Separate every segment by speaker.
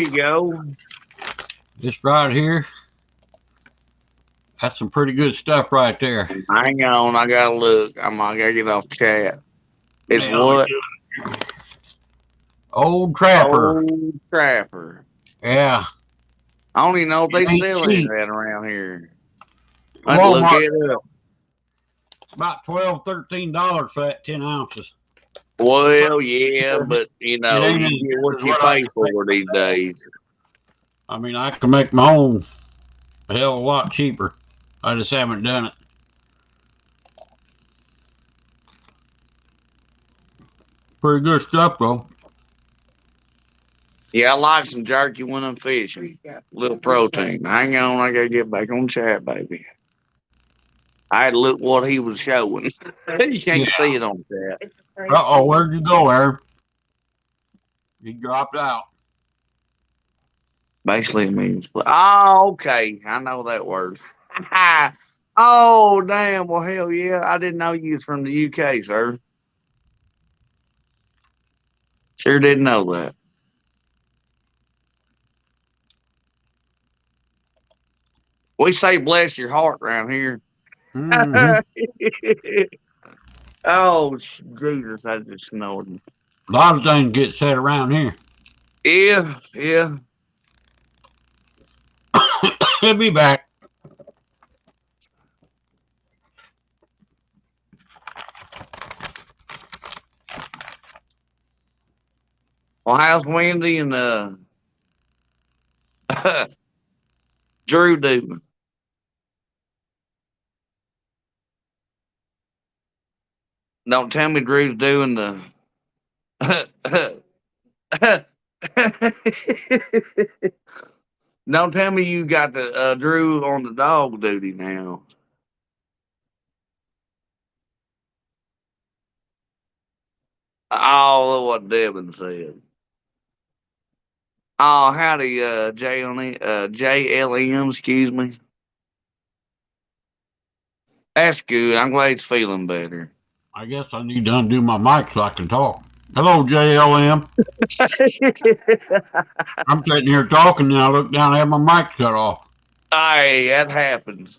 Speaker 1: you go.
Speaker 2: This right here, that's some pretty good stuff right there.
Speaker 1: Hang on, I gotta look. I gotta get off chat. It's
Speaker 2: Yeah, let me
Speaker 1: what?
Speaker 2: see. Old Trapper.
Speaker 1: Old Trapper.
Speaker 2: Yeah,
Speaker 1: I don't even know if
Speaker 2: it
Speaker 1: they
Speaker 2: ain't
Speaker 1: sell any of
Speaker 2: cheap.
Speaker 1: that around here. I had to look
Speaker 2: Walmart,
Speaker 1: it up.
Speaker 2: about $12, $13 for that 10 ounces.
Speaker 1: Well, yeah, but
Speaker 2: It ain't
Speaker 1: you
Speaker 2: as
Speaker 1: get
Speaker 2: good
Speaker 1: what
Speaker 2: as
Speaker 1: you
Speaker 2: what I
Speaker 1: pay
Speaker 2: can make
Speaker 1: for these
Speaker 2: myself.
Speaker 1: days.
Speaker 2: I mean, I can make my own a hell of a lot cheaper. I just haven't done it. Pretty good stuff, though.
Speaker 1: Yeah, I like some jerky when I'm fishing. Little protein. Hang on, I gotta get back on chat, baby. I had to look what he was showing. You
Speaker 2: Yeah.
Speaker 1: can't see it on chat.
Speaker 2: Uh-oh, where'd you go, Aaron? He dropped out.
Speaker 1: Basically, it means. Oh, okay. I know that word. Oh, damn. Well, hell yeah. I didn't know you was from the UK, sir. Sure didn't know that. We say bless your heart around here.
Speaker 2: Mm-hmm.
Speaker 1: Oh, Jesus. I just snorted.
Speaker 2: A lot of things get said around here.
Speaker 1: Yeah, yeah.
Speaker 2: He'll be back.
Speaker 1: Well, how's Wendy and Drew doing? Don't tell me Drew's doing the. Don't tell me you got the Drew on the dog duty now. Oh, what Devin said. Oh, howdy, JLM, excuse me. That's good. I'm glad he's feeling better.
Speaker 2: I guess I need to undo my mic so I can talk. Hello, JLM. I'm sitting here talking, and I look down and have my mic shut off.
Speaker 1: Hey, that happens.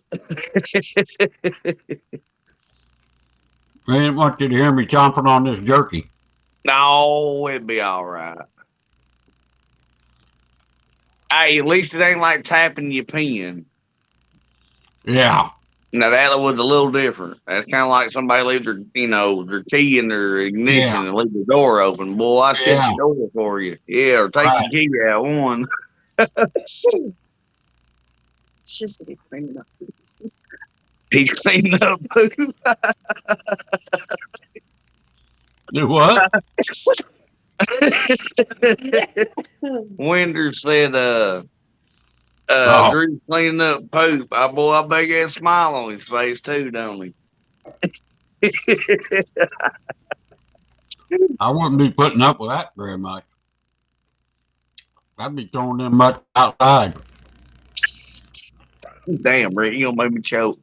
Speaker 2: They didn't want you to hear me chomping on this jerky.
Speaker 1: No, it'd be all right. Hey, at least it ain't like tapping your pen.
Speaker 2: Yeah.
Speaker 1: Now that was a little different. That's kind of like somebody leave their key in their
Speaker 2: Yeah.
Speaker 1: ignition and leave the door open. Boy, I shut
Speaker 2: Yeah.
Speaker 1: your door for you. Yeah, or take
Speaker 2: Right.
Speaker 1: your key out. One. He's cleaning up poop.
Speaker 2: Do what?
Speaker 1: Winder said,
Speaker 2: Oh,
Speaker 1: Drew's cleaning up poop. Boy, I bet he had a smile on his face too, don't he?
Speaker 2: I wouldn't be putting up with that very much. I'd be throwing them much outside.
Speaker 1: Damn, Rick, you gonna make me choke.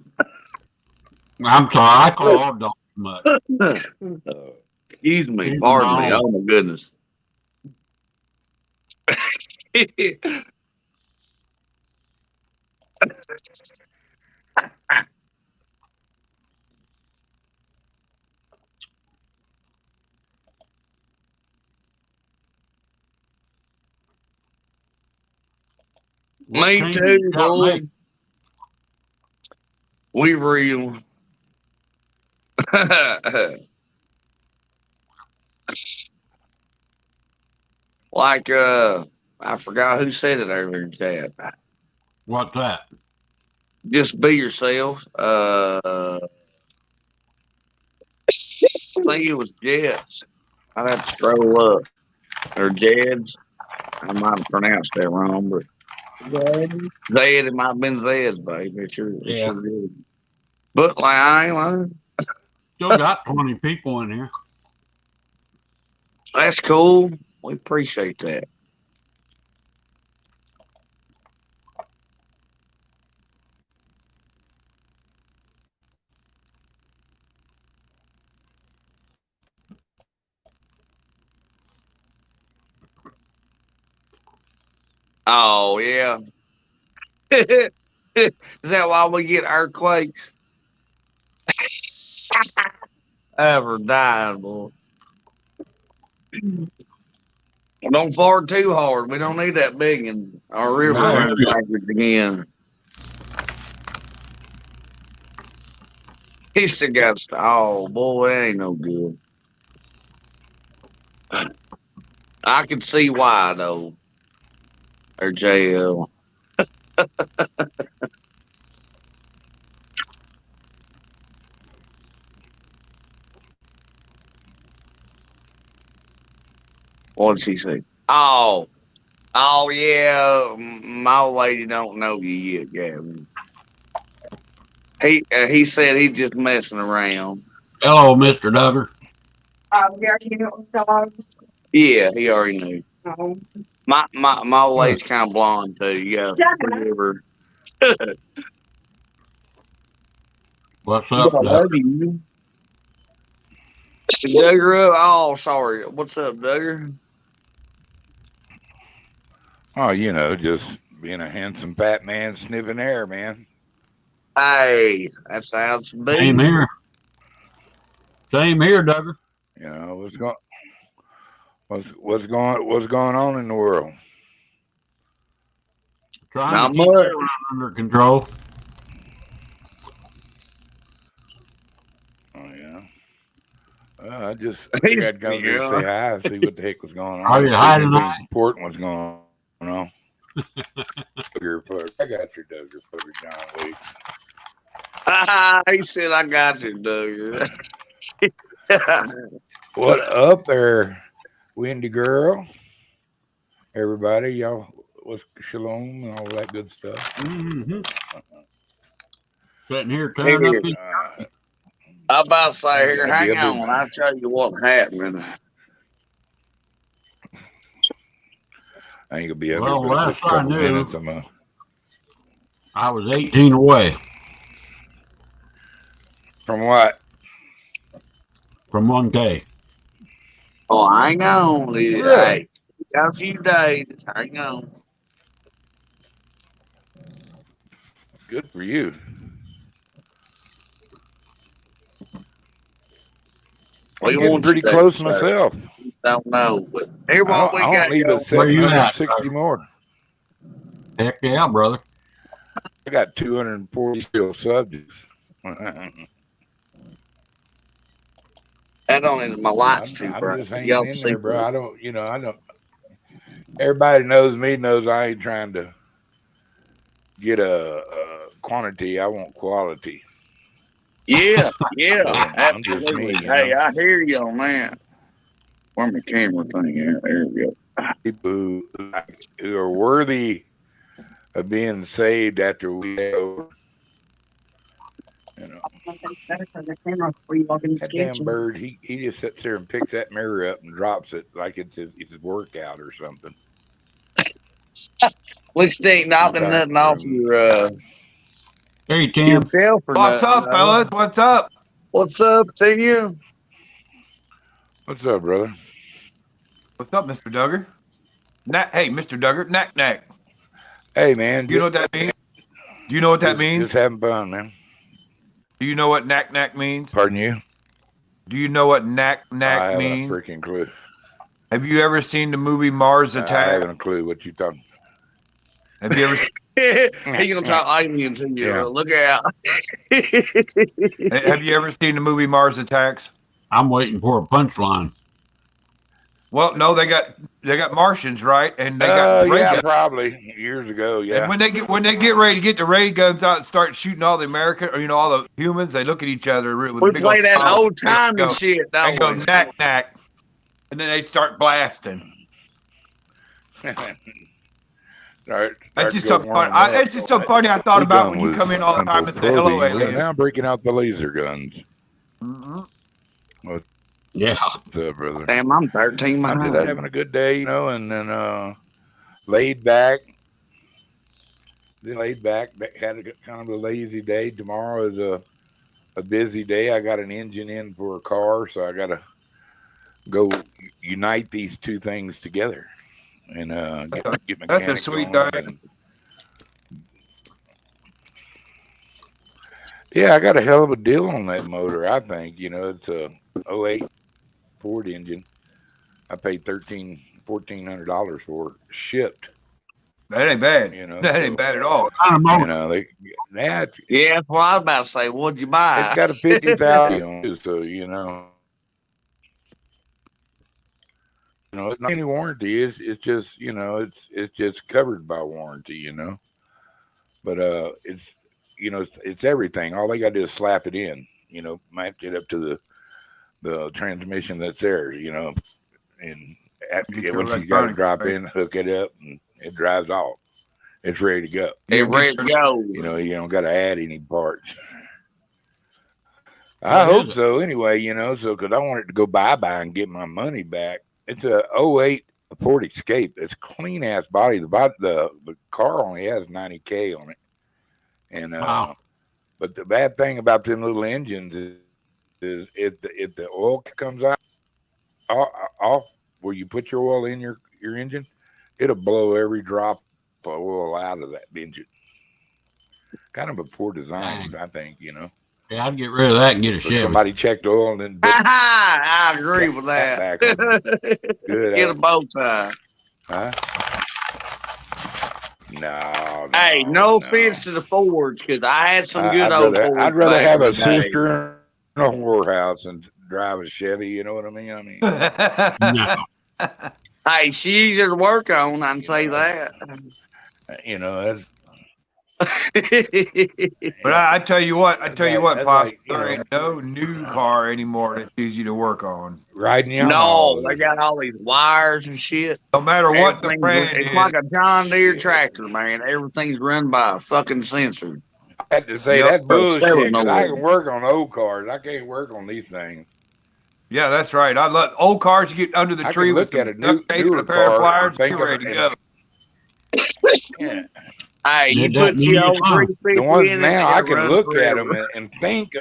Speaker 2: I'm sorry, I call all dogs much.
Speaker 1: Excuse me,
Speaker 2: Even
Speaker 1: pardon
Speaker 2: my
Speaker 1: me.
Speaker 2: own.
Speaker 1: Oh my goodness.
Speaker 2: What
Speaker 1: Me
Speaker 2: changes
Speaker 1: too,
Speaker 2: you got made?
Speaker 1: boy. We real. Like I forgot who said it earlier in chat.
Speaker 2: What's that?
Speaker 1: Just be yourself. I think it was Jets. I'd have to scroll up. Or Jeds. I might have pronounced that wrong, but Zed, it might have been Zed's, baby. It
Speaker 2: Yeah.
Speaker 1: sure did. But like I ain't lying.
Speaker 2: Still got 20 people in here.
Speaker 1: That's cool. We appreciate that. Oh yeah. Is that why we get earthquakes? Ever dying, boy. Don't fart too hard. We don't need that big one. Our river
Speaker 2: I hear
Speaker 1: running
Speaker 2: you.
Speaker 1: backwards again. He still got oh boy, that ain't no good. I can see why though. Or JL. What'd she say? Oh, oh yeah. My old lady don't know you yet, Gavin. He said he's just messing around.
Speaker 2: Hello, Mr. Duggar.
Speaker 1: Yeah, he already knew. My old lady's kind of blonde too. Yeah, forgive her.
Speaker 2: What's
Speaker 1: Yeah,
Speaker 2: up,
Speaker 1: I
Speaker 2: Duggar?
Speaker 1: love you. Duggar up. Oh, sorry. What's up, Duggar?
Speaker 3: Oh, just being a handsome fat man sniffing air, man.
Speaker 1: Hey, that sounds
Speaker 2: Same
Speaker 1: beef.
Speaker 2: here. Same here, Duggar.
Speaker 3: What's going what's going on in the world?
Speaker 2: Trying to
Speaker 1: Not
Speaker 2: keep
Speaker 1: much.
Speaker 2: everyone under control.
Speaker 3: Oh yeah. I just figured
Speaker 1: He's
Speaker 3: I'd come to
Speaker 1: yeah.
Speaker 3: say hi, see what the heck was going
Speaker 2: Are
Speaker 3: on,
Speaker 2: you
Speaker 3: see if
Speaker 2: high tonight?
Speaker 3: anything important was going on. I got your Duggar Footer, John Weeks.
Speaker 1: He said, "I got you, Duggar."
Speaker 3: What up there, Windy girl? Everybody, y'all, what's shalom and all that good stuff?
Speaker 2: Mm-hmm. Sitting here tearing up
Speaker 1: Here,
Speaker 2: his.
Speaker 1: I'm about to say,
Speaker 3: I
Speaker 1: here,
Speaker 3: gotta be
Speaker 1: hang
Speaker 3: a bit.
Speaker 1: on. I'll tell you what's happening.
Speaker 3: I ain't gonna be up here,
Speaker 2: Well,
Speaker 3: but
Speaker 2: last
Speaker 3: just a
Speaker 2: I
Speaker 3: couple
Speaker 2: knew,
Speaker 3: minutes. I'm
Speaker 2: I was 18 away
Speaker 3: from what?
Speaker 2: from 1K.
Speaker 1: Oh, hang on.
Speaker 3: Really?
Speaker 1: Hey, got a few days. Hang on.
Speaker 3: Good for you.
Speaker 1: We
Speaker 3: I'm getting
Speaker 1: want
Speaker 3: pretty
Speaker 1: you to,
Speaker 3: close
Speaker 1: sir.
Speaker 3: myself.
Speaker 1: Just don't know. But here,
Speaker 3: I
Speaker 1: what
Speaker 3: don't.
Speaker 1: we
Speaker 3: I don't
Speaker 1: got
Speaker 3: need but
Speaker 1: going.
Speaker 2: Where you at,
Speaker 3: 760
Speaker 2: Duggar?
Speaker 3: more.
Speaker 2: Heck yeah, brother.
Speaker 3: I got 240 still subjects.
Speaker 1: That don't even, my light's too
Speaker 3: I'm
Speaker 1: bright.
Speaker 3: just hanging
Speaker 1: Y'all
Speaker 3: in
Speaker 1: see
Speaker 3: there, bro.
Speaker 1: through.
Speaker 3: I don't. I don't. Everybody knows me. Knows I ain't trying to get a quantity. I want quality.
Speaker 1: Yeah, yeah,
Speaker 3: So I'm just
Speaker 1: absolutely.
Speaker 3: me.
Speaker 1: Hey, I hear you on that. Where my camera thing at? There we go.
Speaker 3: People who are worthy of being saved after we take over. You know, that damn bird, he just sits there and picks that mirror up and drops it like it's his workout or something.
Speaker 1: At least they ain't
Speaker 3: In the
Speaker 1: knocking
Speaker 3: back
Speaker 1: nothing off
Speaker 3: room.
Speaker 2: Hey,
Speaker 1: your
Speaker 2: Tim.
Speaker 1: shelf or
Speaker 4: What's
Speaker 1: nothing.
Speaker 4: up,
Speaker 1: No.
Speaker 4: fellas? What's up?
Speaker 1: What's up to you?
Speaker 3: What's up, brother?
Speaker 4: What's up, Mr. Duggar? Hey, Mr. Duggar, knack knack.
Speaker 3: Hey, man,
Speaker 4: Do you know what that means? Do you know what that
Speaker 3: just
Speaker 4: means?
Speaker 3: having fun, man.
Speaker 4: Do you know what knack knack means?
Speaker 3: Pardon you?
Speaker 4: Do you know what knack
Speaker 3: I
Speaker 4: knack
Speaker 3: haven't a
Speaker 4: means?
Speaker 3: freaking clue.
Speaker 4: Have you ever seen the movie Mars
Speaker 3: I
Speaker 4: Attack?
Speaker 3: haven't a clue what you talking.
Speaker 4: Have you ever
Speaker 1: He gonna talk alien to
Speaker 3: Yeah.
Speaker 1: you. Look out.
Speaker 4: have you ever seen the movie Mars Attacks?
Speaker 2: I'm waiting for a punchline.
Speaker 4: Well, no, they got Martians, right? And they got ray
Speaker 3: Yeah,
Speaker 4: guns.
Speaker 3: probably years ago.
Speaker 4: And
Speaker 3: Yeah.
Speaker 4: when they get ready to get the ray guns out and start shooting all the American or all the humans, they look at each other with a
Speaker 1: We
Speaker 4: big old
Speaker 1: play that
Speaker 4: smile
Speaker 1: old
Speaker 4: and
Speaker 1: timey shit,
Speaker 4: and
Speaker 1: don't
Speaker 4: go
Speaker 1: we?
Speaker 4: knack knack, and then they start blasting.
Speaker 3: Start
Speaker 4: That's
Speaker 3: to
Speaker 4: just
Speaker 3: go
Speaker 4: so
Speaker 3: warm
Speaker 4: fun.
Speaker 3: them up.
Speaker 4: It's just so funny. I thought
Speaker 3: The
Speaker 4: about
Speaker 3: gun
Speaker 4: when you
Speaker 3: was
Speaker 4: come in all the time
Speaker 3: simple
Speaker 4: and say hello,
Speaker 3: probing. We are
Speaker 4: alien.
Speaker 3: now breaking out the laser guns.
Speaker 4: Mm-hmm.
Speaker 3: What's
Speaker 2: Yeah.
Speaker 3: up, brother?
Speaker 1: Damn, I'm 13
Speaker 3: I'm just
Speaker 1: behind.
Speaker 3: having a good day, and then laid back. Then laid back. Had a kind of a lazy day. Tomorrow is a busy day. I got an engine in for a car, so I got to go unite these two things together. and get
Speaker 4: That's a
Speaker 3: mechanics
Speaker 4: sweet
Speaker 3: on
Speaker 4: diet.
Speaker 3: them. And yeah, I got a hell of a deal on that motor. I think it's a '08 Ford engine. I paid $1,400 for it, shipped.
Speaker 4: That ain't bad. That
Speaker 3: So
Speaker 4: ain't bad at all.
Speaker 2: Kind of motor.
Speaker 3: they now
Speaker 1: Yeah, that's what I was about to say. What'd you buy?
Speaker 3: it's got a 50,000 on it, so it's not any warranty. It's just it's just covered by warranty. But it's everything. All they got to do is slap it in. Match it up to the transmission that's there. And
Speaker 4: Get your
Speaker 3: once you got to
Speaker 4: electronics
Speaker 3: drop
Speaker 4: right.
Speaker 3: in, hook it up, and it drives off. It's ready to go.
Speaker 1: It ready to go.
Speaker 3: You don't got to add any parts.
Speaker 2: What
Speaker 3: I
Speaker 2: is
Speaker 3: hope
Speaker 2: it?
Speaker 3: so. Anyway, so because I want it to go bye and get my money back. It's a '08 Ford Escape. It's clean ass body. The car only has 90K on it, and
Speaker 2: Wow.
Speaker 3: but the bad thing about them little engines is if the oil comes out off where you put your oil in your engine, it'll blow every drop of oil out of that engine. Kind of a poor design,
Speaker 2: Dang.
Speaker 3: I think.
Speaker 2: Yeah, I'd get rid of that and get a
Speaker 3: So
Speaker 2: Chevy.
Speaker 3: somebody checked oil and then put
Speaker 1: I agree with
Speaker 3: that
Speaker 1: that.
Speaker 3: back on. Good.
Speaker 1: Get a bow tie.
Speaker 3: Huh? No.
Speaker 1: Hey, no offense to the Fords, because I had some good old Fords
Speaker 3: I'd rather
Speaker 1: back
Speaker 3: have
Speaker 1: in
Speaker 3: a
Speaker 1: the day.
Speaker 3: sister in a whorehouse and drive a Chevy. You know what I mean?
Speaker 2: No.
Speaker 1: Hey, she easier to work on, I can say that.
Speaker 3: That's,
Speaker 4: But I tell you what,
Speaker 3: that's
Speaker 4: Pops,
Speaker 3: like,
Speaker 4: there ain't no new car anymore that's easy to work on.
Speaker 3: riding
Speaker 1: No, they
Speaker 3: Yamaha.
Speaker 1: got all these wires and shit.
Speaker 4: No matter what the
Speaker 1: Everything's,
Speaker 4: brand
Speaker 1: it's
Speaker 4: is.
Speaker 1: like a John Deere
Speaker 3: Shit.
Speaker 1: tractor, man. Everything's run by a fucking sensor.
Speaker 3: I had to say
Speaker 4: Yep.
Speaker 3: that's bullshit because I
Speaker 1: solenoid.
Speaker 3: can work on old cars. I can't work on these things.
Speaker 4: Yeah, that's right. I love old cars. You get under the
Speaker 3: I
Speaker 4: tree
Speaker 3: can
Speaker 4: with
Speaker 3: look at
Speaker 4: some
Speaker 3: a
Speaker 4: duct tape and
Speaker 3: newer
Speaker 4: a pair of
Speaker 3: car
Speaker 4: pliers.
Speaker 3: and think
Speaker 4: You're ready to go.
Speaker 3: Yeah.
Speaker 1: Hey, you
Speaker 2: Did that
Speaker 1: put your
Speaker 2: mean
Speaker 1: old
Speaker 2: fun?
Speaker 1: 350
Speaker 3: The ones
Speaker 1: in it,
Speaker 3: now, I
Speaker 1: it
Speaker 3: can
Speaker 1: runs
Speaker 3: look at
Speaker 1: forever.
Speaker 3: them and think.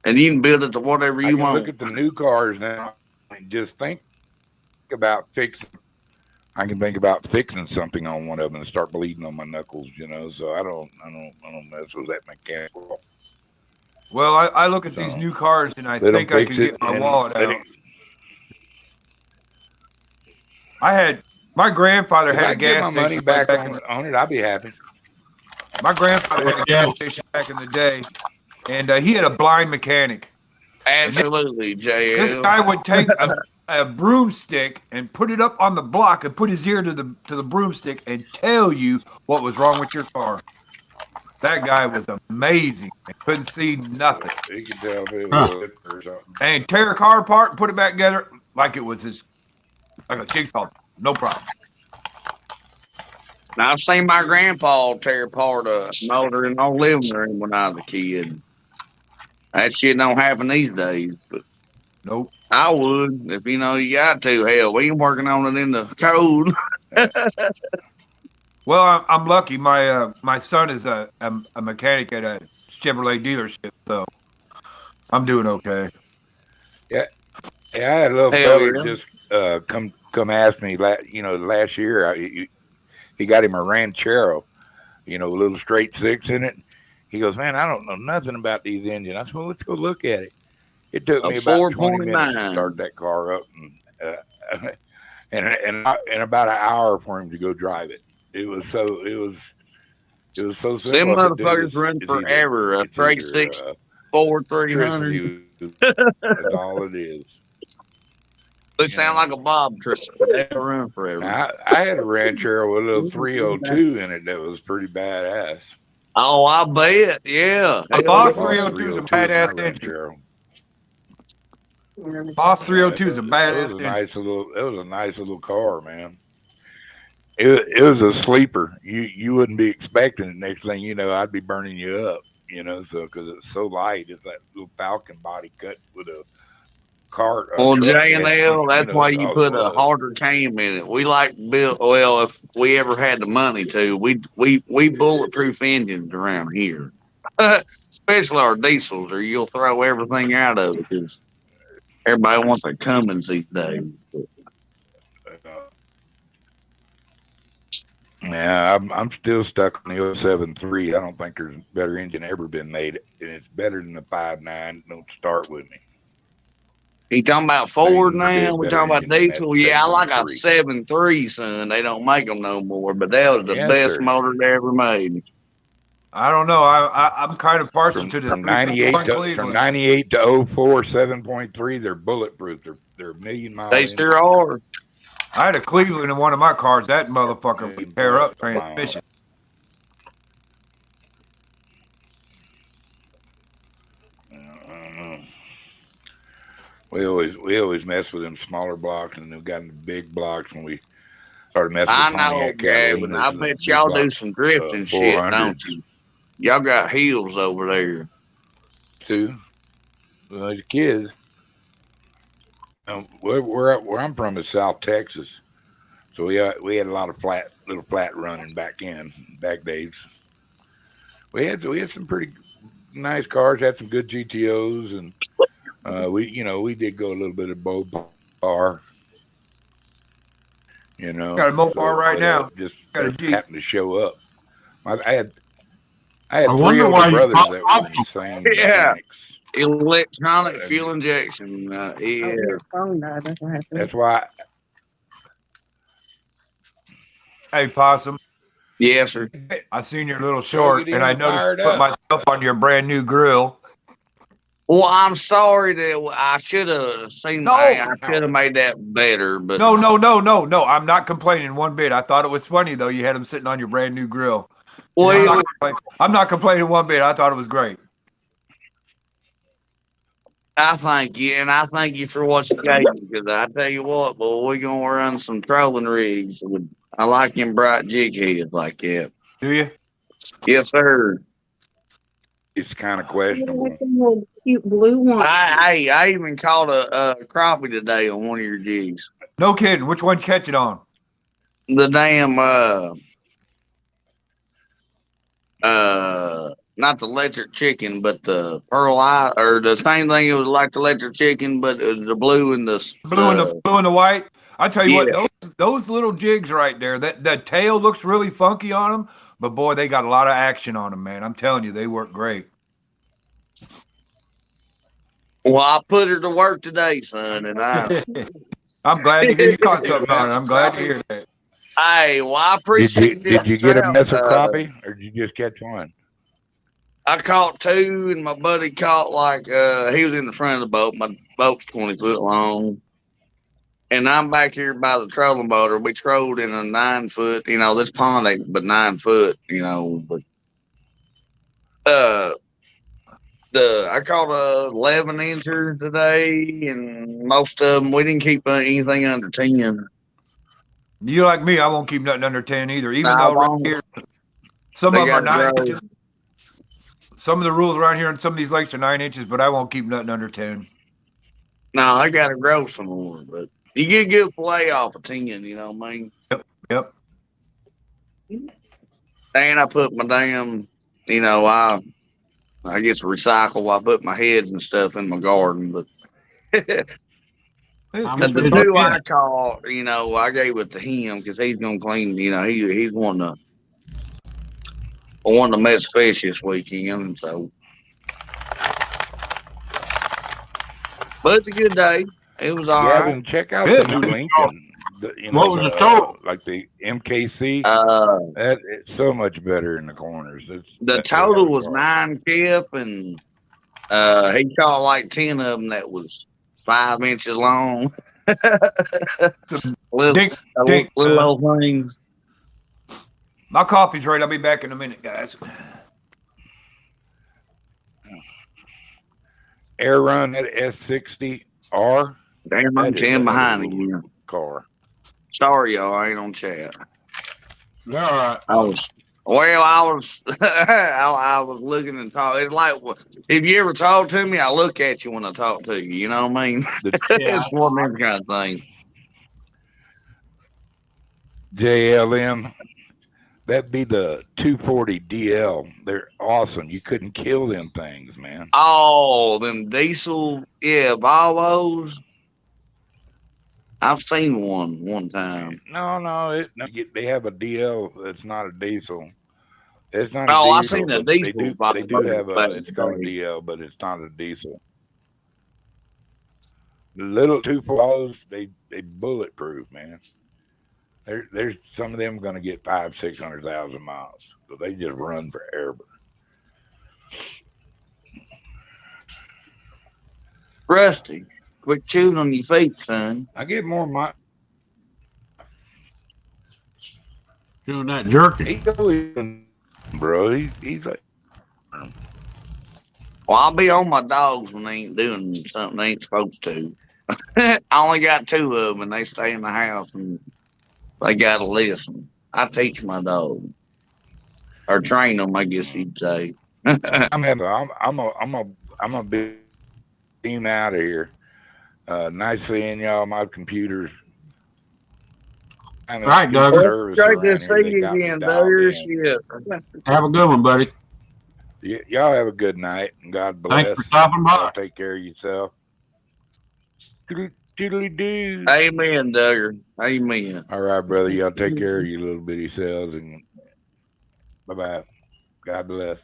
Speaker 1: And you can build it to whatever
Speaker 3: I
Speaker 1: you
Speaker 3: can
Speaker 1: want.
Speaker 3: look at the new cars now and just think about fixing. I can think about fixing something on one of them and start bleeding on my knuckles. So I don't mess with that mechanical.
Speaker 4: Well, I look at these
Speaker 3: So,
Speaker 4: new cars and I
Speaker 3: let 'em
Speaker 4: think I
Speaker 3: fix
Speaker 4: can
Speaker 3: it
Speaker 4: get my
Speaker 3: and
Speaker 4: wallet
Speaker 3: let
Speaker 4: out.
Speaker 3: it.
Speaker 4: My grandfather
Speaker 3: If
Speaker 4: had
Speaker 3: I
Speaker 4: a
Speaker 3: can get
Speaker 4: gas
Speaker 3: my money
Speaker 4: station
Speaker 3: back
Speaker 4: back in
Speaker 3: on it, I'll be happy.
Speaker 4: my grandfather had a
Speaker 2: Yeah.
Speaker 4: gas station back in the day, and he had a blind mechanic.
Speaker 1: Absolutely,
Speaker 4: This
Speaker 1: JL.
Speaker 4: guy would take a broomstick and put it up on the block and put his ear to the broomstick and tell you what was wrong with your car. That guy was amazing. He couldn't see nothing.
Speaker 3: You can tell if it
Speaker 2: Huh.
Speaker 3: was or something.
Speaker 4: And tear a car apart and put it back together like it was like a jigsaw. No problem.
Speaker 1: Now, I've seen my grandpa tear apart a motor in our living room when I was a kid. That shit don't happen these days, but
Speaker 4: Nope.
Speaker 1: I would if you got to. Hell, we ain't working on it in the cold.
Speaker 4: Well, I'm lucky. My son is a mechanic at a Chevrolet dealership, so I'm doing okay.
Speaker 3: Yeah, I had a little
Speaker 1: Hell
Speaker 3: feller
Speaker 1: yeah.
Speaker 3: just come ask me. Last year, he got him a Ranchero, a little straight six in it. He goes, man, I don't know nothing about these engines. I said, well, let's go look at it. It took
Speaker 1: A
Speaker 3: me about 20 minutes to
Speaker 1: 4.9.
Speaker 3: start that car up, and about an hour for him to go drive it. It was so
Speaker 1: Them
Speaker 3: simple. I said, dude,
Speaker 1: motherfuckers run
Speaker 3: it's
Speaker 1: forever. A straight six Ford 300.
Speaker 3: electricity. That's all it is.
Speaker 1: They sound like a Bob truck, but they run forever.
Speaker 3: Now, I had a Ranchero with a little 302 in it that was pretty badass.
Speaker 1: Oh, I bet. Yeah.
Speaker 4: A
Speaker 1: Hell
Speaker 4: Boss
Speaker 1: yeah.
Speaker 4: 302 is a
Speaker 3: 302
Speaker 4: badass
Speaker 3: my
Speaker 4: engine.
Speaker 3: Ranchero.
Speaker 4: Boss 302 is a
Speaker 3: It
Speaker 4: badass
Speaker 3: was a
Speaker 4: engine.
Speaker 3: nice little car, man. It was a sleeper. You wouldn't be expecting it. Next thing you know, I'd be burning you up. So because it's so light, it's that little Falcon body cut with a cart.
Speaker 1: Well,
Speaker 3: truck
Speaker 1: J and
Speaker 3: head.
Speaker 1: L, that's why
Speaker 3: That's
Speaker 1: you
Speaker 3: all it
Speaker 1: put a
Speaker 3: was.
Speaker 1: harder cam in it. We like to build. Well, if we ever had the money to, we bulletproof engines around here, especially our diesels, or you'll throw everything out of it because everybody wants a Cummins these days.
Speaker 3: Yeah, I'm still stuck on the 07.3. I don't think there's a better engine ever been made, and it's better than the 5.9. Don't start with me.
Speaker 1: You talking about
Speaker 3: They
Speaker 1: Ford
Speaker 3: ain't never did
Speaker 1: now?
Speaker 3: a
Speaker 1: We
Speaker 3: better
Speaker 1: talking about
Speaker 3: engine than that
Speaker 1: diesel? Yeah, I like a
Speaker 3: 7.3.
Speaker 1: 7.3, son. They don't make them no more, but that was the
Speaker 3: Yes,
Speaker 1: best
Speaker 3: sir.
Speaker 1: motor they ever made.
Speaker 4: I don't know. I'm kind of partial to the
Speaker 3: From
Speaker 4: 351
Speaker 3: 98
Speaker 4: Cleveland.
Speaker 3: to 04, 7.3. They're bulletproof. They're a million mile
Speaker 1: They
Speaker 3: engine.
Speaker 1: sure are.
Speaker 4: I had a Cleveland in one of my cars. That motherfucker would tear up transmission.
Speaker 3: We always mess with them smaller blocks, and then we got into big blocks when we started messing
Speaker 1: I
Speaker 3: with
Speaker 1: know,
Speaker 3: Pontiac
Speaker 1: Gavin. I
Speaker 3: Catalinas and
Speaker 1: bet
Speaker 3: big
Speaker 1: y'all do
Speaker 3: block
Speaker 1: some drifting shit, don't
Speaker 3: 400s
Speaker 1: you? Y'all got heels over there.
Speaker 3: too. The kids, where I'm from is South Texas, so we had a lot of little flat running back days. We had some pretty nice cars, had some good GTOs, and we did go a little bit of both bar,
Speaker 4: Got a Mopar right
Speaker 3: but
Speaker 4: now.
Speaker 3: just
Speaker 4: Got a Jeep.
Speaker 3: happened to show up. I had
Speaker 2: I
Speaker 3: three
Speaker 2: wonder
Speaker 3: older
Speaker 2: why you
Speaker 3: brothers
Speaker 2: call
Speaker 3: that were insane
Speaker 1: Yeah.
Speaker 3: mechanics.
Speaker 1: Electronic
Speaker 3: And
Speaker 1: fuel injection. Yeah.
Speaker 5: Your phone died. That's what happened.
Speaker 3: that's why
Speaker 4: Hey, Possum.
Speaker 1: Yes, sir.
Speaker 4: I seen your little
Speaker 3: Plug
Speaker 4: short,
Speaker 3: it
Speaker 4: and
Speaker 3: in,
Speaker 4: I noticed
Speaker 3: fire it
Speaker 4: you put
Speaker 3: up.
Speaker 4: myself on your brand new grill.
Speaker 1: Well, I'm sorry that I should have seen.
Speaker 4: No.
Speaker 1: I should have made that better, but
Speaker 4: No. I'm not complaining one bit. I thought it was funny though. You had them sitting on your brand new grill.
Speaker 1: well,
Speaker 4: I'm not complaining one bit. I thought it was great.
Speaker 1: I thank you, and I thank you for what you gave me. Because I tell you what, boy, we're gonna run some trolling rigs. I like them bright jig heads like that.
Speaker 4: Do you?
Speaker 1: Yes, sir.
Speaker 3: It's kind of
Speaker 5: Like
Speaker 3: questionable.
Speaker 5: the little cute blue one.
Speaker 1: I even caught a crappie today on one of your jigs.
Speaker 4: No kidding. Which one's catch it on?
Speaker 1: The damn not the electric chicken, but the pearl eye, or the same thing. It was like the electric chicken, but it was the blue and the
Speaker 4: Blue and the white. I tell you
Speaker 1: Yeah.
Speaker 4: what, those little jigs right there. That tail looks really funky on them, but boy, they got a lot of action on them, man. I'm telling you, they work great.
Speaker 1: Well, I put her to work today, son, and
Speaker 4: I'm glad to hear you caught something on it. I'm glad to hear that.
Speaker 1: Hey, well, I appreciate
Speaker 3: Did you get a mess of crappie, or did you just catch one?
Speaker 1: I caught two, and my buddy caught he was in the front of the boat. My boat's 20 foot long, and I'm back here by the trolling motor. We trolled in a 9 foot. This pond ain't but 9 foot. But uh, I caught a 11 incher today, and most of them we didn't keep anything under 10.
Speaker 4: You like me, I won't keep nothing under 10 either. Even
Speaker 1: Nah,
Speaker 4: though right here, some
Speaker 1: They
Speaker 4: of them are
Speaker 1: gotta
Speaker 4: 9
Speaker 1: grow.
Speaker 4: inches. Some of the rules around here in some of these lakes are 9 inches, but I won't keep nothing under 10.
Speaker 1: No, I got to grow some more, but you get good fillet off of 10, you know what I mean?
Speaker 4: Yep.
Speaker 1: And I put my damn, I guess recycle. I put my heads and stuff in my garden, but
Speaker 2: How
Speaker 1: the
Speaker 2: much did you
Speaker 1: two I
Speaker 2: get?
Speaker 1: caught, I gave it to him because he's gonna clean. He's wanting to mess fish this weekend. So, but it's a good day. It was all right.
Speaker 3: Gavin, check out
Speaker 4: Good.
Speaker 3: the new Lincoln.
Speaker 2: What was the total?
Speaker 3: Like the MKC. It's so much better in the corners.
Speaker 1: The total was 9 kip, and he caught like 10 of them that was 5 inches long.
Speaker 4: Dink.
Speaker 1: Little old things.
Speaker 4: My coffee's ready. I'll be back in a minute, guys.
Speaker 3: Air Run at S60R.
Speaker 1: Damn, I'm 10 behind you.
Speaker 3: Car.
Speaker 1: Sorry, y'all. I ain't on chat.
Speaker 2: All right.
Speaker 1: I was I was looking and talking. It's like if you ever talk to me, I look at you when I talk to you. You know what I mean?
Speaker 2: Yeah.
Speaker 1: It's one of them kind of things.
Speaker 3: JLM. That'd be the 240 DL. They're awesome. You couldn't kill them things, man.
Speaker 1: Oh, them diesel, Volvos. I've seen one time.
Speaker 3: No, they have a DL that's not a diesel. It's not a
Speaker 1: Oh, I
Speaker 3: diesel,
Speaker 1: seen a
Speaker 3: but
Speaker 1: diesel by
Speaker 3: they do
Speaker 1: the
Speaker 3: have a.
Speaker 1: back
Speaker 3: It's
Speaker 1: in
Speaker 3: called a
Speaker 1: the day.
Speaker 3: DL, but it's not a diesel. The little 240s, they bulletproof, man. There's some of them going to get 500,000-600,000 miles, so they just run forever.
Speaker 1: Rusty, quit chewing on your feet, son.
Speaker 3: I get more my.
Speaker 2: Doing that jerky.
Speaker 3: He always, bro. He's like,
Speaker 1: Well, I'll be on my dogs when they ain't doing something they ain't supposed to. I only got two of them, and they stay in the house, and they gotta listen. I teach my dog or train them, I guess you'd say.
Speaker 3: I'm a beam out of here. Nice seeing y'all. My computer's
Speaker 2: All right,
Speaker 3: good
Speaker 2: Doug.
Speaker 3: service
Speaker 1: Great to
Speaker 3: around
Speaker 1: see
Speaker 3: here. They
Speaker 1: you
Speaker 3: got me
Speaker 1: again,
Speaker 3: dialed
Speaker 1: Doug.
Speaker 3: in.
Speaker 2: Have a good one, buddy.
Speaker 3: Y'all have a good night, and God bless.
Speaker 2: Thanks for stopping by.
Speaker 3: Y'all take care of yourself. Toodly doo.
Speaker 1: Amen, Doug. Amen.
Speaker 3: All right, brother. Y'all take care of your little bitty selves, and bye bye. God bless.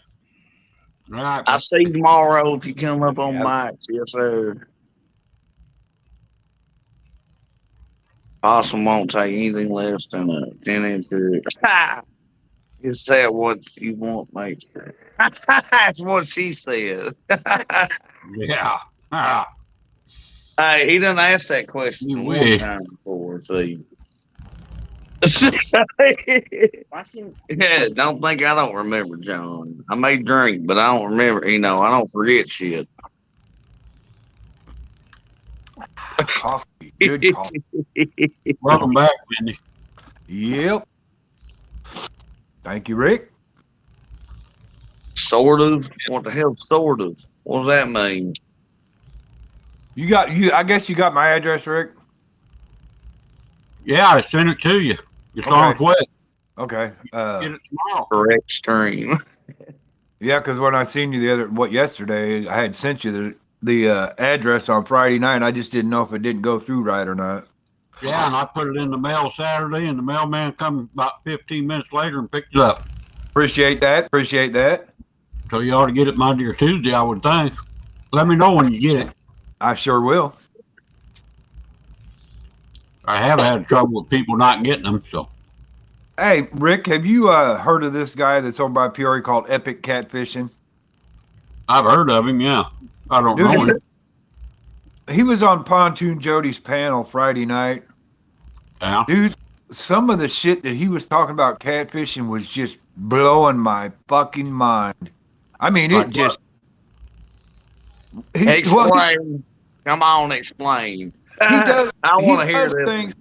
Speaker 2: All right.
Speaker 1: I'll see you tomorrow if you come up on
Speaker 3: Yeah.
Speaker 1: mics. Yes, sir. Possum won't take anything less than a 10-inch. Is that what you want, mate? That's what she said.
Speaker 2: Yeah. Ah,
Speaker 1: Hey, he didn't ask that question
Speaker 2: you
Speaker 1: one
Speaker 2: wish.
Speaker 1: time before, see. Yeah, don't think I don't remember, John. I may drink, but I don't remember. You know, I don't forget shit.
Speaker 4: Coffee, good coffee.
Speaker 2: Welcome back, Mindy.
Speaker 4: Yep. Thank you, Rick.
Speaker 1: Sort of. What the hell? Sort of. What does that mean?
Speaker 4: I guess you got my address, Rick.
Speaker 2: Yeah, I sent it to you. It's
Speaker 4: Okay.
Speaker 2: on its way.
Speaker 4: Okay.
Speaker 2: Get it tomorrow.
Speaker 1: Correct stream.
Speaker 4: Yeah, because when I seen you yesterday, I had sent you the address on Friday night. I just didn't know if it didn't go through right or not.
Speaker 2: Yeah, and I put it in the mail Saturday, and the mailman come about 15 minutes later and picked it up.
Speaker 4: Appreciate that. Appreciate that.
Speaker 2: So you ought to get it Monday or Tuesday, I would think. Let me know when you get it.
Speaker 4: I sure will.
Speaker 2: I have had trouble with people not getting them, so.
Speaker 4: Hey, Rick, have you heard of this guy that's over by Peoria called Epic Catfishing?
Speaker 2: I've heard of him, yeah. I don't know him.
Speaker 4: He was on Pontoon Jody's panel Friday night.
Speaker 2: Yeah.
Speaker 4: Dude, some of the shit that he was talking about catfishing was just blowing my fucking mind. I mean,
Speaker 2: Like
Speaker 4: it just.
Speaker 1: Explain. Come on, explain.
Speaker 4: He does.
Speaker 1: I want to hear
Speaker 4: does
Speaker 1: this.
Speaker 4: things.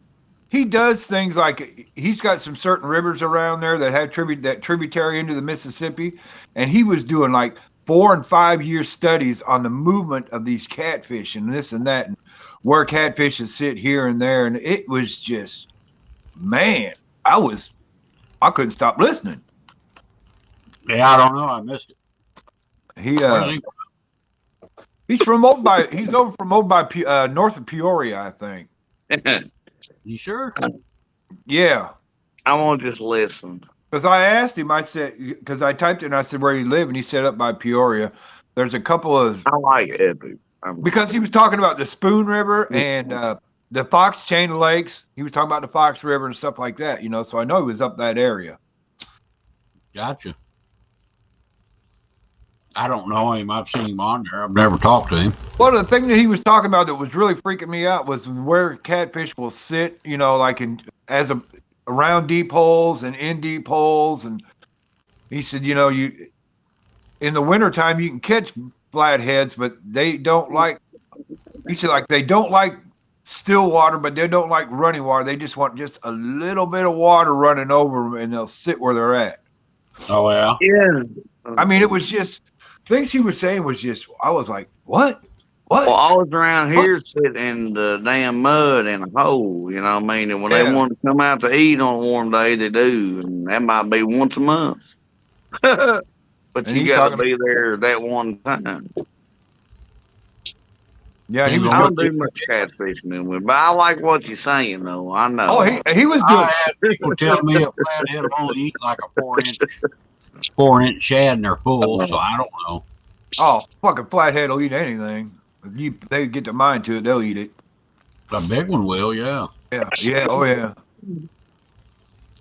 Speaker 4: He does things like he's got some certain rivers around there that have tributary into the Mississippi, and he was doing like 4 and 5 year studies on the movement of these catfish and this and that, and where catfishes sit here and there, and it was just, man, I couldn't stop listening.
Speaker 2: Yeah, I don't know. I missed it.
Speaker 4: He's over from north of Peoria, I think.
Speaker 2: You sure?
Speaker 4: Yeah.
Speaker 1: I want to just listen.
Speaker 4: Because I asked him, I said, because I typed it and I said, where do you live? And he said, up by Peoria. There's a couple of.
Speaker 1: I like Epic.
Speaker 4: Because he was talking about the Spoon River and the Fox Chain of Lakes. He was talking about the Fox River and stuff like that, so I know he was up that area.
Speaker 2: Gotcha. I don't know him. I've seen him on there. I've never talked to him.
Speaker 4: Well, the thing that he was talking about that was really freaking me out was where catfish will sit, like around deep holes and in deep holes. And he said, you in the wintertime you can catch flatheads, but they don't like. He said, like, they don't like still water, but they don't like running water. They just want just a little bit of water running over them, and they'll sit where they're at.
Speaker 2: Oh, yeah?
Speaker 1: Yeah.
Speaker 4: I mean, it was just, things he was saying was just, I was like, what?
Speaker 1: Well, I was around here sitting in the damn mud in a hole, you know what I mean? And when they want to come out to eat on a warm day, they do. And that might be once a month. But you got to be there that one time.
Speaker 4: Yeah, he
Speaker 2: He
Speaker 4: was
Speaker 2: was
Speaker 1: I
Speaker 4: good.
Speaker 1: don't do much catfishing in winter, but I like what you're saying though. I
Speaker 4: Oh,
Speaker 1: know.
Speaker 4: he was
Speaker 2: I
Speaker 4: good.
Speaker 2: had people tell me a flathead will only eat like a 4-inch shad and they're full, so I don't know.
Speaker 4: Oh, fucking flathead will eat anything. If they get their mind to it, they'll eat it.
Speaker 2: A big one will, yeah.
Speaker 4: Yeah, yeah, oh yeah.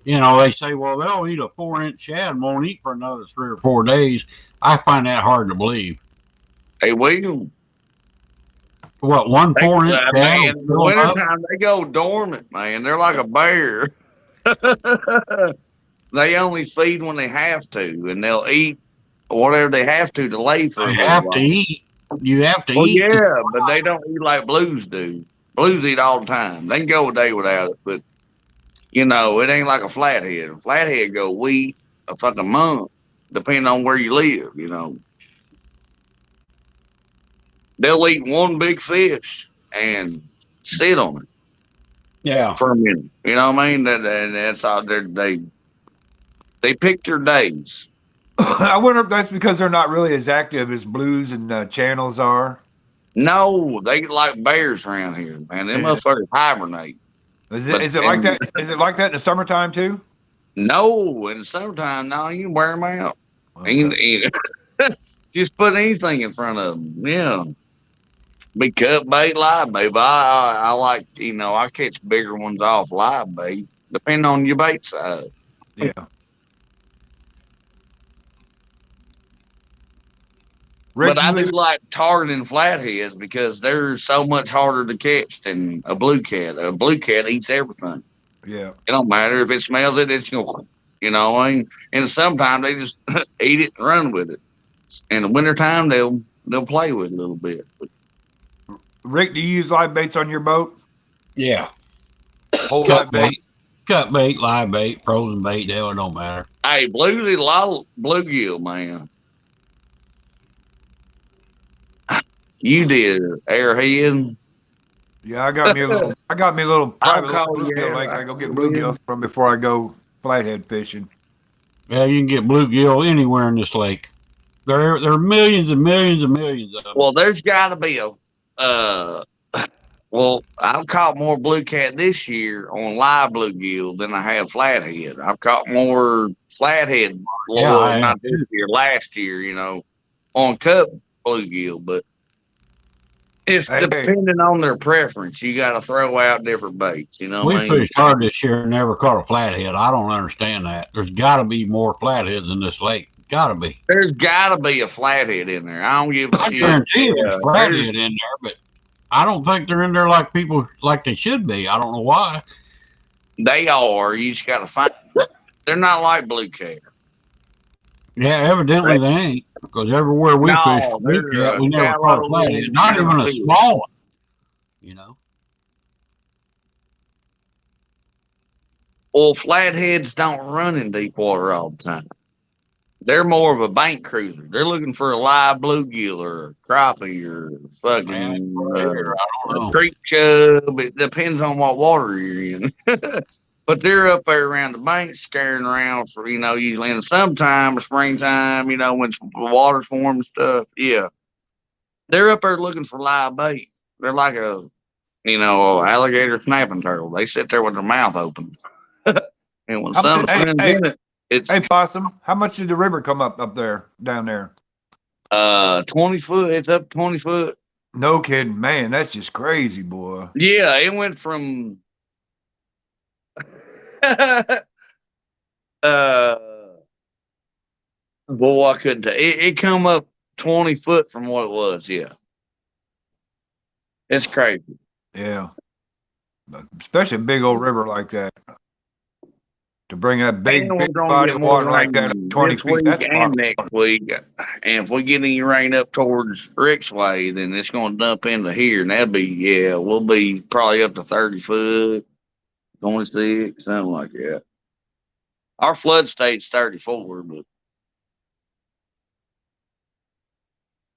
Speaker 2: You know, they say, well, they'll eat a 4-inch shad and won't eat for another 3 or 4 days. I find that hard to believe.
Speaker 1: Hey, William,
Speaker 2: What, one
Speaker 1: they,
Speaker 2: 4-inch shad will
Speaker 1: man, in the
Speaker 2: fill them up?
Speaker 1: wintertime, they go dormant, man. They're like a bear. They only feed when they have to, and they'll eat whatever they have to lay for a
Speaker 2: They
Speaker 1: little
Speaker 2: have to
Speaker 1: while.
Speaker 2: eat. You have to
Speaker 1: Well,
Speaker 2: eat.
Speaker 1: yeah, but they don't eat like blues do. Blues eat all the time. They can go a day without it, but it ain't like a flathead. A flathead go week, a fucking month, depending on where you live. They'll eat one big fish and sit on it
Speaker 2: Yeah.
Speaker 1: for a minute. You know what I mean? That's all. They pick their days.
Speaker 4: I wonder if that's because they're not really as active as blues and channels are.
Speaker 1: No, they get like bears around here, man. Them
Speaker 4: Is it,
Speaker 1: motherfuckers hibernate.
Speaker 4: is it like that? Is it like that in the summertime too?
Speaker 1: No, in the summertime, no, you can wear them out.
Speaker 4: Okay.
Speaker 1: Just put anything in front of them. Yeah. Be cut bait, live bait. But I like, I catch bigger ones off live bait, depending on your bait size.
Speaker 4: Yeah.
Speaker 1: But
Speaker 4: Rick,
Speaker 1: I
Speaker 4: you
Speaker 1: do
Speaker 4: was
Speaker 1: like targeting flatheads because they're so much harder to catch than a blue cat. A blue cat eats everything.
Speaker 4: yeah.
Speaker 1: It don't matter if it smells it, it's going. What I mean? And sometimes they just eat it and run with it. In the wintertime, they'll play with it a little bit.
Speaker 4: Rick, do you use live baits on your boat?
Speaker 2: Yeah.
Speaker 4: Whole
Speaker 2: Cut
Speaker 4: live bait.
Speaker 2: bait. Cut bait, live bait, frozen bait, hell, it don't matter.
Speaker 1: Hey, blues eat a lot of bluegill, man. You did airhead.
Speaker 4: Yeah, I got me a little
Speaker 1: I'll
Speaker 4: private little
Speaker 1: call you
Speaker 4: bluegill lake.
Speaker 1: out.
Speaker 4: I go get
Speaker 1: I will.
Speaker 4: bluegills from before I go flathead fishing.
Speaker 2: Yeah, you can get bluegill anywhere in this lake. There are millions and millions and millions of them.
Speaker 1: Well, there's got to be a. Uh, well, I've caught more blue cat this year on live bluegill than I have flathead. I've caught more flathead.
Speaker 2: Yeah,
Speaker 1: Well,
Speaker 2: I have
Speaker 1: not this
Speaker 2: too.
Speaker 1: year, last year. On cup bluegill, but it's
Speaker 4: Hey,
Speaker 1: depending on their preference. You got to throw out different baits. You know what
Speaker 2: We
Speaker 1: I mean?
Speaker 2: fished hard this year and never caught a flathead. I don't understand that. There's got to be more flatheads in this lake. Got to be.
Speaker 1: There's got to be a flathead in there. I don't give a
Speaker 2: I
Speaker 1: shit.
Speaker 2: guarantee there's
Speaker 1: Yeah,
Speaker 2: flathead in there, but I don't think they're in there like people like they should be. I don't know why.
Speaker 1: they are. You just got to find. They're not like blue cat.
Speaker 2: Yeah, evidently they ain't. Because everywhere we fish
Speaker 1: No,
Speaker 2: blue
Speaker 1: they're
Speaker 2: cat, we never caught a
Speaker 1: shallow
Speaker 2: flathead. Not
Speaker 1: kind of
Speaker 2: even a
Speaker 1: fish.
Speaker 2: small one. You know.
Speaker 1: Well, flatheads don't run in deep water all the time. They're more of a bank cruiser. They're looking for a live bluegill or a crappie or
Speaker 2: Yeah,
Speaker 1: fucking
Speaker 2: here, I don't
Speaker 1: a
Speaker 2: know.
Speaker 1: creek chub. It depends on what water you're in. But they're up there around the bank scaring around for, usually in the summertime or springtime, when the water's warm and stuff. Yeah. They're up there looking for live bait. They're like alligator snapping turtle. They sit there with their mouth open. And when something
Speaker 4: hey,
Speaker 1: swims
Speaker 4: hey,
Speaker 1: in it, it's
Speaker 4: hey, Possum, how much did the river come up there, down there?
Speaker 1: 20 foot. It's up 20 foot.
Speaker 4: No kidding, man. That's just crazy, boy.
Speaker 1: Yeah, it went from uh boy, I couldn't tell. It come up 20 foot from what it was. Yeah, it's crazy.
Speaker 4: Yeah, especially a big old river like that. To bring that
Speaker 1: And we're
Speaker 4: big
Speaker 1: gonna
Speaker 4: body
Speaker 1: get
Speaker 4: of
Speaker 1: more
Speaker 4: water like that,
Speaker 1: rain
Speaker 4: 20
Speaker 1: this
Speaker 4: feet.
Speaker 1: week
Speaker 4: That's a lot
Speaker 1: and
Speaker 4: of
Speaker 1: next
Speaker 4: water.
Speaker 1: week. And if we get any rain up towards Rick's Way, then it's gonna dump into here, and we'll be probably up to 30 foot, 26, something like that. Our flood state's 34, but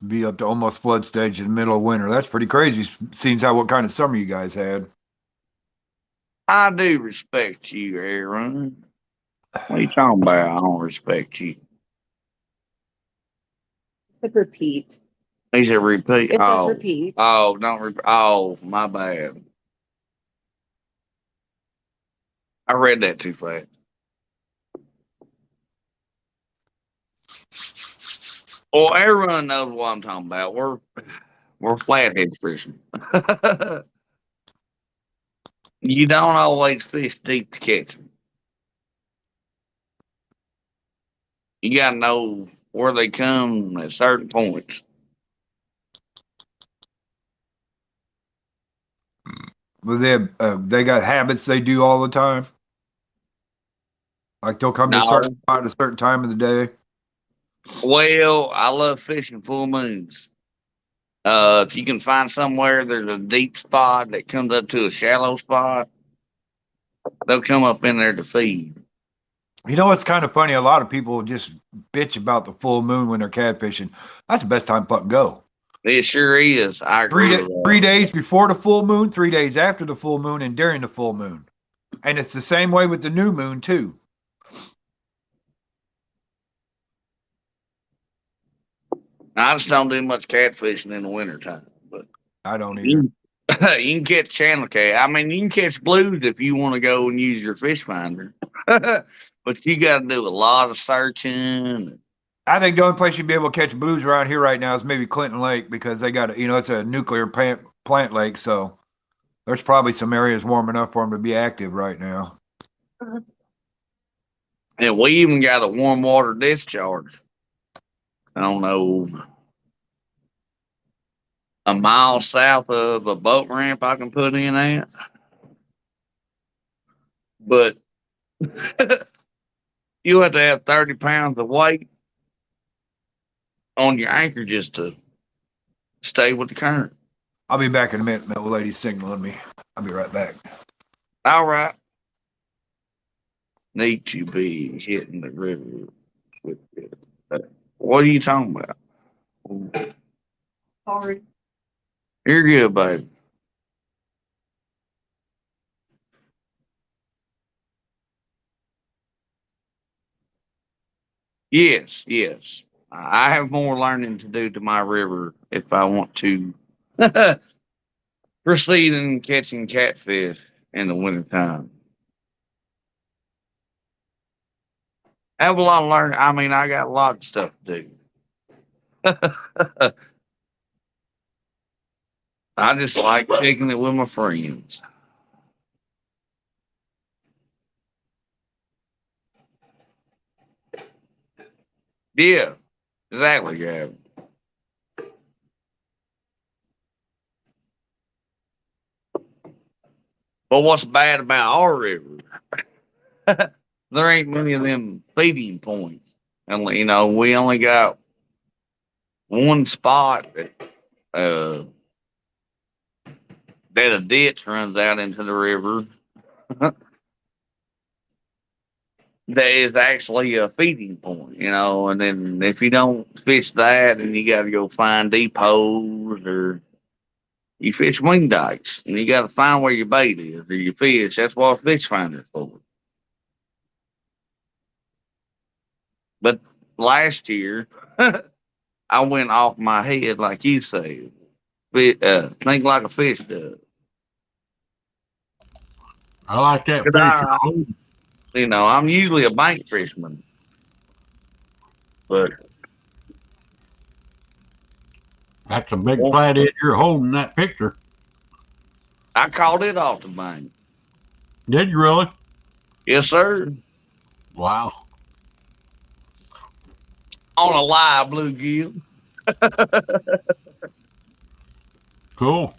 Speaker 4: Be up to almost flood stage in the middle of winter. That's pretty crazy. Seems how what kind of summer you guys had.
Speaker 1: I do respect you, Aaron. What are you talking about? I don't respect you.
Speaker 5: Could repeat.
Speaker 1: He said repeat.
Speaker 5: It says
Speaker 1: Oh,
Speaker 5: repeat.
Speaker 1: oh, don't repeat. Oh, my bad. I read that too fast. Well, everyone knows what I'm talking about. We're flathead fishing. You don't always fish deep to catch them. You gotta know where they come at certain points.
Speaker 4: But they got habits they do all the time. Like they'll come to a certain
Speaker 1: No,
Speaker 4: spot at a certain time of the day.
Speaker 1: well, I love fishing full moons. If you can find somewhere there's a deep spot that comes up to a shallow spot, they'll come up in there to feed.
Speaker 4: You know what's kind of funny? A lot of people just bitch about the full moon when they're catfishing. That's the best time to fucking go.
Speaker 1: It sure is. I agree with that.
Speaker 4: 3 days before the full moon, 3 days after the full moon, and during the full moon. And it's the same way with the new moon too.
Speaker 1: I just don't do much catfishing in the wintertime. But
Speaker 4: I don't either.
Speaker 1: you, you can catch channel cat. I mean, you can catch blues if you want to go and use your fish finder. But you got to do a lot of searching.
Speaker 4: I think the only place you'd be able to catch blues around here right now is maybe Clinton Lake because they got, it's a nuclear plant lake. So there's probably some areas warm enough for them to be active right now.
Speaker 1: And we even got a warm water discharge. I don't know, a mile south of a boat ramp I can put in at. But you have to have 30 pounds of weight on your anchor just to stay with the current.
Speaker 4: I'll be back in a minute. The old lady's signaling me. I'll be right back.
Speaker 1: All right. Need to be hitting the river with it. What are you talking about?
Speaker 5: Sorry.
Speaker 1: You're good, baby. Yes, yes. I have more learning to do to my river if I want to proceed in catching catfish in the wintertime. I have a lot of learning. I mean, I got a lot of stuff to do. I just like kicking it with my friends. Yeah, exactly, Gavin. But what's bad about our river? There ain't many of them feeding points. And, we only got one spot uh, that a ditch runs out into the river that is actually a feeding point. And then if you don't fish that, then you got to go find depots or you fish wing dikes and you got to find where your bait is or your fish. That's what a fish finder's for. But last year, I went off my head, like you said. Think like a fish does.
Speaker 2: I like that
Speaker 1: 'Cause
Speaker 2: fish.
Speaker 1: I'm usually a bank fisherman, but
Speaker 2: That's a big flathead you're holding that picture.
Speaker 1: I caught it off the bank.
Speaker 2: Did you really?
Speaker 1: Yes, sir.
Speaker 2: Wow.
Speaker 1: On a live bluegill.
Speaker 2: Cool.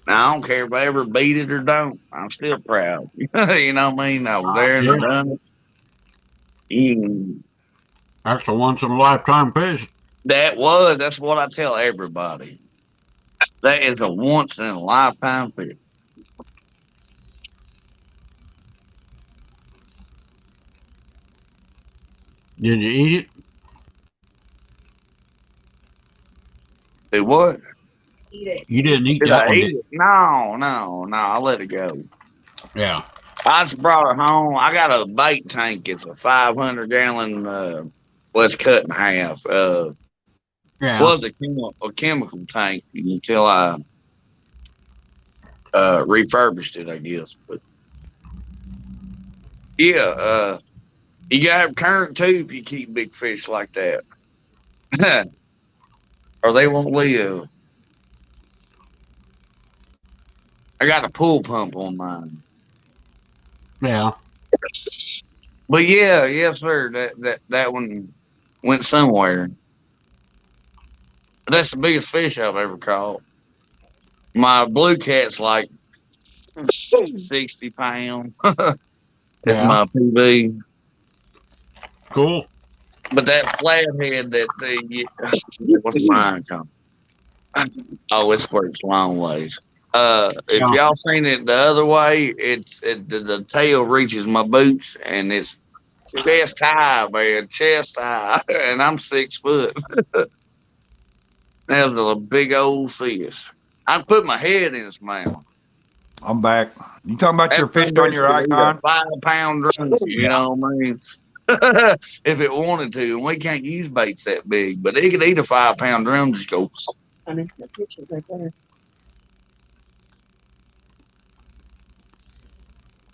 Speaker 1: Now, I don't care if I ever beat it or don't. I'm still proud. You know what I mean? I was there and I
Speaker 2: Yeah.
Speaker 1: done it. Mm.
Speaker 2: That's a once in a lifetime fish.
Speaker 1: That's what I tell everybody. That is a once in a lifetime fish.
Speaker 2: Did you eat it?
Speaker 1: It was.
Speaker 5: Eat it.
Speaker 2: You didn't eat
Speaker 1: Did
Speaker 2: that
Speaker 1: I
Speaker 2: one,
Speaker 1: eat
Speaker 2: did you?
Speaker 1: it? No. I let it go.
Speaker 2: Yeah.
Speaker 1: I just brought it home. I got a bait tank. It's a 500 gallon was cut in half.
Speaker 2: Yeah.
Speaker 1: Was a chemical tank until I refurbished it, I guess. But yeah, you gotta have current too if you keep big fish like that, or they won't live. I got a pool pump on mine.
Speaker 2: Yeah.
Speaker 1: But yeah, yes, sir. That one went somewhere. But that's the biggest fish I've ever caught. My blue cat's like 60 pounds. At
Speaker 2: Yeah.
Speaker 1: my PB.
Speaker 2: Cool.
Speaker 1: But that flathead that they what's mine called? Oh, it squirts long ways. If
Speaker 2: Yeah.
Speaker 1: y'all seen it the other way, the tail reaches my boots and it's chest high, man, chest high, and I'm 6 foot. That was a big old fish. I put my head in its mouth.
Speaker 4: I'm back. You talking about
Speaker 1: That
Speaker 4: your fish
Speaker 1: thing
Speaker 4: on your
Speaker 1: could eat a
Speaker 4: icon?
Speaker 1: 5 pound drum, you
Speaker 2: Yeah.
Speaker 1: know what I mean? If it wanted to, and we can't use baits that big, but it could eat a 5 pound drum, just go.
Speaker 5: I mean, the picture right there.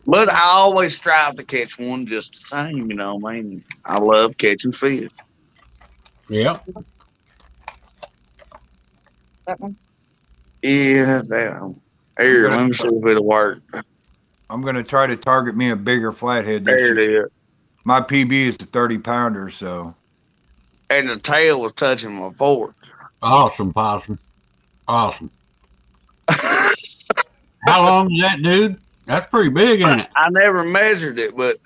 Speaker 1: But I always strive to catch one just the same, you know what I mean? I love catching fish.
Speaker 2: Yeah.
Speaker 5: That one.
Speaker 1: Yeah, that.
Speaker 4: I'm
Speaker 1: Here,
Speaker 4: gonna
Speaker 1: let me see if it'll work.
Speaker 4: I'm gonna try to target me a bigger flathead this
Speaker 1: There
Speaker 4: year.
Speaker 1: it is.
Speaker 4: My PB is a 30-pounder, so
Speaker 1: And the tail was touching my fork.
Speaker 2: Awesome, possum. Awesome.
Speaker 1: I
Speaker 2: How long is that, dude? That's pretty big, ain't it?
Speaker 1: never measured it, but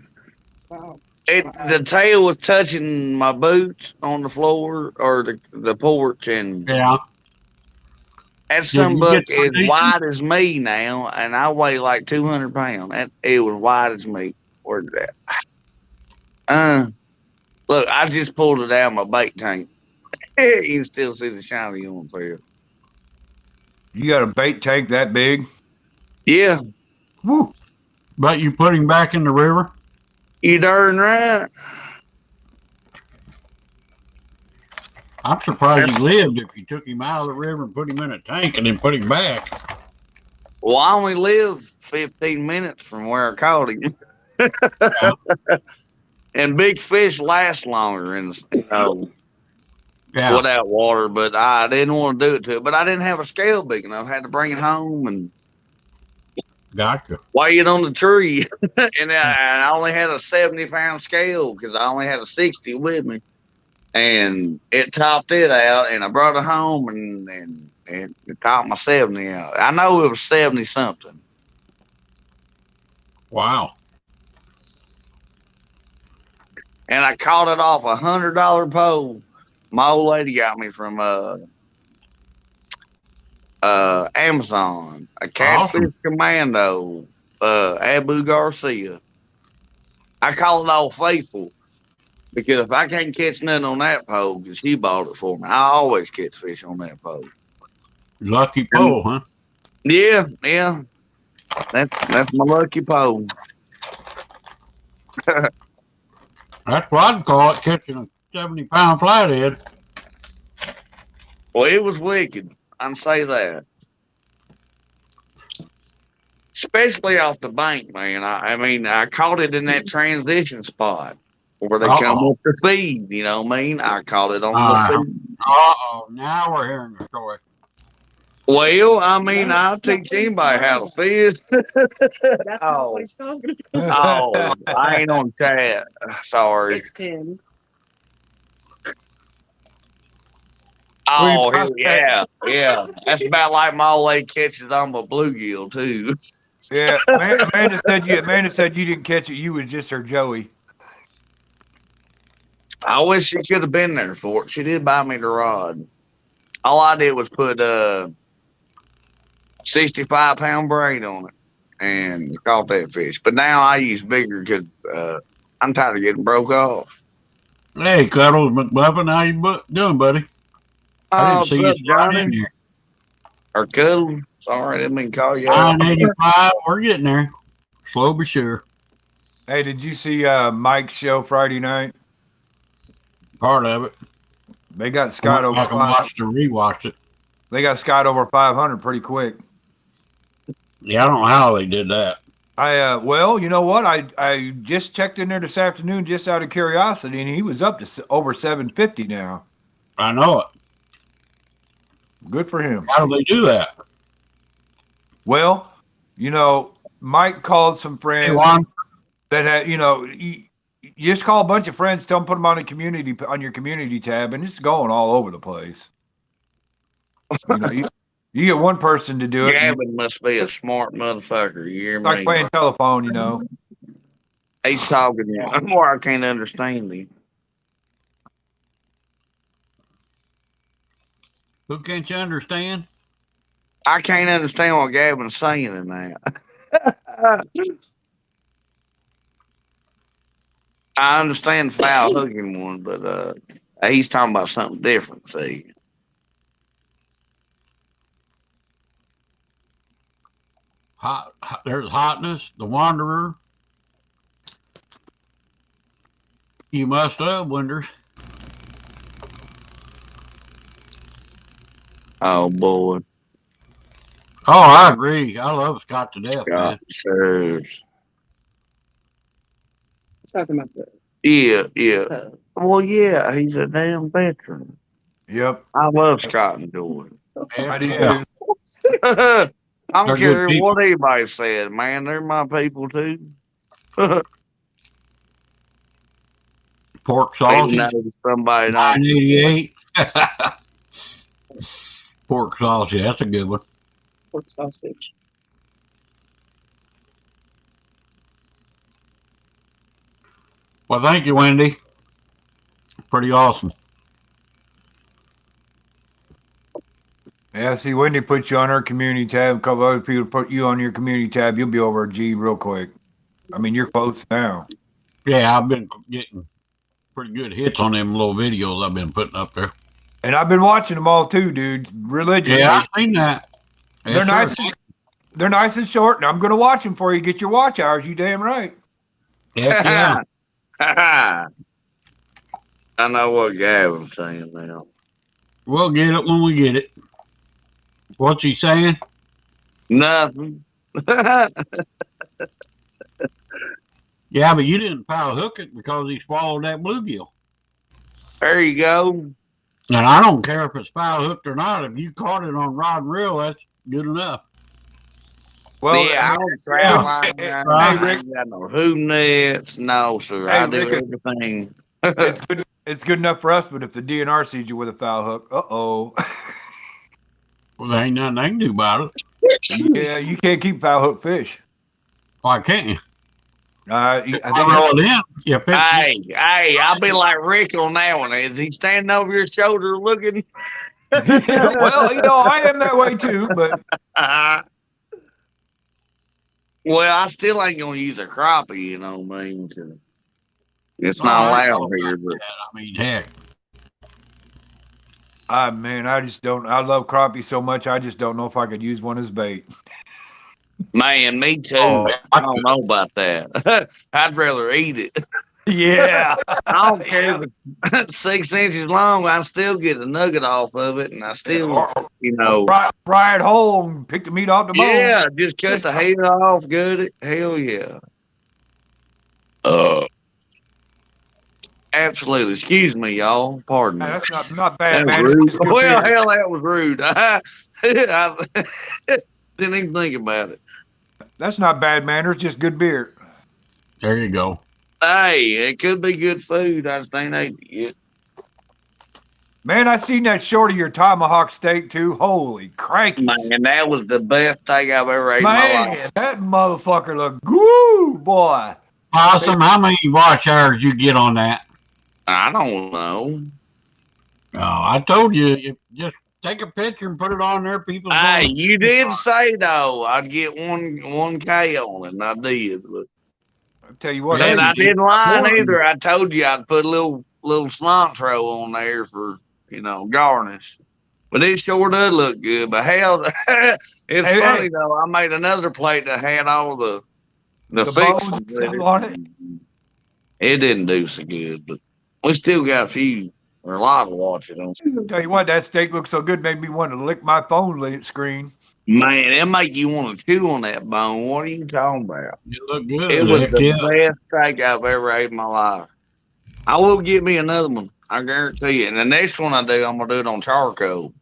Speaker 5: Wow.
Speaker 1: the tail was touching my boots on the floor or the porch, and
Speaker 2: Yeah.
Speaker 1: that
Speaker 2: Did
Speaker 1: some
Speaker 2: you get
Speaker 1: buck
Speaker 2: some
Speaker 1: is
Speaker 2: decent?
Speaker 1: wide as me now, and I weigh like 200 pounds. And it was wide as me. Where's that? Look, I just pulled it out of my bait tank. You can still see the shiny on there.
Speaker 4: you got a bait tank that big?
Speaker 1: Yeah,
Speaker 4: Woo!
Speaker 2: But you put him back in the river?
Speaker 1: you darn right.
Speaker 2: I'm surprised he lived if you took him out of the river and put him in a tank and then put him back.
Speaker 1: Well, I only live 15 minutes from where I caught him.
Speaker 2: Yeah.
Speaker 1: And big fish last longer
Speaker 2: Yeah.
Speaker 1: without water, but I didn't want to do it to it. But I didn't have a scale big enough. I had to bring it home and
Speaker 2: Gotcha.
Speaker 1: weigh it on the tree. And I only had a 70-pound scale because I only had a 60 with me. And it topped it out, and I brought it home, and it topped my 70 out. I know it was 70 something.
Speaker 2: Wow.
Speaker 1: And I caught it off $100 pole. My old lady got me from Amazon, a catfish
Speaker 2: Awesome.
Speaker 1: commando, Abu Garcia. I call it all faithful because if I can't catch nothing on that pole, because she bought it for me, I always catch fish on that pole.
Speaker 2: Lucky
Speaker 1: And
Speaker 2: pole, huh?
Speaker 1: yeah, that's my lucky pole.
Speaker 2: That's what I'd call it, catching a 70-pound flathead.
Speaker 1: Well, it was wicked. I'd say that. Especially off the bank, man. I mean, I caught it in that transition spot where they come
Speaker 2: Uh-oh.
Speaker 1: up to feed. You know what I mean? I caught it on the
Speaker 2: Uh,
Speaker 1: feed.
Speaker 2: uh-oh. Now we're hearing the story.
Speaker 1: Well, I mean, I'll teach anybody how to fish.
Speaker 5: That's not
Speaker 1: Oh,
Speaker 5: what he's talking about.
Speaker 1: oh, I ain't on chat. Sorry.
Speaker 5: It's pinned.
Speaker 1: Oh, yeah. That's about like my old lady catches on my bluegill too.
Speaker 4: Yeah, Amanda said you didn't catch it. You was just her Joey.
Speaker 1: I wish she could have been there for it. She did buy me the rod. All I did was put 65-pound braid on it and caught that fish. But now I use bigger because I'm tired of getting broke off.
Speaker 2: Hey, Cuddles McMuffin, how you doing, buddy? I
Speaker 1: Oh,
Speaker 2: didn't
Speaker 1: what's
Speaker 2: see you
Speaker 1: up,
Speaker 2: slide in
Speaker 1: Johnny?
Speaker 2: there.
Speaker 1: Or Cuddle. Sorry, I didn't mean to call you out.
Speaker 2: 985, we're getting there. Slow but sure.
Speaker 4: Hey, did you see Mike's show Friday night?
Speaker 2: Part of it.
Speaker 4: They got
Speaker 2: I
Speaker 4: Scott
Speaker 2: went
Speaker 4: over
Speaker 2: back and
Speaker 4: 500.
Speaker 2: watched and rewatched it.
Speaker 4: They got Scott over 500 pretty quick.
Speaker 2: Yeah, I don't know how they did that.
Speaker 4: Well, you know what? I just checked in there this afternoon just out of curiosity, and he was up to over 750 now.
Speaker 2: I know it.
Speaker 4: Good for him.
Speaker 2: How do they do that?
Speaker 4: Well, you know, Mike called some
Speaker 2: Hey,
Speaker 4: friends
Speaker 2: Juan.
Speaker 4: that had, you just call a bunch of friends, tell them put them on your community tab, and it's going all over the place. You know, you get one person to do it.
Speaker 1: Gavin must be a smart motherfucker. You hear
Speaker 4: It's like
Speaker 1: me?
Speaker 4: playing telephone, you know.
Speaker 1: He's talking more. I can't understand him.
Speaker 2: Who can't you understand?
Speaker 1: I can't understand what Gavin's saying in that. I understand foul hooking one, but he's talking about something different. See,
Speaker 2: There's Hotness, the Wanderer. You must have Wonders.
Speaker 1: oh boy,
Speaker 2: Oh, I agree. I love Scott to death,
Speaker 1: God,
Speaker 2: man.
Speaker 1: sirs.
Speaker 5: Talking about the
Speaker 1: Yeah, yeah.
Speaker 5: so
Speaker 1: Well, yeah, he's a damn veteran.
Speaker 4: Yep.
Speaker 1: I love Scott and Jordan.
Speaker 4: I do
Speaker 2: Yeah,
Speaker 4: too.
Speaker 1: I don't
Speaker 2: they're good
Speaker 1: care
Speaker 2: people.
Speaker 1: what anybody said, man. They're my people too.
Speaker 2: Pork
Speaker 1: Even
Speaker 2: sausage,
Speaker 1: though somebody don't.
Speaker 2: 988. Pork sausage, that's a good one.
Speaker 5: pork sausage.
Speaker 2: Well, thank you, Wendy. Pretty awesome.
Speaker 4: Yeah, see, Wendy put you on her community tab. A couple other people put you on your community tab. You'll be over a G real quick. I mean, you're close now.
Speaker 2: Yeah, I've been getting pretty good hits on them little videos I've been putting up there.
Speaker 4: And I've been watching them all too, dude. Religiously.
Speaker 2: Yeah, I've seen that.
Speaker 4: They're
Speaker 2: Yes, sir.
Speaker 4: nice. They're nice and short, and I'm going to watch them for you. Get your watch hours. You damn right.
Speaker 2: Heck yeah.
Speaker 1: I know what Gavin's saying now.
Speaker 2: We'll get it when we get it. What's he saying?
Speaker 1: Nothing.
Speaker 2: Yeah, but you didn't foul hook it because he swallowed that bluegill.
Speaker 1: There you go.
Speaker 2: And I don't care if it's foul hooked or not. If you caught it on rod and reel, that's good enough.
Speaker 4: Well,
Speaker 1: Yeah, I don't travel line.
Speaker 4: Hey,
Speaker 1: I
Speaker 4: Rick.
Speaker 1: ain't got no hoop nets. No, sir.
Speaker 4: Hey,
Speaker 1: I do
Speaker 4: Rick,
Speaker 1: everything.
Speaker 4: it's good. It's good enough for us, but if the DNR sees you with a foul hook, uh-oh.
Speaker 2: Well, there ain't nothing they can do about it.
Speaker 4: Yeah, you can't keep foul hook fish.
Speaker 2: Why can't you?
Speaker 4: I
Speaker 2: I
Speaker 4: think
Speaker 2: roll it in. You pick
Speaker 1: Hey, I'll be like Rick on that one. Is he standing over your shoulder looking?
Speaker 4: well, I am that way too, but
Speaker 1: Well, I still ain't gonna use a crappie, you know what I mean? 'Cause it's
Speaker 2: Oh,
Speaker 1: not
Speaker 2: I
Speaker 1: allowed
Speaker 2: know
Speaker 1: here,
Speaker 2: about
Speaker 1: but
Speaker 2: that. I mean, heck.
Speaker 4: man, I just don't. I love crappie so much. I just don't know if I could use one as bait.
Speaker 1: man, me too.
Speaker 2: Oh,
Speaker 1: I don't know about that. I'd rather eat it.
Speaker 4: Yeah,
Speaker 1: I don't care if it's 6 inches long. I still get a nugget off of it, and I still,
Speaker 4: fry it whole and pick the meat off the bone.
Speaker 1: yeah, just cut the head off, gut it. Hell yeah. Absolutely. Excuse me, y'all. Pardon me.
Speaker 4: That's not bad,
Speaker 1: That was
Speaker 4: man.
Speaker 1: rude.
Speaker 4: It's good
Speaker 1: Well,
Speaker 4: beer.
Speaker 1: hell, that was rude. I didn't even think about it.
Speaker 4: That's not bad manners. Just good beer.
Speaker 2: There you go.
Speaker 1: Hey, it could be good food. I just ain't ate it yet.
Speaker 4: Man, I seen that short of your tomahawk steak too. Holy cranky.
Speaker 1: Man, that was the best steak I've ever ate in my life.
Speaker 4: Man, that motherfucker looked good, boy.
Speaker 2: Awesome. How many watch hours you get on that?
Speaker 1: I don't know.
Speaker 2: Oh, I told you just take a picture and put it on there. People.
Speaker 1: Hey, you did say though I'd get one K on it, and I did. But
Speaker 4: I'll tell you what.
Speaker 1: and
Speaker 4: Hey,
Speaker 1: I didn't lie either. I told you I'd put a little cilantro on there for garnish. But it sure does look good. But hell, it's funny though. I made another plate that had all the
Speaker 4: bones
Speaker 1: fixings
Speaker 4: still
Speaker 1: with
Speaker 4: on it.
Speaker 1: It didn't do so good, but We still got a few or a lot of watching on.
Speaker 4: Tell you what, that steak looks so good, made me want to lick my phone screen.
Speaker 1: Man, it make you want to chew on that bone. What are you talking about?
Speaker 2: You look
Speaker 1: It
Speaker 2: good.
Speaker 1: was
Speaker 2: Heck
Speaker 1: the
Speaker 2: yeah.
Speaker 1: best steak I've ever ate in my life. I will get me another one. I guarantee you. And the next one I do, I'm gonna do it on charcoal.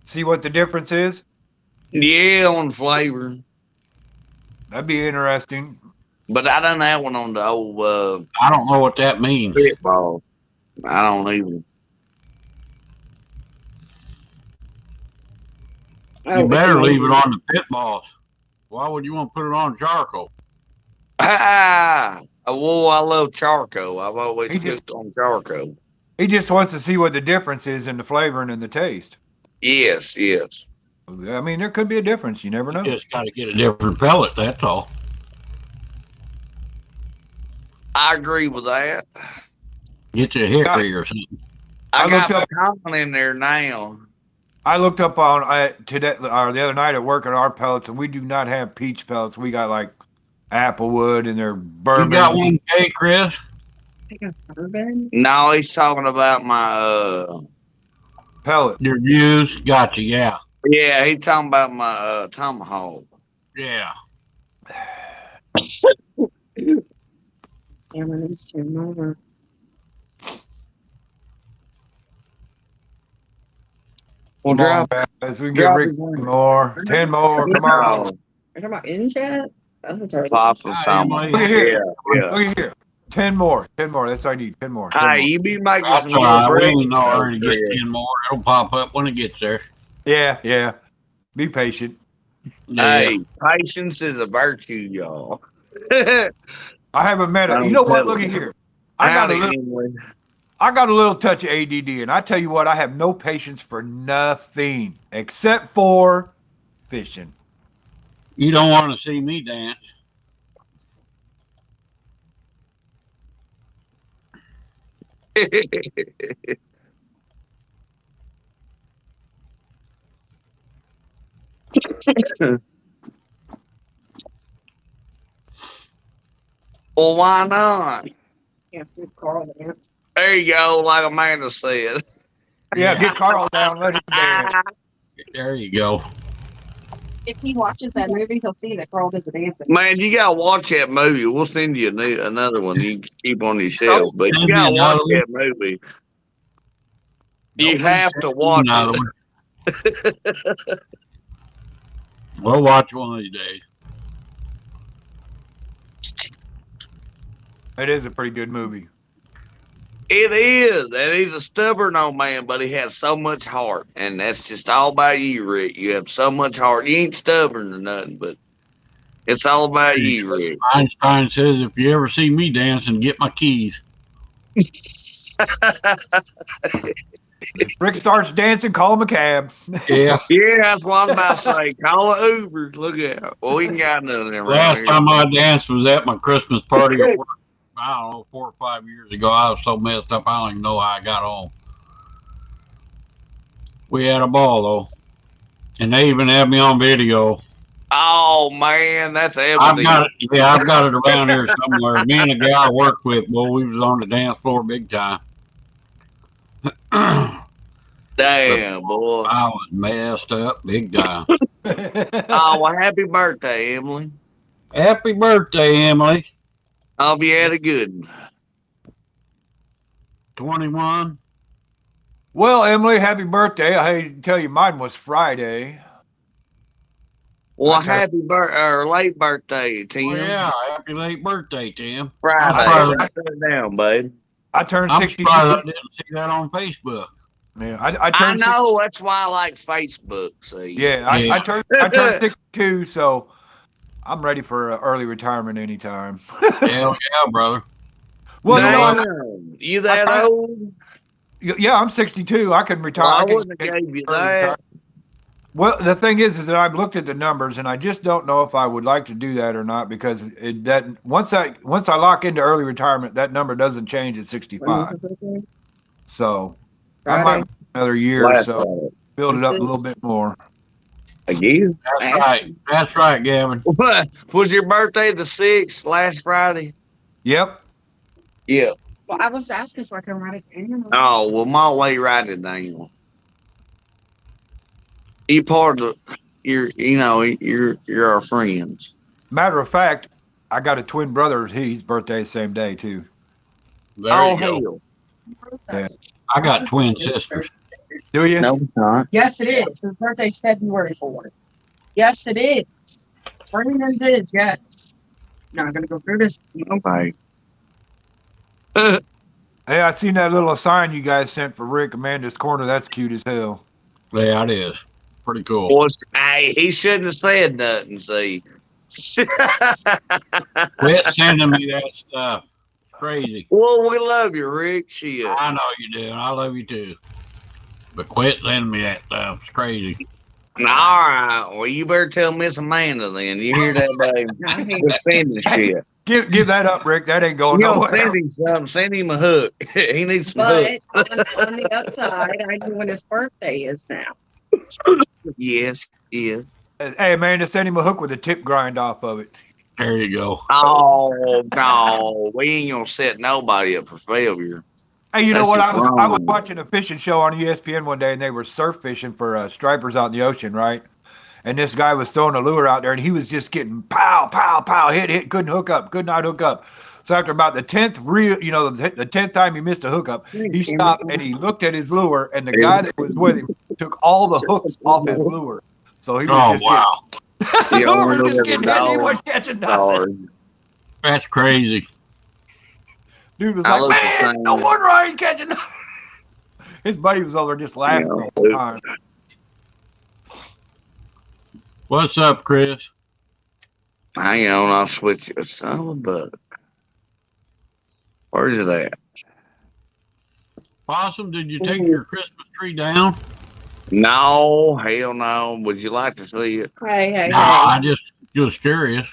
Speaker 4: See what the difference is?
Speaker 1: Yeah, on flavor.
Speaker 4: That'd be interesting.
Speaker 1: But I done that one on the old
Speaker 2: I don't know what that means.
Speaker 1: spitball. I don't even.
Speaker 2: You
Speaker 5: Oh,
Speaker 2: better
Speaker 5: it's
Speaker 2: leave it
Speaker 5: amazing.
Speaker 2: on the pit boss. Why would you want to put it on charcoal?
Speaker 1: Ah, well, I love charcoal. I've always
Speaker 4: He just
Speaker 1: cooked on charcoal.
Speaker 4: he just wants to see what the difference is in the flavor and in the taste.
Speaker 1: Yes, yes.
Speaker 4: I mean, there could be a difference. You never know.
Speaker 2: You just got to get a different pellet. That's all.
Speaker 1: I agree with that.
Speaker 2: Get you a hickory or something.
Speaker 1: I
Speaker 4: I
Speaker 1: got
Speaker 4: looked up-
Speaker 1: pecan in there now.
Speaker 4: I looked up on today or the other night at work at our pellets, and we do not have peach pellets. We got like applewood and they're bourbon.
Speaker 2: You got one, K, Chris?
Speaker 5: Like a bourbon?
Speaker 1: No, he's talking about my
Speaker 4: pellet.
Speaker 2: Your views? Gotcha, yeah.
Speaker 1: yeah, he's talking about my tomahawk.
Speaker 2: Yeah.
Speaker 5: Cameron needs to over.
Speaker 1: Well,
Speaker 4: Come on,
Speaker 1: drop
Speaker 4: guys. We can get
Speaker 1: drop
Speaker 4: Rick
Speaker 1: his one.
Speaker 4: more. 10 more. Come on.
Speaker 1: No,
Speaker 5: Are you talking about in chat? That's already.
Speaker 1: Possum
Speaker 2: Hi,
Speaker 1: tomahawk.
Speaker 4: Look at here.
Speaker 1: Yeah, yeah.
Speaker 4: Look at here. 10 more. 10 more. That's what I need. 10 more. 10
Speaker 1: Hey,
Speaker 4: more.
Speaker 1: you be making
Speaker 2: That's
Speaker 1: some
Speaker 2: all right.
Speaker 1: good
Speaker 2: We ain't
Speaker 1: breakfast.
Speaker 2: no hurry to
Speaker 1: over
Speaker 2: get
Speaker 1: there.
Speaker 2: 10 more. It'll pop up when it gets there.
Speaker 4: Yeah, yeah. Be patient.
Speaker 2: Yeah.
Speaker 1: Hey, patience is a virtue, y'all. Howdy,
Speaker 4: I haven't met a. You know what? Look at here. I got a little touch of ADD, and I tell you what, I have no patience for nothing except for fishing.
Speaker 2: You don't want to see me dance.
Speaker 1: Well, why not?
Speaker 5: Can't see Carl there.
Speaker 1: There you go, like Amanda said.
Speaker 4: Yeah, get Carl down. Let him dance.
Speaker 2: There you go.
Speaker 5: If he watches that movie, he'll see that Carl does the dancing.
Speaker 1: Man, you gotta watch that movie. We'll send you another one you can keep on your shelf. But you
Speaker 2: send me
Speaker 1: gotta watch
Speaker 2: another
Speaker 1: that movie. You
Speaker 2: Nobody
Speaker 1: have
Speaker 2: sent
Speaker 1: to
Speaker 2: me
Speaker 1: watch
Speaker 2: another
Speaker 1: it.
Speaker 2: one. We'll watch one of these days.
Speaker 4: It is a pretty good movie.
Speaker 1: It is, and he's a stubborn old man, but he has so much heart, and that's just all about you, Rick. You have so much heart. You ain't stubborn or nothing, but it's all about you, Rick.
Speaker 2: Einstein says, if you ever see me dancing, get my keys.
Speaker 4: Rick starts dancing, call him a cab.
Speaker 2: Yeah.
Speaker 1: Yeah, that's what I was about to say. Call an Uber. Look out. Well, we ain't got nothing around
Speaker 2: Last
Speaker 1: here.
Speaker 2: time I danced was at my Christmas party at work. I don't know, 4 or 5 years ago. I was so messed up, I don't even know how I got home. We had a ball, though. And they even had me on video.
Speaker 1: Oh, man, that's
Speaker 2: I've
Speaker 1: evident.
Speaker 2: got it. Yeah, I've got it around here somewhere. Me and a guy I worked with, boy, we was on the dance floor big time.
Speaker 1: Damn, boy.
Speaker 2: I was messed up big time.
Speaker 1: Oh, well, happy birthday, Emily.
Speaker 2: Happy birthday, Emily.
Speaker 1: Hope you had a good one.
Speaker 2: 21.
Speaker 4: Well, Emily, happy birthday. I hate to tell you, mine was Friday.
Speaker 1: Well,
Speaker 4: Okay.
Speaker 1: happy or late birthday, Tim.
Speaker 2: Oh, yeah, happy late birthday, Tim.
Speaker 1: Friday.
Speaker 2: I'm
Speaker 1: Write that down, babe.
Speaker 4: I turned
Speaker 2: I'm
Speaker 4: 62.
Speaker 2: surprised I didn't see that on Facebook.
Speaker 4: Yeah, I
Speaker 1: I
Speaker 4: turned.
Speaker 1: know. That's why I like Facebook. See.
Speaker 4: Yeah, I
Speaker 2: Yeah.
Speaker 4: turned 62, so I'm ready for early retirement anytime.
Speaker 2: Hell yeah, brother.
Speaker 4: Well, you know,
Speaker 1: Damn. You that
Speaker 4: I-
Speaker 1: old?
Speaker 4: yeah, I'm 62. I can retire.
Speaker 1: Well, I
Speaker 4: I can
Speaker 1: wouldn't have
Speaker 4: take
Speaker 1: gave you
Speaker 4: early
Speaker 1: that.
Speaker 4: retirement. Well, the thing is that I've looked at the numbers and I just don't know if I would like to do that or not because once I lock into early retirement, that number doesn't change at 65. So I might
Speaker 5: Friday.
Speaker 4: another year or
Speaker 1: Last
Speaker 4: so
Speaker 1: Friday.
Speaker 4: build it up a little bit more.
Speaker 1: Again?
Speaker 2: That's right. That's right, Gavin.
Speaker 1: What? Was your birthday the 6th last Friday?
Speaker 4: Yep.
Speaker 1: Yeah.
Speaker 5: Well, I was asking so I can write it down.
Speaker 1: Oh, well, my way write it down. You part of you're our friends.
Speaker 4: Matter of fact, I got a twin brother. His birthday same day too.
Speaker 2: There
Speaker 1: Oh,
Speaker 2: you go.
Speaker 1: hell.
Speaker 4: Yeah.
Speaker 2: I got twin sisters.
Speaker 4: Do you?
Speaker 1: No, it's not.
Speaker 5: Yes, it is. His birthday's February 4th. Yes, it is. Brandon's is, yes. Not gonna go through this.
Speaker 1: Okay.
Speaker 4: Hey, I seen that little sign you guys sent for Rick Amanda's Corner. That's cute as hell.
Speaker 2: Yeah, it is. Pretty cool.
Speaker 1: Well, hey, he shouldn't have said nothing, see.
Speaker 2: Quit sending me that stuff. Crazy.
Speaker 1: Well, we love you, Rick. Shit.
Speaker 2: I know you do. I love you too. But quit sending me that stuff. It's crazy.
Speaker 1: All right. Well, you better tell Miss Amanda then. You hear that, babe? Just send him shit.
Speaker 4: Give that up, Rick. That ain't going
Speaker 1: You know,
Speaker 4: nowhere.
Speaker 1: send him something. Send him a hook. He needs some
Speaker 5: But
Speaker 1: hooks.
Speaker 5: on the upside, I know when his birthday is now.
Speaker 1: Yes, yes.
Speaker 4: Hey, Amanda, send him a hook with a tip grind off of it.
Speaker 2: There you go.
Speaker 1: Oh, no. We ain't going to set nobody up for failure.
Speaker 4: Hey, you know
Speaker 1: That's
Speaker 4: what?
Speaker 1: just
Speaker 4: I was
Speaker 1: wrong.
Speaker 4: watching a fishing show on ESPN one day, and they were surf fishing for stripers out in the ocean, right? And this guy was throwing a lure out there, and he was just getting pow, pow, pow, hit, couldn't hook up, could not hook up. So after about the 10th the 10th time he missed a hookup, he stopped and he looked at his lure, and the guy that was with him took all the hooks off his lure. So he was
Speaker 2: Oh,
Speaker 4: just
Speaker 2: wow.
Speaker 1: You
Speaker 4: getting, lure
Speaker 1: only
Speaker 4: was just
Speaker 1: look
Speaker 4: getting
Speaker 1: at
Speaker 4: hit,
Speaker 1: the
Speaker 4: he
Speaker 1: dog.
Speaker 4: wasn't catching nothing.
Speaker 1: Sorry.
Speaker 2: That's crazy.
Speaker 4: Dude was
Speaker 1: I
Speaker 4: like,
Speaker 1: look the
Speaker 4: man,
Speaker 1: same.
Speaker 4: no wonder I ain't catching nothing. His buddy was over there just laughing the whole time.
Speaker 2: What's up, Chris?
Speaker 1: Hang on, I'll switch it. Son of a buck. Where's it at?
Speaker 2: Possum, did you take your Christmas tree down?
Speaker 1: No, hell no. Would you like to see it?
Speaker 5: Hey.
Speaker 2: No, I just was curious.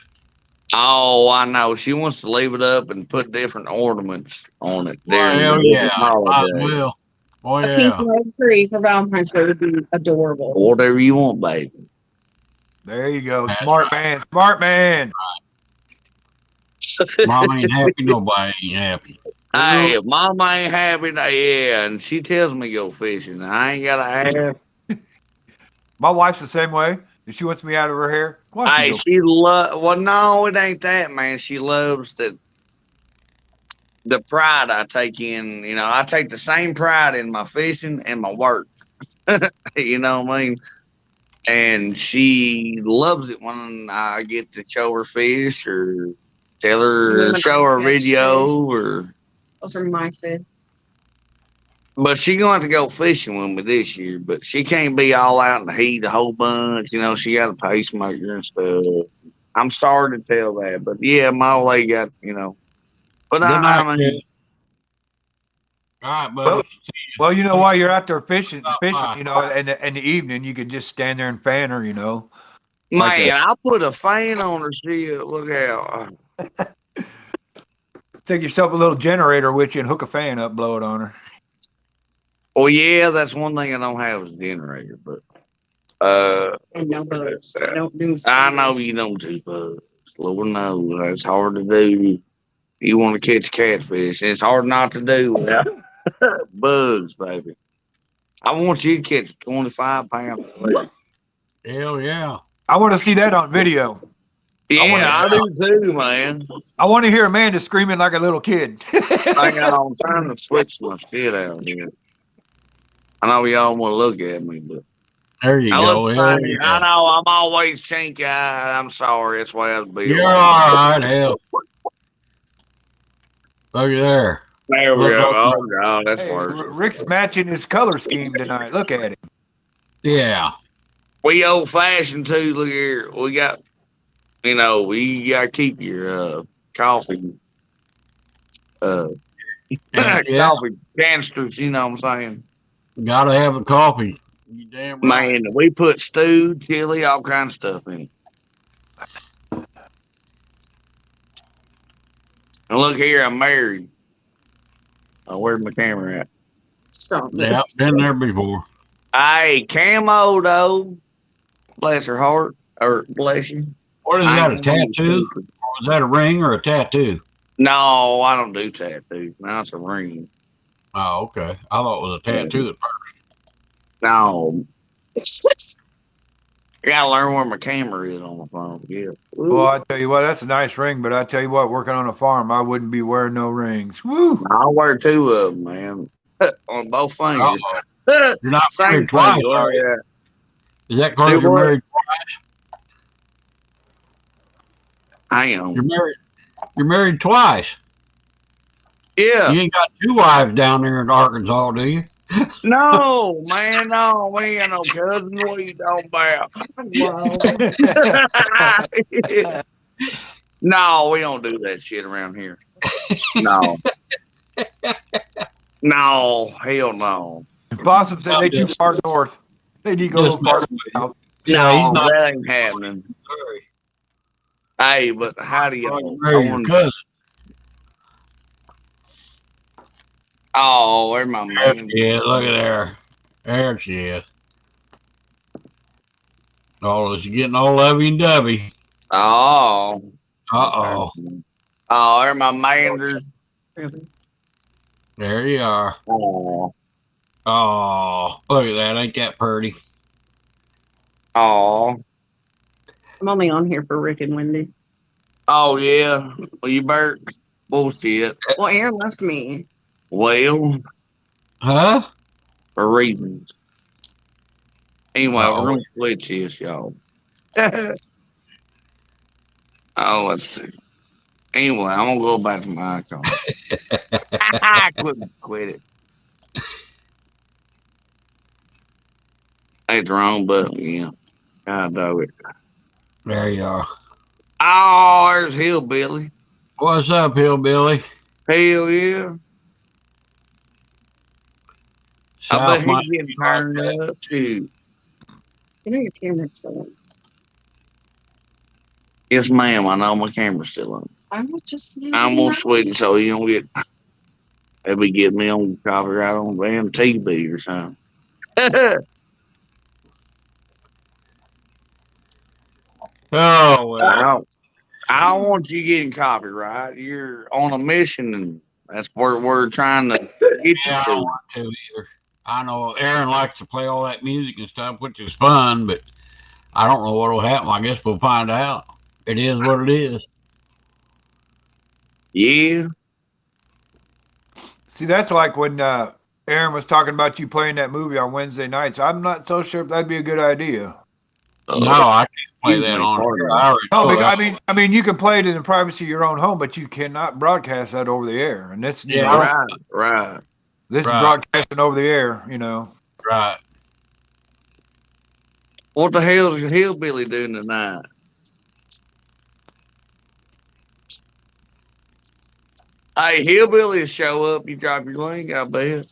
Speaker 1: Oh, I know. She wants to leave it up and put different ornaments on it
Speaker 2: Well,
Speaker 1: during
Speaker 2: hell
Speaker 1: the
Speaker 2: yeah. Might
Speaker 1: holiday.
Speaker 2: as well. Oh,
Speaker 5: A pink
Speaker 2: yeah.
Speaker 5: red tree for Valentine's Day would be adorable.
Speaker 1: Whatever you want, baby.
Speaker 4: There you go.
Speaker 2: That's
Speaker 4: Smart man. Smart man.
Speaker 2: Mom ain't happy. Nobody ain't happy.
Speaker 1: Hey, if mama ain't happy, yeah, and she tells me go fishing. I ain't got to ask.
Speaker 4: My wife's the same way. If she wants me out of her hair, why don't
Speaker 1: Hey,
Speaker 4: you go?
Speaker 1: she well, no, it ain't that, man. She loves the pride I take in. You know, I take the same pride in my fishing and my work. You know what I mean? And she loves it when I get to show her fish or tell her, show her video or.
Speaker 5: Those are my fish.
Speaker 1: But she gonna have to go fishing with me this year. But she can't be all out in the heat a whole bunch. You know, she got a pacemaker and stuff. I'm sorry to tell that, but yeah, my way got But
Speaker 2: Good night,
Speaker 1: I
Speaker 2: Chris.
Speaker 1: mean,
Speaker 2: All right, buddy.
Speaker 4: Well, you know, while you're out there fishing,
Speaker 2: Bye.
Speaker 4: you know, in the evening, you could just stand there and fan her, you know.
Speaker 1: man, I'll put a fan on her. See, look out.
Speaker 4: Take yourself a little generator with you and hook a fan up, blow it on her.
Speaker 1: Well, yeah, that's one thing I don't have is a generator, but
Speaker 5: And no bugs. I don't do
Speaker 1: I know you don't do bugs. Lord knows that's hard to do. You want to catch catfish, it's hard not to do without bugs, baby. I want you to catch 25 pounds.
Speaker 2: Hell yeah.
Speaker 4: I want to see that on video.
Speaker 1: Yeah, I do too, man.
Speaker 4: I want to hear Amanda screaming like a little kid.
Speaker 1: Hang on, I'm trying to switch my shit out here. I know y'all want to look at me, but
Speaker 2: There you
Speaker 1: I
Speaker 2: go.
Speaker 1: look
Speaker 2: Hell
Speaker 1: funny.
Speaker 2: yeah.
Speaker 1: I know I'm always chink eyed. I'm sorry. That's why I'll be.
Speaker 2: You're all right. Hell. Look at there.
Speaker 1: There we
Speaker 2: Look
Speaker 1: go.
Speaker 2: up.
Speaker 1: Oh God, that's
Speaker 4: Hey,
Speaker 1: worse.
Speaker 4: Rick's matching his color scheme tonight. Look at him.
Speaker 2: Yeah.
Speaker 1: We old fashioned too. Look here. We got, we gotta keep your coffee,
Speaker 2: Yeah.
Speaker 1: coffee canisters. You know what I'm saying?
Speaker 2: Gotta have a coffee. You damn right.
Speaker 1: Man, we put stew, chili, all kinds of stuff in it. And look here, I'm married. Oh, where's my camera at?
Speaker 5: Stop.
Speaker 2: Yeah, been there before.
Speaker 1: Hey, camo though. Bless her heart, or bless you.
Speaker 2: What is that, a tattoo? Or is that a ring or a tattoo?
Speaker 1: No, I don't do tattoos. Now it's a ring.
Speaker 2: Oh, okay. I thought it was a tattoo at first.
Speaker 1: No. I gotta learn where my camera is on the phone. Yeah.
Speaker 4: Well,
Speaker 1: Ooh.
Speaker 4: I tell you what, that's a nice ring, but I tell you what, working on a farm, I wouldn't be wearing no rings. Woo!
Speaker 1: I'll wear two of them, man. On both fingers.
Speaker 2: Uh-oh. You're not
Speaker 1: Same
Speaker 2: married twice,
Speaker 1: finger.
Speaker 2: are you?
Speaker 1: Yeah.
Speaker 2: Is that
Speaker 1: Do
Speaker 2: because you're
Speaker 1: what?
Speaker 2: married?
Speaker 1: Hang on.
Speaker 2: You're married. You're married twice.
Speaker 1: Yeah.
Speaker 2: You ain't got two wives down there in Arkansas, do you?
Speaker 1: No, man, no, we ain't no cousin. What you talking about? No, we don't do that shit around here. No. No, hell no.
Speaker 4: Possum said they too far north. They need to go a
Speaker 2: Just
Speaker 4: little farther
Speaker 2: messing with you.
Speaker 4: south.
Speaker 2: Yeah, he's
Speaker 1: No,
Speaker 2: not
Speaker 1: that ain't happening.
Speaker 2: married.
Speaker 1: Hey, but how do
Speaker 2: Oh,
Speaker 1: y'all?
Speaker 2: you married your cousin.
Speaker 1: Oh, where's my
Speaker 2: There
Speaker 1: man?
Speaker 2: she is. Look at there. There she is. Oh, she's getting all lovey and dovey.
Speaker 1: Oh.
Speaker 2: Uh-oh.
Speaker 1: Oh, there's my manders.
Speaker 2: There you are.
Speaker 1: Oh.
Speaker 2: Oh, look at that. Ain't that pretty?
Speaker 1: Oh.
Speaker 5: I'm only on here for Rick and Wendy.
Speaker 1: Oh, yeah. Well, you better bullshit.
Speaker 5: Well, Aaron left me.
Speaker 1: Well,
Speaker 2: Huh?
Speaker 1: for reasons. Anyway, we're
Speaker 2: Uh-oh.
Speaker 1: going to switch this, y'all. Oh, let's see. Anyway, I'm going to go back to my icon. I quit it. It's the wrong button again. God dog it.
Speaker 2: There you are.
Speaker 1: Oh, there's Hillbilly.
Speaker 2: What's up, hillbilly?
Speaker 1: Hell yeah. I
Speaker 2: South
Speaker 1: bet
Speaker 2: Miami
Speaker 1: he's getting turned
Speaker 2: broadcast.
Speaker 1: up too.
Speaker 5: You know your camera's still on.
Speaker 1: Yes, ma'am. I know my camera's still on.
Speaker 5: I was just
Speaker 1: I'm
Speaker 5: leaving
Speaker 1: gonna
Speaker 5: out.
Speaker 1: switch it so you don't get maybe get me on copyright on damn TV or something.
Speaker 2: Oh, well.
Speaker 1: I don't want you getting copyright. You're on a mission, and that's where we're trying to get you
Speaker 2: Yeah, I don't
Speaker 1: to.
Speaker 2: want to either. I know Aaron likes to play all that music and stuff, which is fun, but I don't know what will happen. I guess we'll find out. It is what it is.
Speaker 1: Yeah.
Speaker 4: See, that's like when Aaron was talking about you playing that movie on Wednesday nights. I'm not so sure if that'd be a good idea.
Speaker 2: No, I can't play
Speaker 1: Excuse
Speaker 2: that
Speaker 1: me,
Speaker 2: on
Speaker 1: pardon
Speaker 2: here.
Speaker 1: me.
Speaker 2: I already
Speaker 4: No,
Speaker 2: know
Speaker 4: but
Speaker 2: that.
Speaker 4: I mean, you can play it in the privacy of your own home, but you cannot broadcast that over the air. And this,
Speaker 2: Yeah,
Speaker 1: Right.
Speaker 4: this is
Speaker 2: Right.
Speaker 4: broadcasting over the air. You know,
Speaker 2: Right.
Speaker 1: What the hell is Hillbilly doing tonight? Hey, Hillbilly will show up. You drop your link, I bet.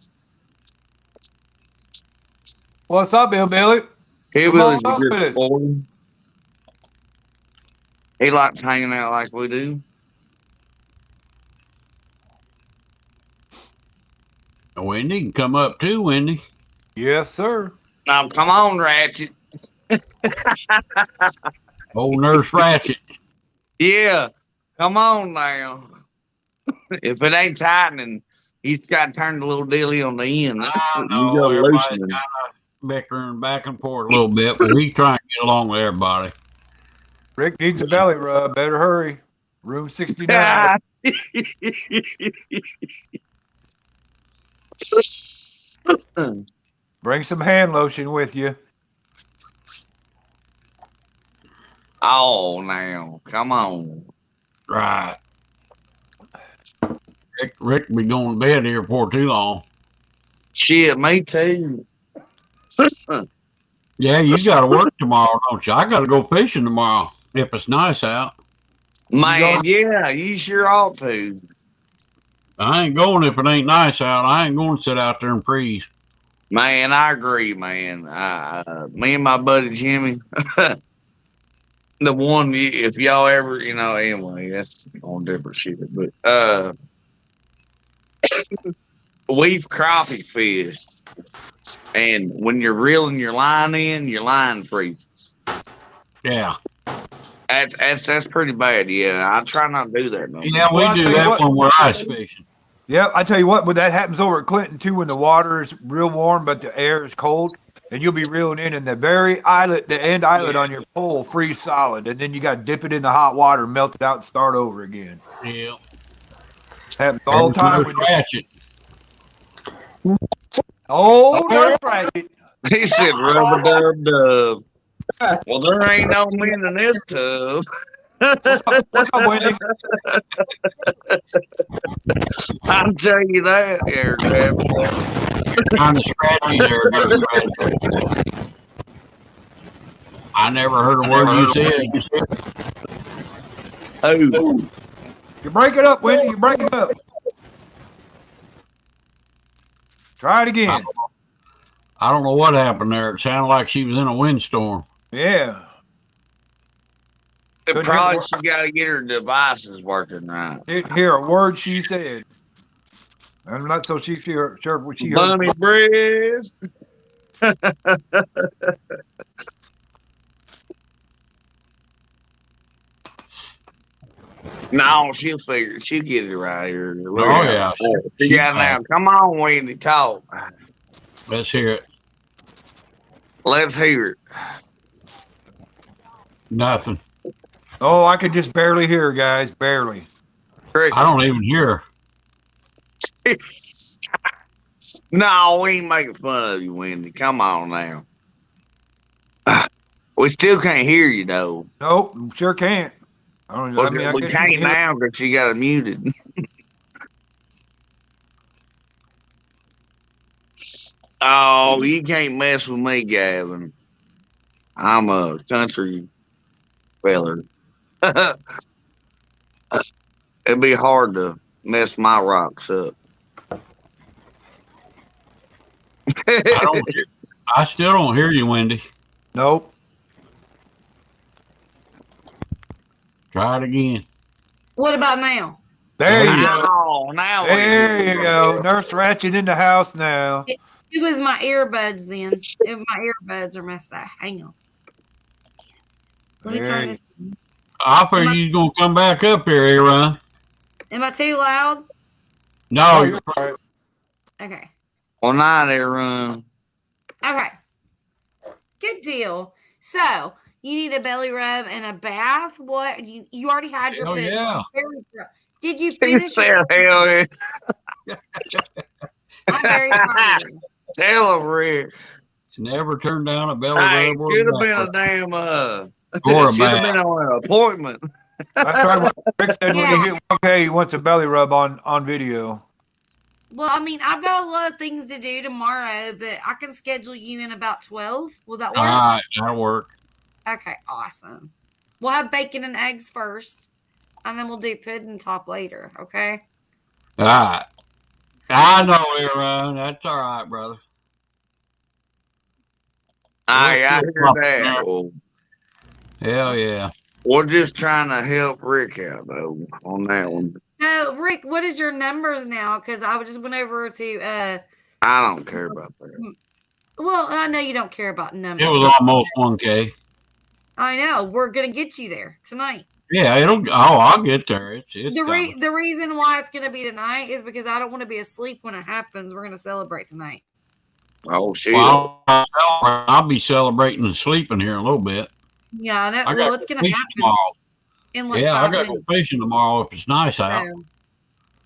Speaker 4: what's up, Bill Billy? Come on
Speaker 1: Hillbilly's a
Speaker 4: up
Speaker 1: good
Speaker 4: with us.
Speaker 1: boy. He likes hanging out like we do.
Speaker 2: Wendy can come up too, Wendy.
Speaker 4: Yes, sir.
Speaker 1: Now, come on, Ratchet.
Speaker 2: Old Nurse Ratchet.
Speaker 1: Yeah, come on now. If it ain't tightening, he's got turned a little dilly on the end.
Speaker 2: I
Speaker 1: You
Speaker 2: know
Speaker 1: got to
Speaker 2: everybody's
Speaker 1: loosen him.
Speaker 2: kind of bickering back and forth a little bit, but he's trying to get along with everybody.
Speaker 4: Rick needs a belly rub. Better hurry. Room 69. Bring some hand lotion with you.
Speaker 1: Oh, now, come on.
Speaker 2: Right. Rick will be going to bed here before too long.
Speaker 1: Shit, me too.
Speaker 2: Yeah, you got to work tomorrow, don't you? I got to go fishing tomorrow if it's nice out.
Speaker 1: Man, yeah, you sure ought to.
Speaker 2: I ain't going if it ain't nice out. I ain't going to sit out there and freeze.
Speaker 1: Man, I agree, man. Me and my buddy Jimmy, the one, if y'all ever, anyway, that's on different shit. But we've crappie fished, and when you're reeling your line in, your line freezes.
Speaker 2: Yeah.
Speaker 1: That's pretty bad. Yeah, I try not to do that no more.
Speaker 2: Yeah, we
Speaker 4: Well, I'll
Speaker 2: do
Speaker 4: tell you
Speaker 2: that
Speaker 4: what.
Speaker 2: when we're ice fishing.
Speaker 4: Yep, I tell you what, when that happens over at Clinton too, when the water is real warm but the air is cold, and you'll be reeling in, and the very eyelet, the end eyelet on your pole freeze solid, and then you got to dip it in the hot water, melt it out, and start over again.
Speaker 2: Yeah.
Speaker 4: Happens all the time.
Speaker 2: Nurse Ratchet.
Speaker 4: Oh, nurse ratchet.
Speaker 1: He said rub a dub dub. Well, there ain't no men in this tub.
Speaker 4: What's up, Wendy?
Speaker 1: I'll tell you that, Air Dab.
Speaker 2: Kind of scratchy there, Nurse Ratchet. I never heard a word you said.
Speaker 1: Oh,
Speaker 4: You break it up, Wendy. You break it up. Try it again.
Speaker 2: I don't know what happened there. It sounded like she was in a windstorm.
Speaker 4: Yeah.
Speaker 1: probably she got to get her devices working right.
Speaker 4: Didn't hear a word she said. I'm not so sure what she heard.
Speaker 1: Bunny breast. No, she'll figure it. She'll get it right here. Look
Speaker 2: Oh,
Speaker 1: at
Speaker 2: yeah.
Speaker 1: her. She got now. Come on, Wendy, talk.
Speaker 2: Let's hear it.
Speaker 1: Let's hear it.
Speaker 2: Nothing.
Speaker 4: Oh, I could just barely hear her, guys. Barely.
Speaker 1: Cricket.
Speaker 2: I don't even hear her.
Speaker 1: No, we ain't making fun of you, Wendy. Come on now. We still can't hear you, though.
Speaker 4: Nope, sure can't. I
Speaker 1: We
Speaker 4: guess you
Speaker 1: can't
Speaker 4: can hear.
Speaker 1: now because she got it muted. Oh, you can't mess with me, Gavin. I'm a country feller. It'd be hard to mess my rocks up.
Speaker 2: I still don't hear you, Wendy.
Speaker 4: Nope.
Speaker 6: Try it again.
Speaker 5: What about now?
Speaker 4: There you go.
Speaker 1: Oh, now
Speaker 4: There you go. Nurse Ratchet in the house now.
Speaker 5: It was my earbuds then. My earbuds are messed up. Hang on. Let me turn this.
Speaker 2: I figured you gonna come back up here, Aaron.
Speaker 5: Am I too loud?
Speaker 2: No,
Speaker 4: you're right.
Speaker 5: Okay.
Speaker 1: Well, not Aaron.
Speaker 5: Okay. Good deal. So you need a belly rub and a bath. What you already had your
Speaker 2: Oh, yeah.
Speaker 5: Did you finish
Speaker 1: Hell, hell,
Speaker 5: I'm very proud of you.
Speaker 1: tell him, Rick.
Speaker 2: Never turned down a belly
Speaker 1: Hey,
Speaker 2: rub or
Speaker 1: should have
Speaker 2: a
Speaker 1: been a
Speaker 2: bath.
Speaker 1: damn
Speaker 2: Or a
Speaker 1: should have
Speaker 2: bath.
Speaker 1: been on an appointment.
Speaker 4: That's right. What Rick said when
Speaker 5: Yeah.
Speaker 4: he hit 1K, he wants a belly rub on video.
Speaker 5: Well, I mean, I've got a lot of things to do tomorrow, but I can schedule you in about 12. Will that work?
Speaker 2: All right, that'll work.
Speaker 5: Okay, awesome. We'll have bacon and eggs first, and then we'll do pudding talk later, okay?
Speaker 2: All right. I know, Aaron. That's all right, brother.
Speaker 1: I hear
Speaker 2: Well,
Speaker 1: that. Well,
Speaker 2: Hell yeah.
Speaker 1: we're just trying to help Rick out, though, on that one.
Speaker 5: So, Rick, what is your numbers now? Because I just went over to,
Speaker 1: I don't care about that.
Speaker 5: well, I know you don't care about numbers.
Speaker 2: It was almost 1K.
Speaker 5: I know. We're going to get you there tonight.
Speaker 2: Yeah, I'll get there. It's
Speaker 5: The reason why it's going to be tonight is because I don't want to be asleep when it happens. We're going to celebrate tonight.
Speaker 1: Oh, shit.
Speaker 2: Well, I'll be celebrating and sleeping here in a little bit.
Speaker 5: Yeah, I know.
Speaker 2: I
Speaker 5: Well,
Speaker 2: got
Speaker 5: it's
Speaker 2: to
Speaker 5: going to
Speaker 2: fish
Speaker 5: happen
Speaker 2: tomorrow.
Speaker 5: in like
Speaker 2: Yeah,
Speaker 5: 5
Speaker 2: I got to
Speaker 5: minutes.
Speaker 2: go fishing tomorrow if it's nice out.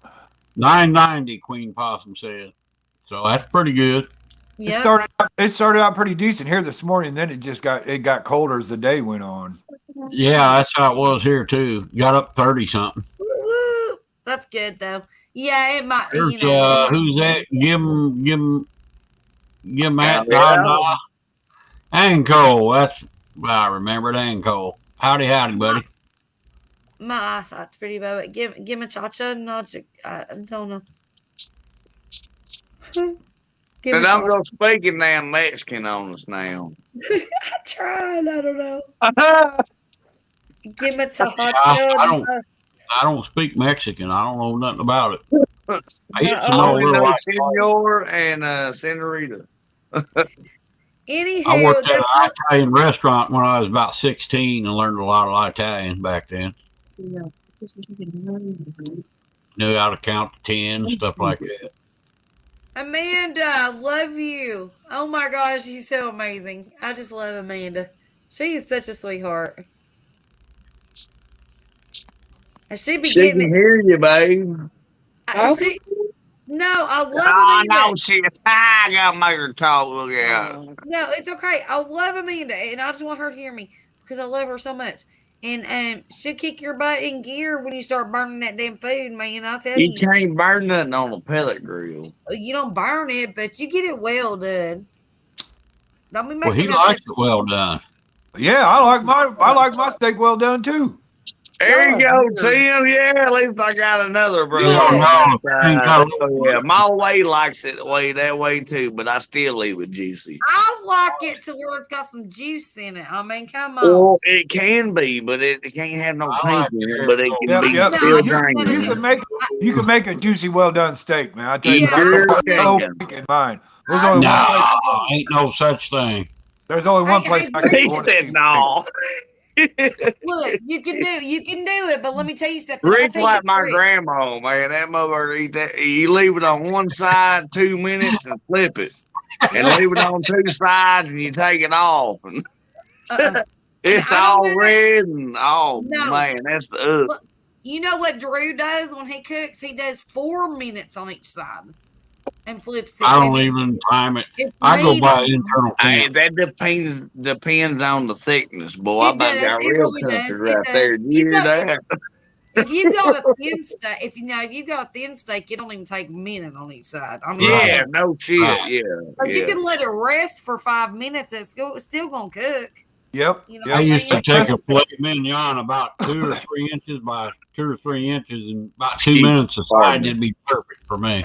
Speaker 5: So,
Speaker 2: 990, Queen Possum said. So that's pretty good.
Speaker 5: yep.
Speaker 4: It started out pretty decent here this morning. Then it got colder as the day went on.
Speaker 2: Yeah, that's how it was here too. Got up 30 something.
Speaker 5: Woo! That's good though. Yeah, it might.
Speaker 2: There's,
Speaker 5: You know,
Speaker 2: who's that? Give him that.
Speaker 1: Yeah.
Speaker 2: Cole. I remembered Cole. Howdy, buddy.
Speaker 5: my eyesight's pretty bad. But give me cha-cha. No, I don't know. Give
Speaker 1: And
Speaker 5: me
Speaker 1: I'm
Speaker 5: cha-cha.
Speaker 1: going to speak in damn Mexican on us now.
Speaker 5: I tried. I don't know. Give me cha-cha.
Speaker 2: I don't speak Mexican. I don't know nothing about it. I used to
Speaker 1: I
Speaker 2: know
Speaker 1: only
Speaker 2: where
Speaker 1: know
Speaker 2: like
Speaker 1: Senor and Senorita.
Speaker 2: I
Speaker 7: Anywho,
Speaker 2: worked at an
Speaker 7: that's what.
Speaker 2: Italian restaurant when I was about 16 and learned a lot of Italian back then.
Speaker 5: Yeah. This is even
Speaker 2: Knew how to count to 10, stuff like that.
Speaker 7: Amanda, love you. Oh my gosh, she's so amazing. I just love Amanda. She is such a sweetheart. And she be
Speaker 1: She
Speaker 7: getting
Speaker 1: can
Speaker 7: it.
Speaker 1: hear you, babe.
Speaker 5: Okay.
Speaker 7: She no, I love
Speaker 1: Oh,
Speaker 7: Amanda.
Speaker 1: no, shit. I got to make her talk. Look out.
Speaker 7: No, it's okay. I love Amanda, and I just want her to hear me because I love her so much. And she'll kick your butt in gear when you start burning that damn food, man. I'll tell
Speaker 1: You
Speaker 7: you,
Speaker 1: can't burn nothing on a pellet grill.
Speaker 7: you don't burn it, but you get it well done. Don't be
Speaker 2: Well, he
Speaker 7: making that
Speaker 2: likes
Speaker 7: stuff.
Speaker 2: it well done.
Speaker 4: Yeah, I like my steak well done too.
Speaker 1: There you
Speaker 5: God,
Speaker 1: go,
Speaker 5: weird.
Speaker 1: Tim. Yeah, at least I got another brother
Speaker 2: You don't
Speaker 7: Yeah.
Speaker 1: on
Speaker 2: know
Speaker 1: that
Speaker 2: if you ain't
Speaker 1: side.
Speaker 2: got a
Speaker 1: Oh, yeah. My way likes it that way too, but I still leave it juicy.
Speaker 7: I like it to where it's got some juice in it. I mean, come on.
Speaker 1: Well, it can be, but it can't have no
Speaker 2: I
Speaker 1: pink
Speaker 2: like
Speaker 1: in it,
Speaker 2: it.
Speaker 1: but it can
Speaker 4: Yep,
Speaker 1: be
Speaker 4: yep.
Speaker 7: No,
Speaker 1: still
Speaker 7: no, no,
Speaker 4: You
Speaker 7: no.
Speaker 4: can
Speaker 1: drained.
Speaker 4: make a juicy well done steak, man. I tell you,
Speaker 1: You
Speaker 7: Yeah,
Speaker 4: but I
Speaker 1: sure
Speaker 4: don't put no
Speaker 1: can.
Speaker 4: pink in mine. There's
Speaker 7: I
Speaker 4: only one
Speaker 7: know.
Speaker 4: place.
Speaker 2: No, ain't no such thing.
Speaker 4: There's only one
Speaker 7: Hey,
Speaker 4: place
Speaker 7: hey,
Speaker 4: I can
Speaker 1: He
Speaker 7: Brandon.
Speaker 4: order
Speaker 1: said
Speaker 4: steak.
Speaker 1: no.
Speaker 7: Look, you can do it, but let me tell you something. I'm gonna
Speaker 1: Rick's
Speaker 7: tell you
Speaker 1: like
Speaker 7: the
Speaker 1: my
Speaker 7: trick.
Speaker 1: grandma, man. That mother eat that. You leave it on one side 2 minutes and flip it, and
Speaker 7: Look,
Speaker 1: leave it on two sides, and you take it off, and
Speaker 7: uh-uh.
Speaker 1: it's
Speaker 7: I don't
Speaker 1: all
Speaker 7: do that.
Speaker 1: red. And oh
Speaker 7: No.
Speaker 1: man, that's the
Speaker 7: Look, you know what Drew does when he cooks? He does 4 minutes on each side and flips it,
Speaker 2: I
Speaker 7: and
Speaker 2: don't even time it.
Speaker 7: it's
Speaker 2: I go by
Speaker 7: medium.
Speaker 2: internal
Speaker 1: Hey,
Speaker 2: temp.
Speaker 1: that depends on the thickness, boy. I
Speaker 7: It
Speaker 1: about
Speaker 7: does.
Speaker 1: got
Speaker 7: It
Speaker 1: real
Speaker 7: really
Speaker 1: country
Speaker 7: does. It
Speaker 1: right
Speaker 7: does.
Speaker 1: there. You hear that?
Speaker 7: If you've got a thin steak, if you've got a thin steak, it don't even take a minute on each side. I mean,
Speaker 2: Right,
Speaker 1: Yeah, no shit.
Speaker 2: right.
Speaker 1: Yeah,
Speaker 7: because you
Speaker 1: yeah.
Speaker 7: can let it rest for 5 minutes. It's still gonna cook.
Speaker 4: Yep,
Speaker 7: You know
Speaker 2: I
Speaker 7: what I'm
Speaker 4: yep.
Speaker 2: used to
Speaker 7: saying?
Speaker 2: take a filet mignon about 2 or 3 inches by 2 or 3 inches, and about 2 minutes aside,
Speaker 1: Pardon me.
Speaker 2: it'd be perfect for me.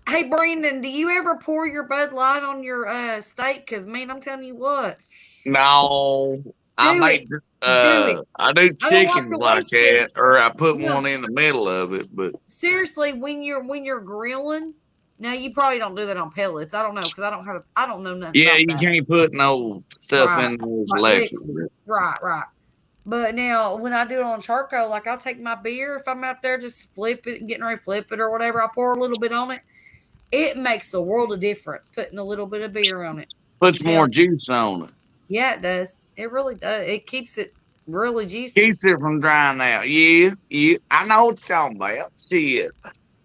Speaker 7: Hey, Brandon, do you ever pour your Bud Light on your steak? Because man, I'm telling you what,
Speaker 1: No, I
Speaker 7: do
Speaker 1: make
Speaker 7: it, do it.
Speaker 1: I do
Speaker 7: I don't like
Speaker 1: chickens
Speaker 7: to
Speaker 1: like
Speaker 7: waste it.
Speaker 1: that, or I put
Speaker 7: No,
Speaker 1: one in the middle of it. But
Speaker 7: seriously, when you're grilling, now you probably don't do that on pellets. I don't know because I don't know nothing
Speaker 1: yeah,
Speaker 7: about
Speaker 1: you
Speaker 7: that.
Speaker 1: can't put no stuff
Speaker 7: Right,
Speaker 1: in those
Speaker 7: like
Speaker 1: electric.
Speaker 7: liquid. Right. But now when I do it on charcoal, like I'll take my beer if I'm out there just flip it, getting ready to flip it or whatever. I pour a little bit on it. It makes a world of difference putting a little bit of beer on it. I'm
Speaker 1: Puts more
Speaker 7: telling you.
Speaker 1: juice on it.
Speaker 7: Yeah, it does. It really does. It keeps it really juicy.
Speaker 1: Keeps it from drying out. Yeah, yeah. I know what you're talking about. Shit.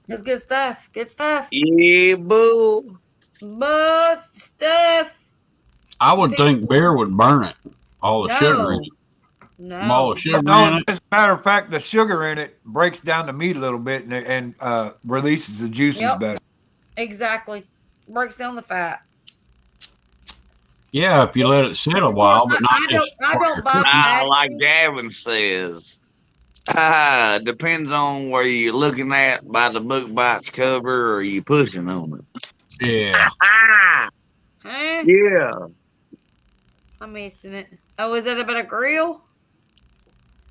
Speaker 7: It's good stuff. Good stuff.
Speaker 1: Yeah, boo.
Speaker 7: Bust stuff.
Speaker 2: I
Speaker 7: You
Speaker 2: would
Speaker 7: people
Speaker 2: think beer would burn it. All the sugar in
Speaker 7: no.
Speaker 2: it. All the
Speaker 7: No.
Speaker 2: sugar
Speaker 4: No,
Speaker 2: in it.
Speaker 4: as a matter of fact, the sugar in it breaks down the meat a little bit and releases the juices
Speaker 7: Yep.
Speaker 4: better.
Speaker 7: Exactly. Breaks down the fat.
Speaker 2: Yeah, if you let it sit a
Speaker 7: Of course,
Speaker 2: while, but not just
Speaker 7: I
Speaker 2: while
Speaker 7: don't
Speaker 2: you're
Speaker 7: buy
Speaker 2: cooking.
Speaker 7: fatty
Speaker 1: Like
Speaker 7: meat.
Speaker 1: Gavin says. Depends on where you're looking at by the book by its cover, or you pushing on it.
Speaker 2: Yeah.
Speaker 7: Huh?
Speaker 1: Yeah.
Speaker 7: I'm missing it. Oh, is that about a grill?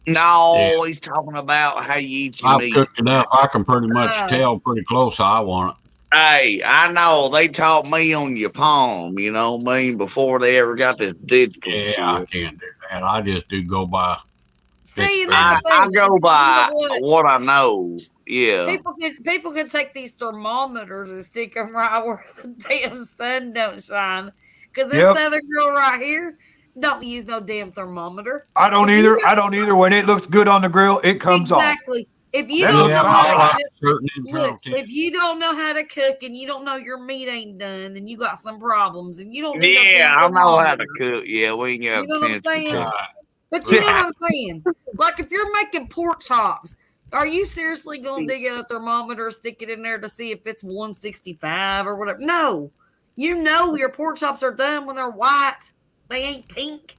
Speaker 2: Yeah.
Speaker 1: No, he's talking about how you eat your
Speaker 2: I've
Speaker 1: meat.
Speaker 2: cooked enough. I can pretty much
Speaker 7: Oh.
Speaker 2: tell pretty close how I want it.
Speaker 1: Hey, I know they taught me on your palm, you know what I mean, before they ever got this digital
Speaker 2: Yeah, I
Speaker 1: shit.
Speaker 2: can't do that. I just do go by
Speaker 7: See, and that's the
Speaker 1: I
Speaker 7: thing.
Speaker 1: go
Speaker 7: You
Speaker 1: by
Speaker 7: know what?
Speaker 1: what I know. Yeah.
Speaker 7: People could take these thermometers and stick them right where the damn sun don't shine. Because this
Speaker 4: Yep.
Speaker 7: southern girl right here don't use no damn thermometer.
Speaker 4: I don't
Speaker 7: If you
Speaker 4: either. I don't either. When it looks good on the grill, it comes off.
Speaker 7: exactly, if you
Speaker 4: That's
Speaker 7: don't
Speaker 2: Yeah,
Speaker 7: know
Speaker 2: I
Speaker 7: how to
Speaker 2: like
Speaker 7: cook,
Speaker 2: certain internal
Speaker 7: look,
Speaker 2: temp.
Speaker 7: if you don't know how to cook and you don't know your meat ain't done, then you got some problems, and you don't need no
Speaker 1: Yeah,
Speaker 7: damn
Speaker 1: I know how to
Speaker 7: thermometer.
Speaker 1: cook. Yeah, we ain't
Speaker 7: You
Speaker 1: got
Speaker 7: know what I'm
Speaker 1: attention
Speaker 7: saying?
Speaker 1: to.
Speaker 2: Right,
Speaker 7: But you know what
Speaker 2: right.
Speaker 7: I'm saying? Like if you're making pork chops, are you seriously gonna dig out a thermometer, stick it in there to see if it's 165 or whatever? No. You know your pork chops are done when they're white. They ain't pink.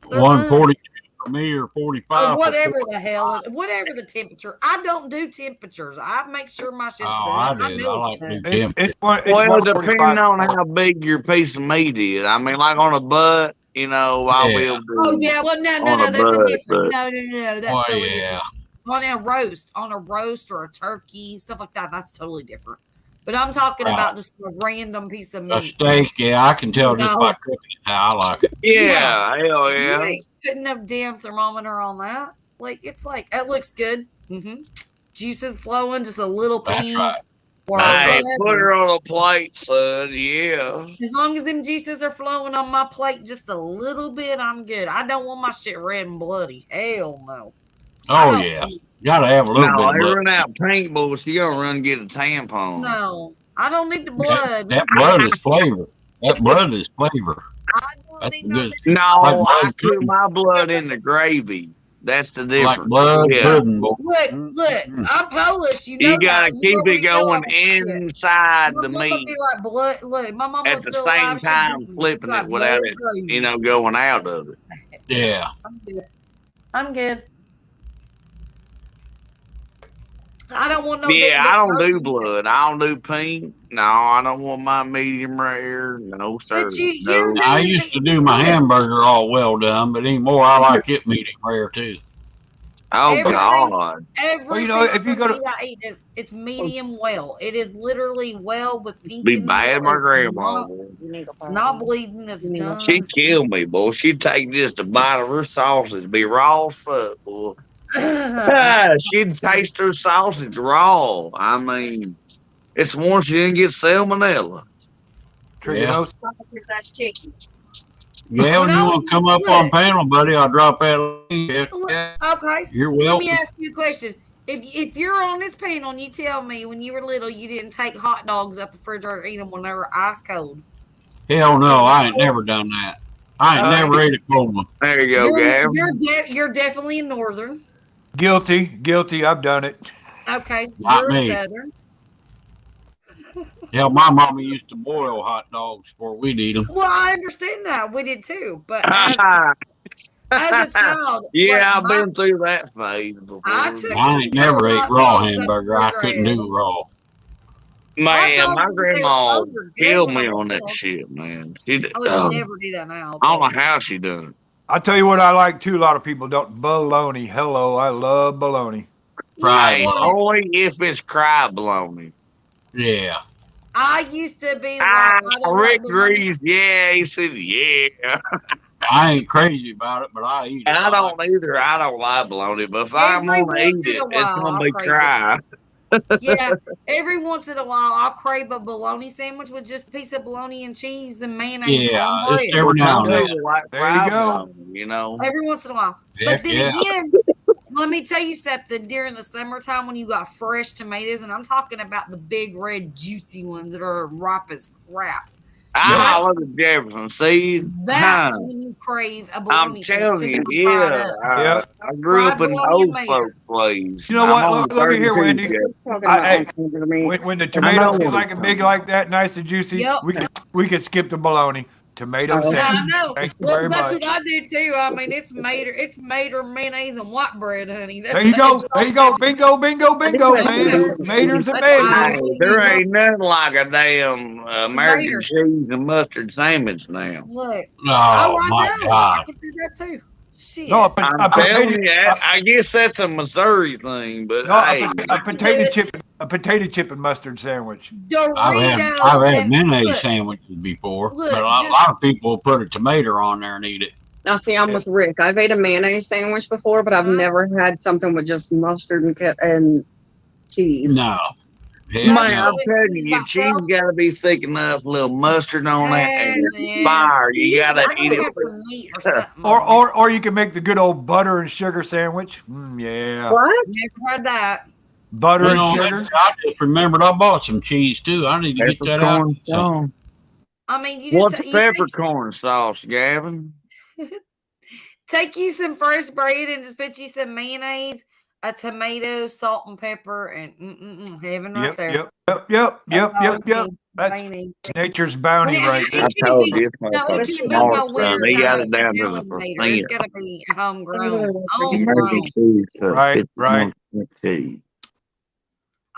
Speaker 7: They're done.
Speaker 2: 142 for me or
Speaker 7: Or
Speaker 2: 45 for
Speaker 7: whatever
Speaker 2: 40.
Speaker 7: the hell, whatever the temperature. I don't do temperatures. I make sure my shit's
Speaker 2: Oh,
Speaker 7: done.
Speaker 2: I
Speaker 7: I
Speaker 2: do.
Speaker 7: know
Speaker 2: I
Speaker 7: it's
Speaker 2: like to do
Speaker 7: done.
Speaker 2: temp.
Speaker 4: It's
Speaker 1: Well,
Speaker 4: 145.
Speaker 1: depending on how big your piece of meat is. I mean, like on a butt, you know, I'll be
Speaker 2: Yeah.
Speaker 1: able
Speaker 7: Oh
Speaker 1: to
Speaker 7: yeah, well
Speaker 1: on a
Speaker 7: no, that's a
Speaker 1: butt,
Speaker 7: different.
Speaker 1: but
Speaker 7: No, that's
Speaker 2: Well,
Speaker 7: totally
Speaker 2: yeah.
Speaker 7: different. On a roast or a turkey, stuff like that, that's totally different. But I'm talking
Speaker 2: Right.
Speaker 7: about just a random piece of
Speaker 2: A
Speaker 7: meat.
Speaker 2: steak, yeah, I can tell just
Speaker 7: No.
Speaker 2: by cooking it how I like it.
Speaker 1: Yeah, hell
Speaker 7: You
Speaker 1: yeah.
Speaker 7: ain't putting no damn thermometer on that. Like it's like it looks good. Juices flowing, just a little
Speaker 2: That's
Speaker 7: pink
Speaker 2: right.
Speaker 7: or
Speaker 1: Hey, put
Speaker 7: whatever.
Speaker 1: her on a plate, son. Yeah.
Speaker 7: As long as them juices are flowing on my plate just a little bit, I'm good. I don't want my shit red and bloody. Hell no.
Speaker 2: Oh yeah, gotta have a little bit
Speaker 1: No,
Speaker 2: of
Speaker 1: they
Speaker 2: blood.
Speaker 1: run out pink, but she gonna run and get a tampon.
Speaker 7: No, I don't need the blood.
Speaker 2: That blood is flavor. That blood is flavor.
Speaker 7: I don't
Speaker 2: That's
Speaker 7: need
Speaker 2: good.
Speaker 7: no.
Speaker 1: No,
Speaker 2: Like
Speaker 1: I
Speaker 2: blood
Speaker 1: cook
Speaker 2: pudding.
Speaker 1: my blood in the gravy. That's the
Speaker 2: Like
Speaker 1: difference.
Speaker 2: blood
Speaker 1: Yeah.
Speaker 2: pudding, boy.
Speaker 7: Look, I'm Polish. You know
Speaker 1: You gotta
Speaker 7: that. You
Speaker 1: keep it
Speaker 7: already know
Speaker 1: going
Speaker 7: all this shit.
Speaker 1: inside
Speaker 7: My
Speaker 1: the
Speaker 7: mama
Speaker 1: meat
Speaker 7: be like blood. Look, my mama
Speaker 1: at
Speaker 7: was
Speaker 1: the
Speaker 7: still
Speaker 1: same
Speaker 7: alive. She'd
Speaker 1: time,
Speaker 7: beat me.
Speaker 1: flipping
Speaker 7: Like
Speaker 1: it without
Speaker 7: blood
Speaker 1: it,
Speaker 7: gravy.
Speaker 1: going out of it.
Speaker 2: Yeah.
Speaker 7: I'm good. I'm good. I don't want no.
Speaker 1: Yeah,
Speaker 7: damn
Speaker 1: I don't do
Speaker 7: turkey.
Speaker 1: blood. I don't do pink. No, I don't want my medium rare. No, sir.
Speaker 7: But you
Speaker 1: No.
Speaker 2: I used to do my hamburger all well done, but anymore I like it medium rare too.
Speaker 1: Oh
Speaker 7: Everything-
Speaker 1: God.
Speaker 7: Every
Speaker 4: Well,
Speaker 7: piece
Speaker 4: if you
Speaker 7: of
Speaker 4: go to-
Speaker 7: meat I eat it's medium well. It is literally well with pink
Speaker 1: Be
Speaker 7: in the
Speaker 1: bad,
Speaker 7: middle.
Speaker 1: my
Speaker 7: It's
Speaker 1: grandma.
Speaker 7: not bleeding. It's done.
Speaker 1: She'd kill me, boy. She'd take just a bite of her sausage, be raw as fuck, boy. She'd taste her sausage raw. I mean, it's one she didn't get salmonella.
Speaker 4: Trigonosis.
Speaker 5: That's chicken.
Speaker 2: Yeah, when you want to come up on panel, buddy, I'll drop that link. Yeah,
Speaker 7: Okay.
Speaker 2: you're
Speaker 7: Let
Speaker 2: welcome.
Speaker 7: me ask you a question. If you're on this panel and you tell me when you were little you didn't take hot dogs out the refrigerator and eat them when they were ice cold.
Speaker 2: Hell no, I ain't never done that. I ain't never ate a cold one.
Speaker 1: There you go, Gav.
Speaker 7: You're definitely a northern.
Speaker 4: Guilty. I've done it.
Speaker 7: Okay.
Speaker 2: Not
Speaker 7: You're
Speaker 2: me.
Speaker 7: a southern.
Speaker 2: Hell, my mama used to boil hot dogs before we'd eat them.
Speaker 7: Well, I understand that. We did too. But as a child,
Speaker 1: Yeah, I've been through that phase before.
Speaker 7: I took
Speaker 2: I ain't never ate raw hamburger. I couldn't do raw.
Speaker 1: Man, my
Speaker 7: dogs,
Speaker 1: grandma
Speaker 7: they were good
Speaker 1: killed
Speaker 7: when
Speaker 1: me
Speaker 7: I was
Speaker 1: on that
Speaker 7: little.
Speaker 1: shit, man. She,
Speaker 7: I would never do that now.
Speaker 1: I don't know how she done it.
Speaker 4: I'll tell you what I like too. A lot of people don't. Bologna. Hello, I love bologna.
Speaker 1: Hey, only if it's cry baloney.
Speaker 2: Yeah.
Speaker 7: I used to be like,
Speaker 1: Rick Grease, yeah, he said, yeah.
Speaker 2: I ain't crazy about it, but I eat it.
Speaker 1: I don't either. I don't like bologna, but if I'm
Speaker 7: Every
Speaker 1: gonna eat
Speaker 7: once in
Speaker 1: it,
Speaker 7: a
Speaker 1: it's
Speaker 7: while,
Speaker 1: gonna
Speaker 7: I'll
Speaker 1: be
Speaker 7: crave
Speaker 1: cry.
Speaker 7: Yeah, every once in a while, I'll crave a bologna sandwich with just a piece of bologna and cheese and mayonnaise
Speaker 2: Yeah,
Speaker 7: on bread.
Speaker 2: it's every now and then.
Speaker 4: There you go.
Speaker 1: You know.
Speaker 7: Every once in a while.
Speaker 2: Heck
Speaker 7: But then
Speaker 2: yeah.
Speaker 7: again, let me tell you something. During the summertime, when you got fresh tomatoes, and I'm talking about the big red juicy ones that are ripe as crap.
Speaker 1: I love the Jefferson. See,
Speaker 7: That's when you crave a bologna
Speaker 1: I'm telling
Speaker 7: sandwich.
Speaker 1: you, yeah. I grew up in old folk place.
Speaker 4: You know what? Look here, Wendy. When the tomatoes get like a big like that, nice and juicy, we could skip the bologna. Tomato sandwich.
Speaker 7: I know.
Speaker 4: Thank you
Speaker 7: Well,
Speaker 4: very
Speaker 7: that's
Speaker 4: much.
Speaker 7: what I do too. I mean, it's mater, mayonnaise, and white bread, honey.
Speaker 4: There you go. Bingo, man. Maters and mayonnaise.
Speaker 1: There ain't nothing like a damn American cheese and mustard sandwich now.
Speaker 7: Look.
Speaker 2: Oh, my God.
Speaker 7: I can do that too. Shit.
Speaker 4: No,
Speaker 1: I'm telling you, I guess that's a Missouri thing, but hey.
Speaker 4: a potato chip and mustard sandwich.
Speaker 2: I've had mayonnaise sandwiches before, but a lot of people put a tomato on there and eat it.
Speaker 5: Now, see, I'm with Rick. I've ate a mayonnaise sandwich before, but I've never had something with just mustard and cheese.
Speaker 2: No.
Speaker 1: Man, I'm telling you, your cheese got to be thick enough, a little mustard on it, and fire. You got to eat it.
Speaker 4: Or you can make the good old butter and sugar sandwich. Yeah.
Speaker 5: What?
Speaker 7: Never heard that.
Speaker 4: Butter and sugar.
Speaker 2: I just remembered I bought some cheese too. I need to get that out.
Speaker 7: I mean, you just
Speaker 1: what's peppercorn sauce, Gavin?
Speaker 7: Take you some fresh bread and just put you some mayonnaise, a tomato, salt and pepper, and heaven right there.
Speaker 4: Yep. That's nature's bounty right there.
Speaker 1: I told you,
Speaker 7: it can't be no winter
Speaker 1: they got
Speaker 7: time.
Speaker 1: it down to the
Speaker 7: It's got to be homegrown.
Speaker 4: Right.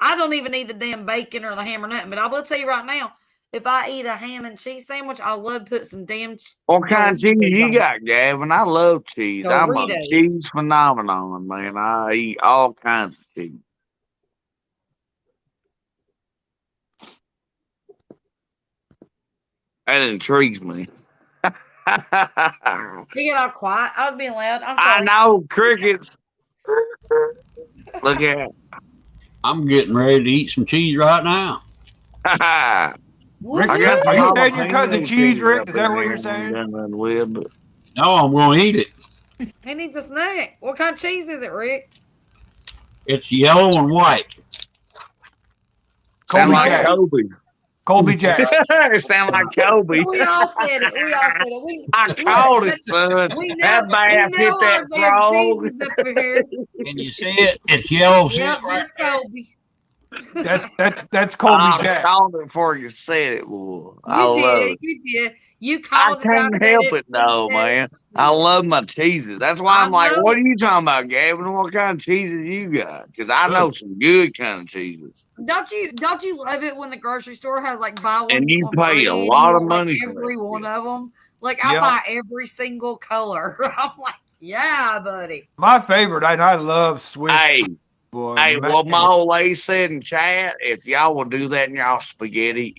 Speaker 7: I don't even need the damn bacon or the ham or nothing, but I will tell you right now, if I eat a ham and cheese sandwich, I love to put some damn
Speaker 1: what kind of cheese you got, Gavin? I love cheese.
Speaker 7: Doritos.
Speaker 1: I'm a cheese phenomenon, man. I eat all kinds of cheese. That intrigues me.
Speaker 7: You get all quiet. I was being loud. I'm
Speaker 1: I
Speaker 7: sorry.
Speaker 1: know crickets. Look at
Speaker 2: I'm getting ready to eat some cheese right now.
Speaker 1: it.
Speaker 4: Rick,
Speaker 1: I
Speaker 7: Woo-hoo.
Speaker 1: got
Speaker 4: are
Speaker 1: some
Speaker 4: you saying you're cutting the
Speaker 1: jalapeno
Speaker 4: cheese,
Speaker 1: cheese
Speaker 4: Rick?
Speaker 1: up
Speaker 4: Is
Speaker 1: in
Speaker 4: that what
Speaker 1: there.
Speaker 4: you're
Speaker 1: I ain't
Speaker 4: saying?
Speaker 1: done nothing with, but
Speaker 2: No, I'm going to eat it.
Speaker 7: He needs a snack. What kind of cheese is it, Rick?
Speaker 2: It's yellow and white.
Speaker 1: sound
Speaker 4: Colby
Speaker 1: like
Speaker 4: Jack.
Speaker 1: Kobe.
Speaker 4: Colby Jack.
Speaker 1: It sound like Kobe.
Speaker 7: We all said it. We all said it. We
Speaker 1: I
Speaker 7: look.
Speaker 1: called it, son.
Speaker 7: We
Speaker 1: That
Speaker 7: know. We
Speaker 1: bass hit
Speaker 7: know
Speaker 1: that
Speaker 7: our damn
Speaker 1: frog.
Speaker 7: cheeses up in here.
Speaker 2: Can you see it? It's yellow. See
Speaker 7: Yep,
Speaker 2: it right
Speaker 7: that's
Speaker 2: there?
Speaker 7: Kobe.
Speaker 4: That's Colby
Speaker 1: I
Speaker 4: Jack.
Speaker 1: called it before you said it, boy. I
Speaker 7: You
Speaker 1: love
Speaker 7: did.
Speaker 1: it.
Speaker 7: You did. You
Speaker 1: I
Speaker 7: called it. I
Speaker 1: can't
Speaker 7: said
Speaker 1: help
Speaker 7: it.
Speaker 1: it
Speaker 7: You
Speaker 1: though,
Speaker 7: said
Speaker 1: man.
Speaker 7: it.
Speaker 1: I love my cheeses. That's why
Speaker 7: I
Speaker 1: I'm like, what
Speaker 7: know.
Speaker 1: are you talking about, Gavin? What kind of cheeses you got? Because I know some good kind of cheeses.
Speaker 7: Don't you love it when the grocery store has like buy one
Speaker 1: And
Speaker 7: get
Speaker 1: you
Speaker 7: one
Speaker 1: pay
Speaker 7: free
Speaker 1: a
Speaker 7: and you
Speaker 1: lot of
Speaker 7: want like
Speaker 1: money for
Speaker 7: every
Speaker 1: that
Speaker 7: one
Speaker 1: shit.
Speaker 7: of them? Like I
Speaker 4: Yeah.
Speaker 7: buy every single color. I'm like, yeah, buddy.
Speaker 4: My favorite, and I love Swiss.
Speaker 1: Hey,
Speaker 4: Boy,
Speaker 1: hey,
Speaker 4: man.
Speaker 1: what my old lady said in chat, if y'all will do that in y'all spaghetti,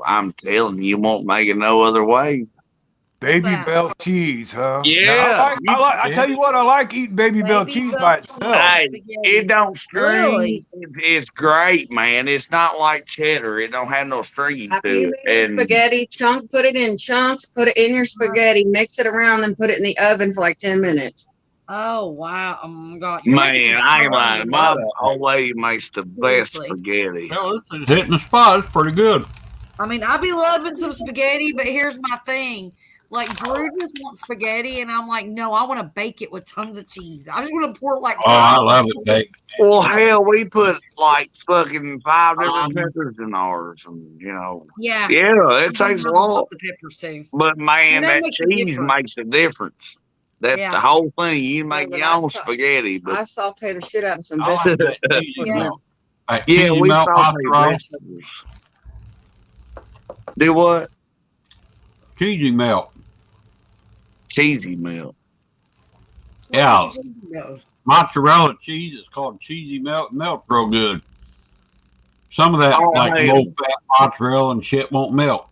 Speaker 1: I'm telling you, you won't make it no other way.
Speaker 7: What's
Speaker 4: Baby
Speaker 7: that?
Speaker 4: Bell cheese, huh?
Speaker 1: Yeah.
Speaker 4: I tell you what, I like eating Baby Bell
Speaker 7: Baby
Speaker 4: cheese
Speaker 7: Bell
Speaker 4: by
Speaker 7: cheese
Speaker 4: itself.
Speaker 1: Hey,
Speaker 7: spaghetti.
Speaker 1: it don't string.
Speaker 7: Really?
Speaker 1: It's great, man. It's not like cheddar. It don't have no stringy
Speaker 5: After
Speaker 1: to
Speaker 5: you
Speaker 1: it.
Speaker 5: make your
Speaker 1: And
Speaker 5: spaghetti chunk, put it in chunks, put it in your spaghetti, mix it around, then put it in the oven for like 10 minutes.
Speaker 7: Oh wow! Oh my god! You're making me
Speaker 1: man,
Speaker 7: so
Speaker 1: I ain't lying.
Speaker 7: hungry.
Speaker 1: My old lady makes the best
Speaker 7: Seriously.
Speaker 1: spaghetti.
Speaker 2: Well, this is hitting the spot. It's pretty good.
Speaker 7: I mean, I be loving some spaghetti, but here's my thing. Like Drew just wants spaghetti, and I'm like, no, I want to bake it with tons of cheese. I just want to pour like
Speaker 2: Oh, I
Speaker 7: 5
Speaker 2: love it, Dave.
Speaker 1: Well, hell, we put like fucking 5 different peppers in ours, and
Speaker 7: Yeah.
Speaker 1: yeah, it takes a lot.
Speaker 7: Lots of peppers too.
Speaker 1: But man,
Speaker 7: And that
Speaker 1: that
Speaker 7: makes a
Speaker 1: cheese
Speaker 7: difference.
Speaker 1: makes a difference. That's
Speaker 7: Yeah.
Speaker 1: the whole thing. You
Speaker 5: Yeah,
Speaker 1: make
Speaker 5: but
Speaker 1: your
Speaker 5: I
Speaker 1: own
Speaker 5: saw-
Speaker 1: spaghetti,
Speaker 5: I
Speaker 1: but
Speaker 5: saute the shit out of some
Speaker 2: I like
Speaker 5: vegetables.
Speaker 2: that cheesy
Speaker 7: Yeah.
Speaker 2: melt. That
Speaker 1: yeah,
Speaker 2: cheesy
Speaker 1: we
Speaker 2: melt
Speaker 1: saute
Speaker 2: mozzarella.
Speaker 1: vegetables. Do what?
Speaker 2: Cheesy melt.
Speaker 1: Cheesy milk.
Speaker 2: Yeah.
Speaker 7: What cheese goes?
Speaker 2: Mozzarella cheese is called cheesy melt. Melts real good. Some of that,
Speaker 1: Oh,
Speaker 2: like
Speaker 1: hell.
Speaker 2: low fat mozzarella and shit, won't melt.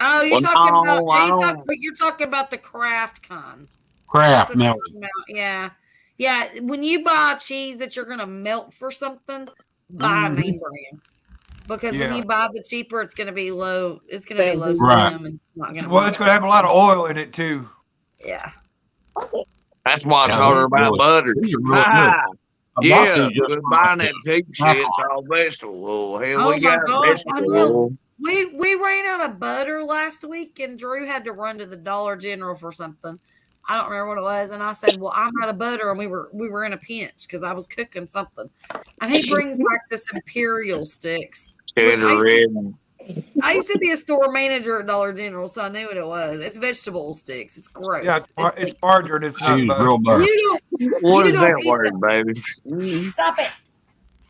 Speaker 7: Oh, you're
Speaker 1: Well,
Speaker 7: talking
Speaker 1: no,
Speaker 7: about
Speaker 1: I don't.
Speaker 7: you're talking about the Kraft con.
Speaker 2: Kraft
Speaker 7: That's what you're
Speaker 2: melt.
Speaker 7: talking about. Yeah. Yeah. When you buy cheese that you're gonna melt for something, buy a
Speaker 2: Mhm.
Speaker 7: name brand. Because when
Speaker 4: Yeah.
Speaker 7: you buy the cheaper, it's gonna be low. It's gonna be low
Speaker 2: Right.
Speaker 7: sodium and not gonna.
Speaker 4: Well, it's going to have a lot of oil in it too.
Speaker 7: Yeah.
Speaker 1: That's why I
Speaker 2: Yeah,
Speaker 1: told her
Speaker 2: these are
Speaker 1: about
Speaker 2: really-
Speaker 1: butter.
Speaker 2: These are real good.
Speaker 1: Ah,
Speaker 2: I bought
Speaker 1: yeah,
Speaker 2: these just
Speaker 1: quit
Speaker 2: for
Speaker 1: buying that
Speaker 2: myself.
Speaker 1: cheap shit. It's all vegetable oil. Hell,
Speaker 7: Oh
Speaker 1: we
Speaker 7: my
Speaker 1: got
Speaker 7: gosh, I
Speaker 1: vegetable
Speaker 7: know.
Speaker 1: oil.
Speaker 7: We ran out of butter last week, and Drew had to run to the Dollar General for something. I don't remember what it was, and I said, "Well, I'm out of butter," and we were in a pinch because I was cooking something. And he brings back this Imperial sticks, which
Speaker 1: Cheddar red.
Speaker 7: I used to be a store manager at Dollar General, so I knew what it was. It's vegetable sticks. It's gross.
Speaker 4: Yeah, it's margarine. It's not
Speaker 2: Cheese,
Speaker 4: butter.
Speaker 2: real butter.
Speaker 7: You
Speaker 1: What
Speaker 7: you
Speaker 1: is
Speaker 7: don't
Speaker 1: that
Speaker 7: eat
Speaker 1: word, baby?
Speaker 7: Stop it.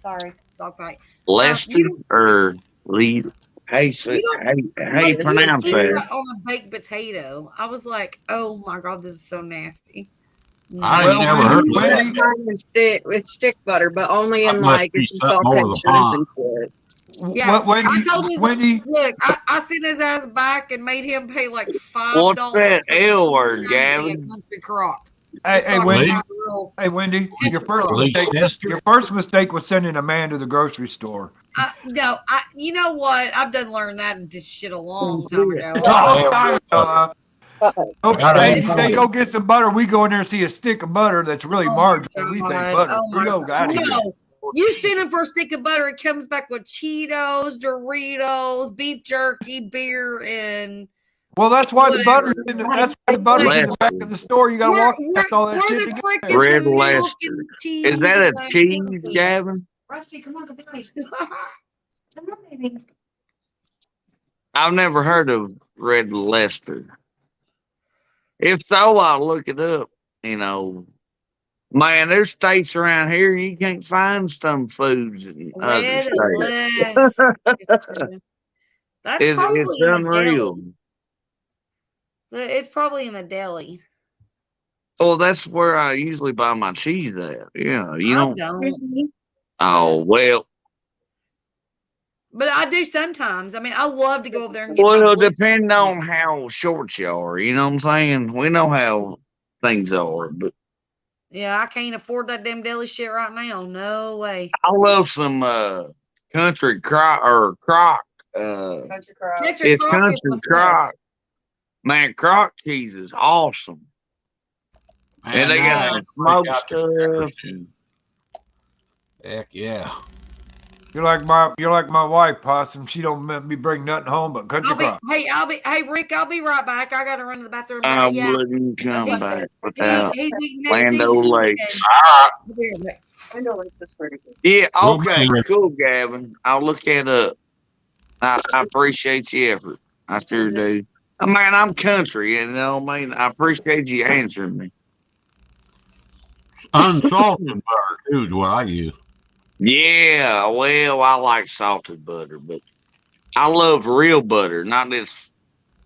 Speaker 7: Sorry, dog fight.
Speaker 1: Lester
Speaker 7: You
Speaker 1: or Lee? Hey,
Speaker 7: You don't
Speaker 1: hey,
Speaker 7: like
Speaker 1: you pronounce
Speaker 7: eat
Speaker 1: that?
Speaker 7: that on a baked potato. I was like, oh my god, this is so nasty.
Speaker 2: I
Speaker 7: No.
Speaker 2: ain't never heard of that.
Speaker 4: Wendy,
Speaker 5: It's stick butter, but only
Speaker 2: That
Speaker 5: in
Speaker 2: must
Speaker 5: like
Speaker 2: be
Speaker 5: if you
Speaker 2: something
Speaker 5: saute
Speaker 2: over the
Speaker 5: shrimp
Speaker 2: pond.
Speaker 5: and shit.
Speaker 7: Yeah,
Speaker 4: Wendy,
Speaker 7: I told his
Speaker 4: Wendy,
Speaker 7: look, I sent his ass back and made him pay like $5
Speaker 1: What's that
Speaker 7: for
Speaker 1: L word,
Speaker 7: a
Speaker 1: Gavin?
Speaker 7: country crock.
Speaker 4: hey,
Speaker 7: Just
Speaker 4: hey,
Speaker 7: so I
Speaker 4: Wendy,
Speaker 7: could have a real
Speaker 4: hey, Wendy, your first
Speaker 2: Lee
Speaker 4: mistake,
Speaker 2: Chester.
Speaker 4: your first mistake was sending a man to the grocery store.
Speaker 7: no, you know what? I've done learned that shit a long time ago.
Speaker 4: Hey, you say go get some butter. We go in there and see a stick of butter that's really margarine. At least ain't butter.
Speaker 7: Oh my
Speaker 4: We go out of here.
Speaker 7: no. You send him for a stick of butter, it comes back with Cheetos, Doritos, beef jerky, beer, and
Speaker 4: Well, that's why the
Speaker 7: whatever.
Speaker 4: butter's in the, that's why the butter's in the back of the store. You got to walk past all that
Speaker 7: where
Speaker 4: shit
Speaker 7: the
Speaker 4: to
Speaker 7: frick
Speaker 4: get
Speaker 7: is
Speaker 4: there.
Speaker 7: the
Speaker 1: Red
Speaker 7: milk
Speaker 1: Lester.
Speaker 7: and the cheese?
Speaker 1: Is that a
Speaker 7: and the
Speaker 1: cheese,
Speaker 7: cheese?
Speaker 1: Gavin?
Speaker 5: Rusty, come on, come on, baby.
Speaker 1: I've never heard of Red Lester. If so, I'll look it up. Man, there's states around here you can't find some foods in other
Speaker 7: Red
Speaker 1: states.
Speaker 7: Lester. That's
Speaker 1: It's
Speaker 7: probably in the
Speaker 1: unreal.
Speaker 7: deli. It's probably in the deli.
Speaker 1: Well, that's where I usually buy my cheese at. Yeah, you
Speaker 7: I
Speaker 1: don't.
Speaker 7: don't.
Speaker 1: Oh well,
Speaker 7: But I do sometimes. I mean, I love to go over there and get my
Speaker 1: Well,
Speaker 7: blue.
Speaker 1: depending on how short you are, you know what I'm saying? We know how things are, but
Speaker 7: Yeah, I can't afford that damn deli shit right now. No way.
Speaker 1: I love some country crock or crock.
Speaker 5: Country crowd.
Speaker 7: Country
Speaker 1: It's
Speaker 7: crock is
Speaker 1: country
Speaker 7: my stuff.
Speaker 1: crock. Man, crock cheese is awesome.
Speaker 2: Man,
Speaker 1: And they
Speaker 2: now
Speaker 1: got
Speaker 2: I
Speaker 1: some
Speaker 2: can break
Speaker 1: smoked
Speaker 2: out the pepper
Speaker 1: stuff.
Speaker 2: shit. Heck yeah.
Speaker 4: You're like my wife, Possum. She don't let me bring nothing home but country crock.
Speaker 7: Hey, Rick, I'll be right back. I got to run to the bathroom.
Speaker 1: I
Speaker 7: Yeah,
Speaker 1: wouldn't come
Speaker 7: He-
Speaker 1: back without
Speaker 7: he's eating that
Speaker 1: Lando
Speaker 7: cheese.
Speaker 1: Lakes.
Speaker 7: I'll be right back.
Speaker 5: I know it's just pretty good.
Speaker 1: Yeah,
Speaker 2: We'll be
Speaker 1: okay,
Speaker 2: ready.
Speaker 1: cool, Gavin. I'll look it up. I appreciate your effort. I sure do. Man, I'm country, you know what I mean? I appreciate you answering me.
Speaker 2: Unsalted butter, too, is what I use.
Speaker 1: Yeah, well, I like salted butter, but I love real butter, not this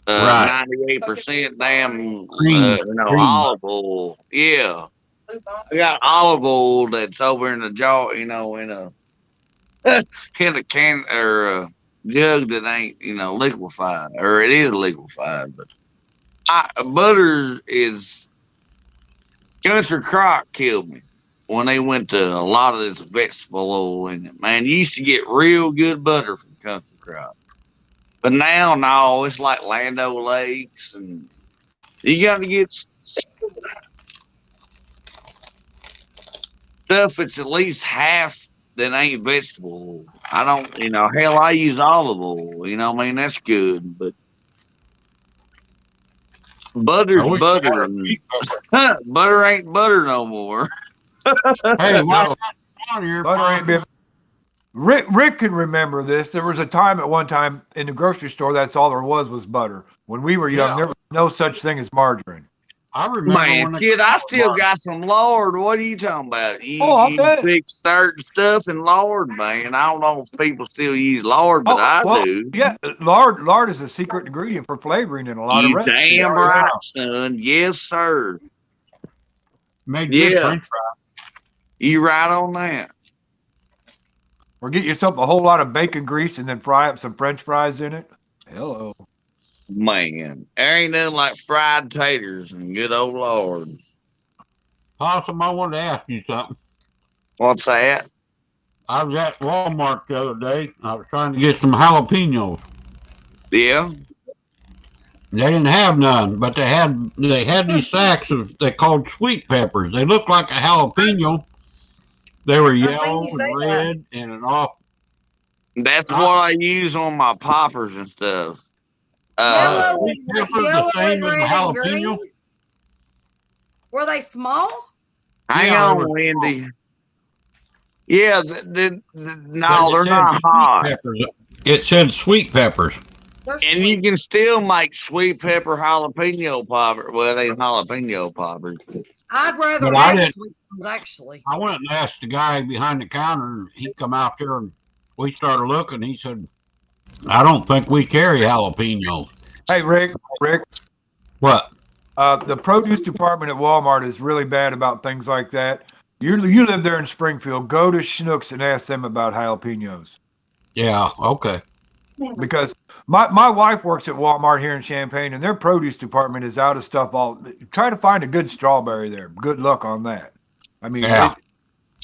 Speaker 2: Right.
Speaker 1: 98% damn
Speaker 2: Cream. Cream
Speaker 1: olive oil. Yeah. I got olive oil that's over in the jar, in a in a can or a jug that ain't, liquefied, or it is liquefied, but butter is Country Crock killed me when they went to a lot of this vegetable oil in it. Man, you used to get real good butter from Country Crock. But now, no, it's like Lando Lakes, and you got to get stuff that's at least half that ain't vegetable oil. I don't, hell, I use olive oil. I mean, that's good, but
Speaker 2: I
Speaker 1: butter's
Speaker 2: wish I
Speaker 1: butter,
Speaker 2: had a
Speaker 1: and
Speaker 2: sweet pepper.
Speaker 1: butter ain't butter no more.
Speaker 2: Hey, why
Speaker 4: No,
Speaker 2: on here?
Speaker 4: butter ain't been. Rick can remember this. There was a time at one time in the grocery store that's all there was butter. When we were young,
Speaker 2: Yeah.
Speaker 4: there was no such thing as margarine.
Speaker 2: I remember
Speaker 1: Man,
Speaker 2: when they
Speaker 1: shit, I
Speaker 2: called
Speaker 1: still
Speaker 2: butter.
Speaker 1: got some Lord. What are you talking about?
Speaker 4: Oh, I'll
Speaker 1: You
Speaker 4: bet.
Speaker 1: fix certain stuff in Lord, man. I don't know if people still use Lord, but
Speaker 4: Oh,
Speaker 1: I
Speaker 4: well,
Speaker 1: do.
Speaker 4: yeah. Lard is a secret ingredient for flavoring in a lot of
Speaker 1: You
Speaker 4: recipes.
Speaker 1: damn
Speaker 2: Oh, yeah.
Speaker 1: right, son. Yes, sir.
Speaker 2: Made good
Speaker 1: Yeah,
Speaker 2: French fries.
Speaker 1: you right on that.
Speaker 4: Or get yourself a whole lot of bacon grease and then fry up some French fries in it. Hello.
Speaker 1: Man, there ain't nothing like fried taters and good old Lord.
Speaker 2: Possum, I wanted to ask you something.
Speaker 1: What's that?
Speaker 2: I was at Walmart the other day. I was trying to get some jalapenos.
Speaker 1: Yeah.
Speaker 2: They didn't have none, but they had these sacks of they called sweet peppers. They looked like a jalapeno. They were
Speaker 7: I seen
Speaker 2: yellow
Speaker 7: you say
Speaker 2: and
Speaker 7: that.
Speaker 2: red and an off.
Speaker 1: That's what I use on my poppers and stuff.
Speaker 2: Are
Speaker 7: Yellow
Speaker 2: sweet peppers the
Speaker 7: yellow
Speaker 2: same
Speaker 7: and
Speaker 2: as a
Speaker 7: red and green.
Speaker 2: jalapeno?
Speaker 7: Were they small?
Speaker 1: Hang
Speaker 2: Yeah, they
Speaker 1: on,
Speaker 2: were.
Speaker 1: Wendy. Yeah,
Speaker 2: But
Speaker 1: no,
Speaker 2: it
Speaker 1: they're
Speaker 2: said
Speaker 1: not
Speaker 2: sweet
Speaker 1: hot.
Speaker 2: peppers. It said sweet peppers.
Speaker 7: They're
Speaker 1: And you
Speaker 7: sweet.
Speaker 1: can still make sweet pepper jalapeno popper. Well, they jalapeno poppers.
Speaker 7: I'd rather
Speaker 2: But I
Speaker 7: have
Speaker 2: didn't.
Speaker 7: sweet ones, actually.
Speaker 2: I went and asked the guy behind the counter, and he come out there, and we started looking. He said, "I don't think we carry jalapenos."
Speaker 4: Hey, Rick,
Speaker 2: What?
Speaker 4: the produce department at Walmart is really bad about things like that. You live there in Springfield. Go to Schnucks and ask them about jalapenos.
Speaker 2: Yeah. Okay.
Speaker 4: Because my wife works at Walmart here in Champaign, and their produce department is out of stuff. Try to find a good strawberry there. Good luck on that. I mean,
Speaker 2: Yeah.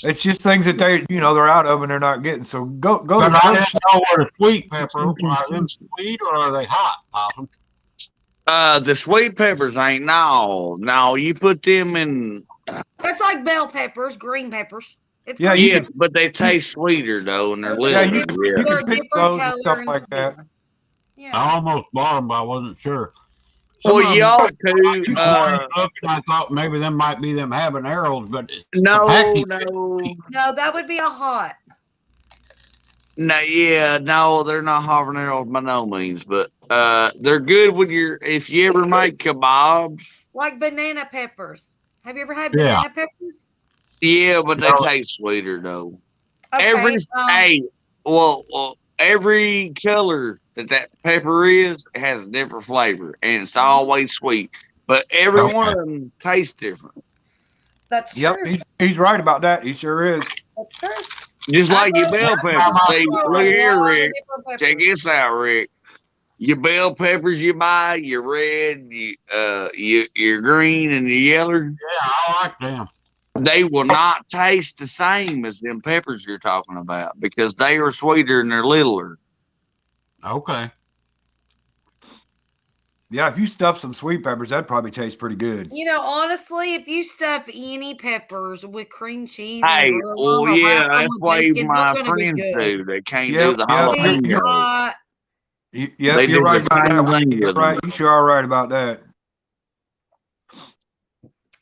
Speaker 4: it's just things that they're out of and they're not getting. So go
Speaker 2: But
Speaker 4: to
Speaker 2: I didn't know what a sweet pepper. Are them sweet or are they hot, Possum?
Speaker 1: The sweet peppers ain't no. You put them in.
Speaker 7: It's like bell peppers, green peppers. It's
Speaker 4: Yeah,
Speaker 7: green
Speaker 4: you
Speaker 1: Yes,
Speaker 4: can.
Speaker 1: but they taste sweeter though, and they're
Speaker 4: Yeah,
Speaker 1: little.
Speaker 4: you
Speaker 1: Yeah.
Speaker 7: They're a
Speaker 4: can pick
Speaker 7: different
Speaker 4: those and
Speaker 7: color
Speaker 4: stuff
Speaker 7: and
Speaker 4: like that.
Speaker 7: sweeter.
Speaker 2: I
Speaker 7: Yeah.
Speaker 2: almost bought them, but I wasn't sure. Some
Speaker 1: Well,
Speaker 2: of them,
Speaker 1: y'all
Speaker 2: I
Speaker 1: too.
Speaker 2: keep wanting to look, and I thought maybe them might be them habaneros, but the
Speaker 1: No,
Speaker 2: package.
Speaker 1: no,
Speaker 7: No, that would be a hot.
Speaker 1: no. Yeah, no, they're not habaneros by no means, but they're good when if you ever make kebabs.
Speaker 7: Like banana peppers. Have you ever had
Speaker 2: Yeah.
Speaker 7: banana peppers?
Speaker 1: Yeah, but they
Speaker 2: No,
Speaker 1: taste sweeter though.
Speaker 7: Okay.
Speaker 1: Hey, well, every color that pepper is has a different flavor, and it's always sweet. But every one
Speaker 2: okay.
Speaker 1: of them tastes different.
Speaker 7: That's
Speaker 4: Yep,
Speaker 7: true.
Speaker 4: he's right about that. He sure is.
Speaker 7: That's true.
Speaker 1: Just
Speaker 7: I
Speaker 1: like your
Speaker 7: grow-
Speaker 1: bell
Speaker 7: I
Speaker 1: peppers. See,
Speaker 7: grow
Speaker 1: look
Speaker 7: a
Speaker 1: here,
Speaker 7: lot of
Speaker 1: Rick.
Speaker 7: different
Speaker 1: Check
Speaker 7: peppers.
Speaker 1: this out, Rick. Your bell peppers you buy, your red, your green, and your yellow,
Speaker 2: Yeah, I like them.
Speaker 1: they will not taste the same as them peppers you're talking about because they are sweeter and they're littler.
Speaker 2: Okay.
Speaker 4: Yeah, if you stuff some sweet peppers, that'd probably taste pretty good.
Speaker 7: You know, honestly, if you stuff any peppers with cream cheese and
Speaker 1: Hey,
Speaker 7: grill
Speaker 1: well,
Speaker 7: them or
Speaker 1: yeah,
Speaker 7: wrap them
Speaker 1: that's
Speaker 7: with
Speaker 1: what even
Speaker 7: bacon, they're
Speaker 1: my
Speaker 7: going to be
Speaker 1: friends
Speaker 7: good.
Speaker 1: do. They can't
Speaker 4: Yep,
Speaker 1: do the
Speaker 4: yep,
Speaker 7: Sweet,
Speaker 1: jalapeno.
Speaker 7: hot.
Speaker 4: Yep,
Speaker 1: They
Speaker 4: you're
Speaker 1: do
Speaker 4: right
Speaker 1: the
Speaker 4: about
Speaker 1: same
Speaker 4: that.
Speaker 1: thing
Speaker 4: You're
Speaker 1: with
Speaker 4: right.
Speaker 1: them.
Speaker 4: You sure are right about that.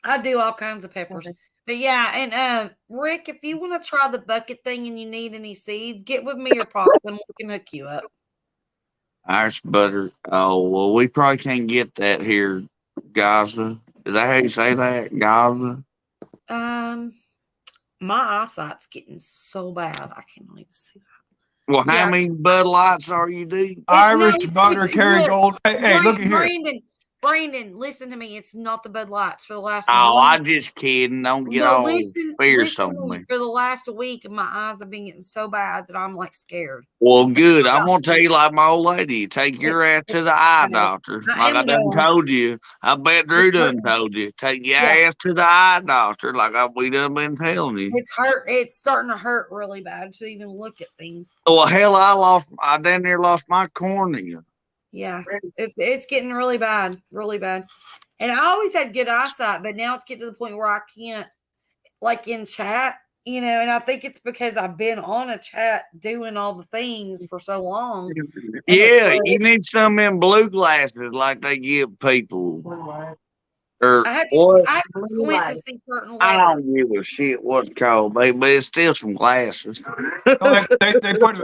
Speaker 7: I do all kinds of peppers. But yeah, and Rick, if you want to try the bucket thing and you need any seeds, get with me or Possum. We can hook you up.
Speaker 1: Irish butter. Oh, well, we probably can't get that here, Gaza. Is that how you say that, Gaza?
Speaker 7: My eyesight's getting so bad I can't even see that.
Speaker 1: Well, how
Speaker 7: Yeah.
Speaker 1: many Bud Lights are you, D?
Speaker 4: Irish
Speaker 7: no,
Speaker 4: butter, Kerrygold. Hey, look at here.
Speaker 7: Brandon, listen to me. It's not the Bud Lights for the last
Speaker 1: Oh,
Speaker 7: one.
Speaker 1: I'm just kidding. Don't get
Speaker 7: No,
Speaker 1: all
Speaker 7: listen
Speaker 1: fierce
Speaker 7: to
Speaker 1: on
Speaker 7: me.
Speaker 1: me.
Speaker 7: For the last week, my eyes have been getting so bad that I'm like scared.
Speaker 1: Well, good. I'm gonna tell you like my old lady. Take your ass to the eye doctor.
Speaker 7: I
Speaker 1: Like I
Speaker 7: am
Speaker 1: done
Speaker 7: going.
Speaker 1: told you. I bet Drew
Speaker 7: It's
Speaker 1: done
Speaker 7: hurting.
Speaker 1: told you. Take your
Speaker 7: Yeah.
Speaker 1: ass to the eye doctor. Like we done been telling you.
Speaker 7: It's hurt. It's starting to hurt really bad to even look at things.
Speaker 1: Well, hell, I down there lost my cornea.
Speaker 7: Yeah, it's getting really bad, really bad. And I always had good eyesight, but now it's getting to the point where I can't, like in chat, you know. And I think it's because I've been on a chat doing all the things for so long.
Speaker 1: Yeah,
Speaker 7: like,
Speaker 1: you need some of them blue glasses like they give people. Or
Speaker 7: I had
Speaker 1: what?
Speaker 7: to squint to see certain
Speaker 1: I
Speaker 7: letters.
Speaker 1: don't give a shit what's called, baby, but it's still some glasses.
Speaker 4: No, they put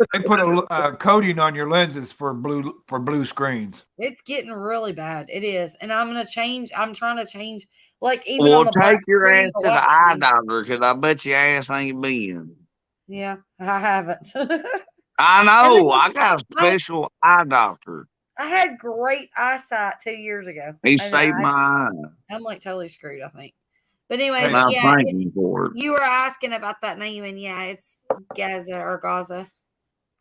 Speaker 4: a coating on your lenses for blue screens.
Speaker 7: It's getting really bad. It is, and I'm gonna change. I'm trying to change, like even
Speaker 1: Well,
Speaker 7: on the black
Speaker 1: take your
Speaker 7: screen,
Speaker 1: ass
Speaker 7: the
Speaker 1: to the
Speaker 7: white
Speaker 1: eye
Speaker 7: screen.
Speaker 1: doctor because I bet your ass ain't been.
Speaker 7: Yeah, I haven't.
Speaker 1: I know. I got a special eye doctor.
Speaker 7: I had great eyesight 2 years ago.
Speaker 1: He
Speaker 7: and
Speaker 1: saved my eye.
Speaker 7: I'm like totally screwed, I think. But anyways,
Speaker 4: Hey.
Speaker 1: I'm
Speaker 7: yeah,
Speaker 1: thanking for it.
Speaker 7: you were asking about that name, and yeah, it's Gaza or Gaza.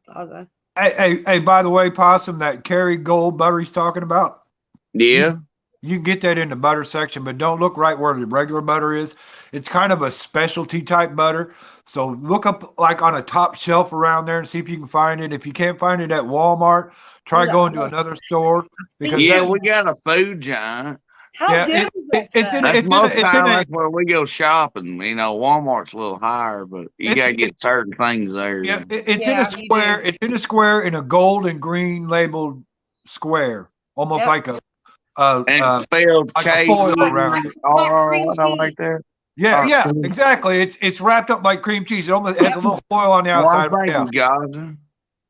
Speaker 7: Gaza.
Speaker 4: Hey, by the way, Possum, that Kerrygold butter he's talking about,
Speaker 1: Yeah.
Speaker 4: you can get that in the butter section, but don't look right where the regular butter is. It's kind of a specialty type butter. So look up like on a top shelf around there and see if you can find it. If you can't find it at Walmart, try going to another store. Because
Speaker 1: Yeah, we got a food giant.
Speaker 7: How
Speaker 4: Yeah,
Speaker 7: good is that
Speaker 4: it's in
Speaker 7: stuff?
Speaker 1: That's most
Speaker 4: it's in
Speaker 1: time
Speaker 4: a,
Speaker 1: that's where we go shopping. You know, Walmart's a little higher, but you
Speaker 4: It's-
Speaker 1: gotta get certain things there.
Speaker 4: yeah, it's in
Speaker 7: Yeah,
Speaker 4: a
Speaker 7: you
Speaker 4: square.
Speaker 7: do.
Speaker 4: It's in a square in a gold and green labeled square, almost
Speaker 7: Yep.
Speaker 4: like a
Speaker 1: And it's spelled
Speaker 4: like a
Speaker 1: K
Speaker 4: foil around it.
Speaker 1: R
Speaker 7: cream
Speaker 1: like
Speaker 7: cheese.
Speaker 1: that.
Speaker 4: Yeah,
Speaker 1: Or-
Speaker 4: yeah, exactly. It's wrapped up like cream cheese. It almost has a little foil on the
Speaker 1: Well,
Speaker 4: outside.
Speaker 1: thank
Speaker 4: Yeah,
Speaker 1: you, God.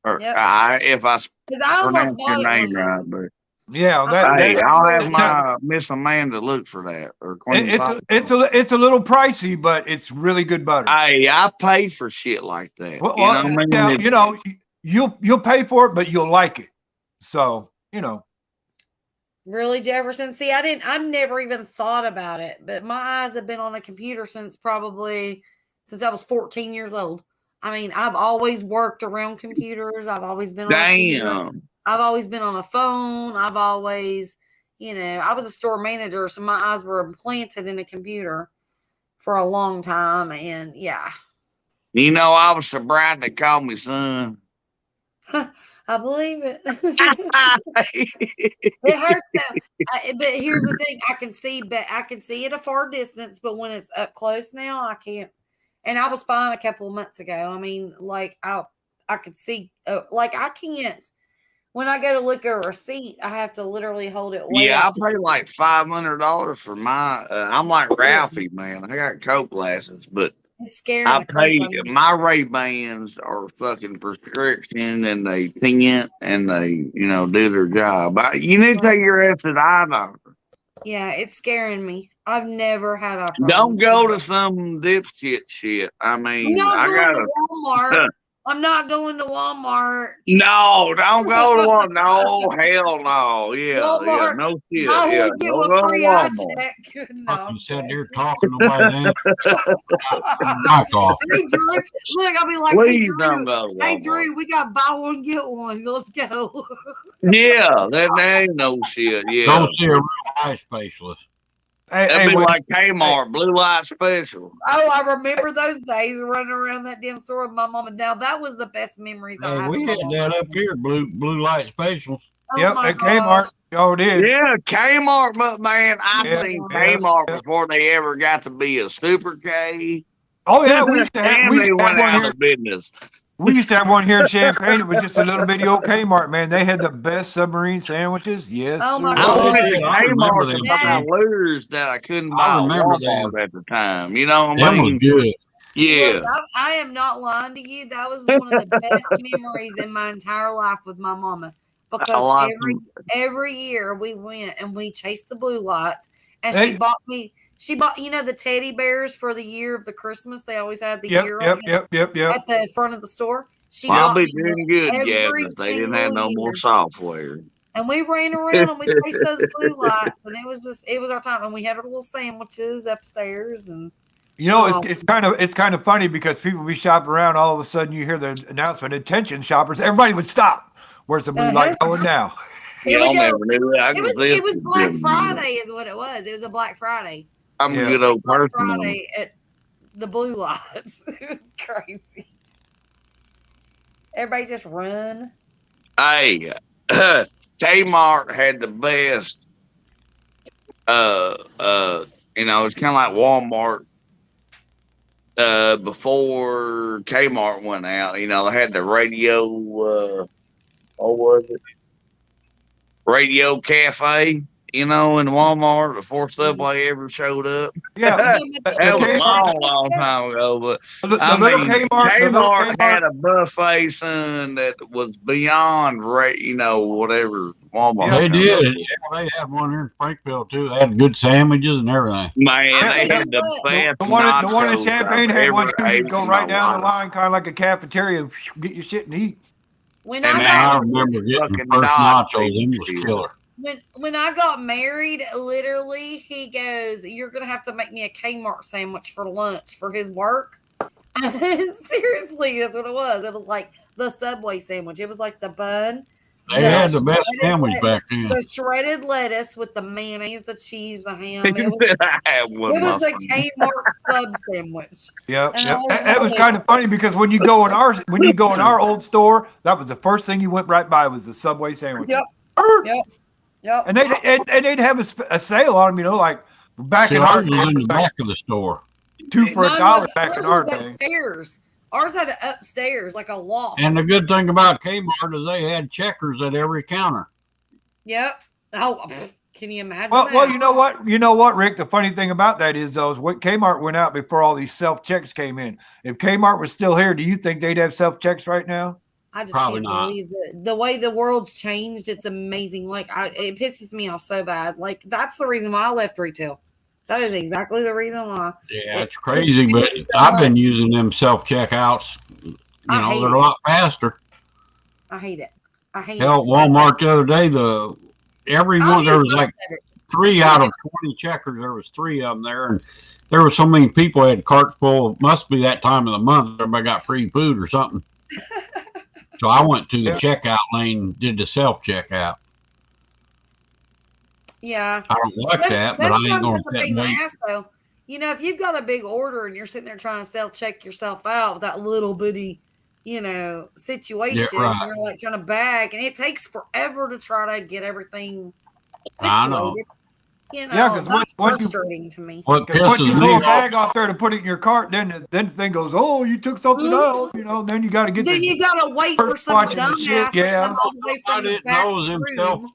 Speaker 1: Or
Speaker 7: Yep.
Speaker 1: if I
Speaker 7: Because I almost
Speaker 1: pronounce
Speaker 7: bought
Speaker 1: your
Speaker 7: it
Speaker 1: name
Speaker 7: one
Speaker 1: right,
Speaker 7: time.
Speaker 1: but
Speaker 4: yeah.
Speaker 1: hey,
Speaker 4: That
Speaker 1: I'll have my Miss Amanda look for that or Queen.
Speaker 4: it's a little pricey, but it's really good butter.
Speaker 1: Hey, I pay for shit like that.
Speaker 4: Well,
Speaker 1: you know what I mean?
Speaker 4: yeah,
Speaker 1: It's-
Speaker 4: you know, you'll pay for it, but you'll like it. So you know.
Speaker 7: Really, Jefferson? See, I've never even thought about it, but my eyes have been on a computer since I was 14 years old. I mean, I've always worked around computers. I've always been on a computer.
Speaker 1: Damn.
Speaker 7: I've always been on a phone. I've always, I was a store manager, so my eyes were implanted in a computer for a long time. And yeah,
Speaker 1: You know, I was so bright they called me son.
Speaker 7: I believe it. It hurts though. But here's the thing: I can see at a far distance, but when it's up close now, I can't. And I was fine a couple of months ago. I mean, like I could see, like I can't. When I go to look at a receipt, I have to literally hold it way
Speaker 1: Yeah, I
Speaker 7: up.
Speaker 1: paid like $500 for my. I'm like Ralphie, man. I got Coke glasses, but
Speaker 7: It's scary.
Speaker 1: I paid. My Ray Bans are fucking prescription, and they tint and they, do their job. You need to take your ass to the eye doctor.
Speaker 7: Yeah, it's scaring me. I've never had eye
Speaker 1: Don't
Speaker 7: problems.
Speaker 1: go to some dipshit shit. I
Speaker 7: I'm
Speaker 1: mean,
Speaker 7: not
Speaker 1: I
Speaker 7: going
Speaker 1: got
Speaker 7: to Walmart I'm not going to Walmart.
Speaker 1: No, don't go to one. No, hell no. Yeah,
Speaker 7: Walmart.
Speaker 1: no shit.
Speaker 7: I
Speaker 1: Yeah,
Speaker 7: would get
Speaker 1: don't
Speaker 7: a
Speaker 1: go to
Speaker 7: free eye
Speaker 1: Walmart.
Speaker 7: check. No,
Speaker 2: Fuck,
Speaker 7: I'm
Speaker 2: you said
Speaker 7: kidding.
Speaker 2: they're talking nobody's answering. Knock off.
Speaker 7: Hey Drew, look, I'll be like,
Speaker 1: Please don't go to
Speaker 7: hey
Speaker 1: Walmart.
Speaker 7: Drew, we got buy one get one. Let's go.
Speaker 1: Yeah, that ain't no shit.
Speaker 2: Go
Speaker 1: Yeah,
Speaker 2: see a real eye specialist.
Speaker 1: that'd
Speaker 4: Hey,
Speaker 1: be
Speaker 4: when,
Speaker 1: like Kmart, blue light special.
Speaker 7: Oh, I remember those days running around that damn store with my mama. Now that was the best memories I
Speaker 2: Hey,
Speaker 7: have.
Speaker 2: we
Speaker 7: of
Speaker 2: had
Speaker 7: my mama.
Speaker 2: that up here, blue light specials.
Speaker 7: Oh
Speaker 4: yep,
Speaker 7: my
Speaker 4: at Kmart,
Speaker 7: gosh.
Speaker 4: y'all did.
Speaker 1: Yeah, Kmart, but man, I
Speaker 4: Yeah,
Speaker 1: seen
Speaker 4: yeah,
Speaker 1: Kmart
Speaker 4: yeah.
Speaker 1: before they ever got to be a Super K.
Speaker 4: Oh yeah, we used to have
Speaker 1: And they went
Speaker 4: one
Speaker 1: out
Speaker 4: here.
Speaker 1: of business.
Speaker 4: We used to have one here in Champaign. It was just a little bitty old Kmart, man. They had the best submarine sandwiches. Yes,
Speaker 7: Oh my
Speaker 4: sir.
Speaker 1: I
Speaker 7: God.
Speaker 1: went to
Speaker 2: I remember
Speaker 1: Kmart to
Speaker 2: them
Speaker 1: buy
Speaker 7: Yes.
Speaker 1: lures that I couldn't
Speaker 2: I
Speaker 1: buy at
Speaker 2: remember
Speaker 1: Walmart
Speaker 2: them.
Speaker 1: at the time. You know what I
Speaker 2: Them was
Speaker 1: mean?
Speaker 2: good.
Speaker 1: Yeah.
Speaker 7: Look, I am not lying to you. That was one of the best memories in my entire life with my mama.
Speaker 1: I
Speaker 7: Because
Speaker 1: like
Speaker 7: every year we went and we chased the blue lights, and
Speaker 4: Hey.
Speaker 7: she bought the teddy bears for the year of the Christmas. They always had the
Speaker 4: Yep,
Speaker 7: year
Speaker 4: yep,
Speaker 7: on it
Speaker 4: yep, yep.
Speaker 7: at the front of the store. She
Speaker 1: I'll
Speaker 7: bought
Speaker 1: be
Speaker 7: me
Speaker 1: doing good,
Speaker 7: every
Speaker 1: Gavin, if they didn't have
Speaker 7: single
Speaker 1: no more
Speaker 7: year.
Speaker 1: software.
Speaker 7: And we ran around and we chased those blue lights, and it was our time. And we had our little sandwiches upstairs, and
Speaker 4: You know,
Speaker 7: Wow.
Speaker 4: it's kind of funny because people be shopping around. All of a sudden, you hear the announcement: "Attention, shoppers!" Everybody would stop. Where's the blue light going now?
Speaker 7: here
Speaker 1: Y'all
Speaker 7: we go.
Speaker 1: never knew that. I
Speaker 7: It
Speaker 1: could
Speaker 7: was
Speaker 1: see
Speaker 7: it was Black Friday, is what it was. It was a Black Friday.
Speaker 1: I'm
Speaker 4: Yeah.
Speaker 1: a good old
Speaker 7: Black
Speaker 1: person. on it.
Speaker 7: Friday at the blue lights. It was crazy. Everybody just run.
Speaker 1: Hey, Kmart had the best. It's kind of like Walmart. Before Kmart went out, they had the radio. What was it? Radio Cafe. In Walmart before Subway ever showed up.
Speaker 4: Yeah,
Speaker 1: That
Speaker 4: the
Speaker 1: was a
Speaker 4: Kmart,
Speaker 1: long time ago, but
Speaker 4: the little Kmart, the little
Speaker 1: Kmart had
Speaker 4: Kmart.
Speaker 1: a buffet, son, that was beyond, whatever Walmart.
Speaker 4: Yeah.
Speaker 2: They
Speaker 1: comes
Speaker 2: did.
Speaker 1: up with.
Speaker 2: Yeah, they had one here in Springfield too. They had good sandwiches and everything.
Speaker 1: Man,
Speaker 7: I
Speaker 1: they
Speaker 7: tell
Speaker 1: had
Speaker 7: you
Speaker 1: the
Speaker 7: what,
Speaker 1: best
Speaker 4: The one in
Speaker 1: nachos
Speaker 4: Champaign
Speaker 1: I've
Speaker 4: had one
Speaker 1: ever
Speaker 4: too. You
Speaker 1: ate
Speaker 4: could go
Speaker 1: in
Speaker 4: right
Speaker 1: my
Speaker 4: down the
Speaker 1: life.
Speaker 4: line, kind of like a cafeteria, and get your shit and eat.
Speaker 7: when
Speaker 1: And
Speaker 7: I
Speaker 1: man,
Speaker 7: got
Speaker 2: I remember getting the
Speaker 1: fucking
Speaker 2: first
Speaker 1: nachos
Speaker 2: nachos. Them
Speaker 1: and
Speaker 2: was
Speaker 1: shit.
Speaker 2: killer.
Speaker 7: when I got married, literally, he goes, "You're gonna have to make me a Kmart sandwich for lunch for his work." And seriously, that's what it was. It was like the Subway sandwich. It was like the bun,
Speaker 2: They had the best
Speaker 7: shredded
Speaker 2: sandwich back then.
Speaker 7: the shredded lettuce with the mayonnaise, the cheese, the ham. It
Speaker 1: I had one
Speaker 7: was the
Speaker 1: myself.
Speaker 7: Kmart sub sandwich.
Speaker 4: Yep,
Speaker 7: And
Speaker 4: yep.
Speaker 7: I
Speaker 4: That was
Speaker 7: loved
Speaker 4: kind of funny because when you go in our old store, that was the first thing you went right by was the Subway sandwich.
Speaker 7: Yep. Yep.
Speaker 4: And they'd have a sale on them, like back
Speaker 2: See,
Speaker 4: in our
Speaker 2: ours was in the
Speaker 4: day,
Speaker 2: back of the store.
Speaker 4: 2 for
Speaker 7: Mine
Speaker 4: $1 back in
Speaker 7: ours
Speaker 4: our
Speaker 7: was
Speaker 4: day.
Speaker 7: upstairs. Ours had it upstairs, like a loft.
Speaker 2: And the good thing about Kmart is they had checkers at every counter.
Speaker 7: Yep. Oh, pff, can you imagine
Speaker 4: Well,
Speaker 7: that?
Speaker 4: well, you know what, Rick? The funny thing about that is, though, is what Kmart went out before all these self checks came in. If Kmart was still here, do you think they'd have self checks right now?
Speaker 7: I just
Speaker 2: Probably
Speaker 7: can't
Speaker 2: not.
Speaker 7: believe it. The way the world's changed, it's amazing. Like, it pisses me off so bad. Like, that's the reason why I left retail. That is exactly the reason why.
Speaker 2: Yeah, it's crazy, but
Speaker 7: changed so
Speaker 2: I've been
Speaker 7: much.
Speaker 2: using them self checkouts.
Speaker 7: I hate
Speaker 2: They're
Speaker 7: it.
Speaker 2: a lot faster.
Speaker 7: I hate it. I hate
Speaker 2: Hell,
Speaker 7: it.
Speaker 2: Walmart the other day, every
Speaker 7: I
Speaker 2: one there
Speaker 7: hate
Speaker 2: was
Speaker 7: both
Speaker 2: like
Speaker 7: of it.
Speaker 2: 3 out of 20 checkers. There was 3 of them there, and there were so many people had carts full. Must be that time of the month. Everybody got free food or something. So I went to the checkout lane, did the self checkout.
Speaker 7: Yeah.
Speaker 2: I don't like that, but I ain't
Speaker 7: Sometimes
Speaker 2: gonna
Speaker 7: that's a
Speaker 2: sit
Speaker 7: pain
Speaker 2: and
Speaker 7: in the
Speaker 2: wait.
Speaker 7: ass, though. If you've got a big order and you're sitting there trying to self-check yourself out with that little bitty, situation,
Speaker 2: right.
Speaker 7: you're like trying to bag, and it takes forever to try to get everything
Speaker 2: I
Speaker 7: situated.
Speaker 2: know.
Speaker 4: Yeah, 'cause
Speaker 7: that's
Speaker 4: once you-
Speaker 7: frustrating to me.
Speaker 2: What
Speaker 4: Because once you
Speaker 2: pisses
Speaker 4: pull
Speaker 2: me
Speaker 4: a
Speaker 2: off,
Speaker 4: bag off there to put it in your cart, then the thing goes, oh, you took something out, then you got to get
Speaker 7: Then you gotta wait for some
Speaker 4: watching the
Speaker 7: dumbass
Speaker 4: shit,
Speaker 7: to
Speaker 4: yeah.
Speaker 7: come all the way
Speaker 2: I
Speaker 7: from the
Speaker 2: didn't
Speaker 7: back
Speaker 2: know them
Speaker 7: room.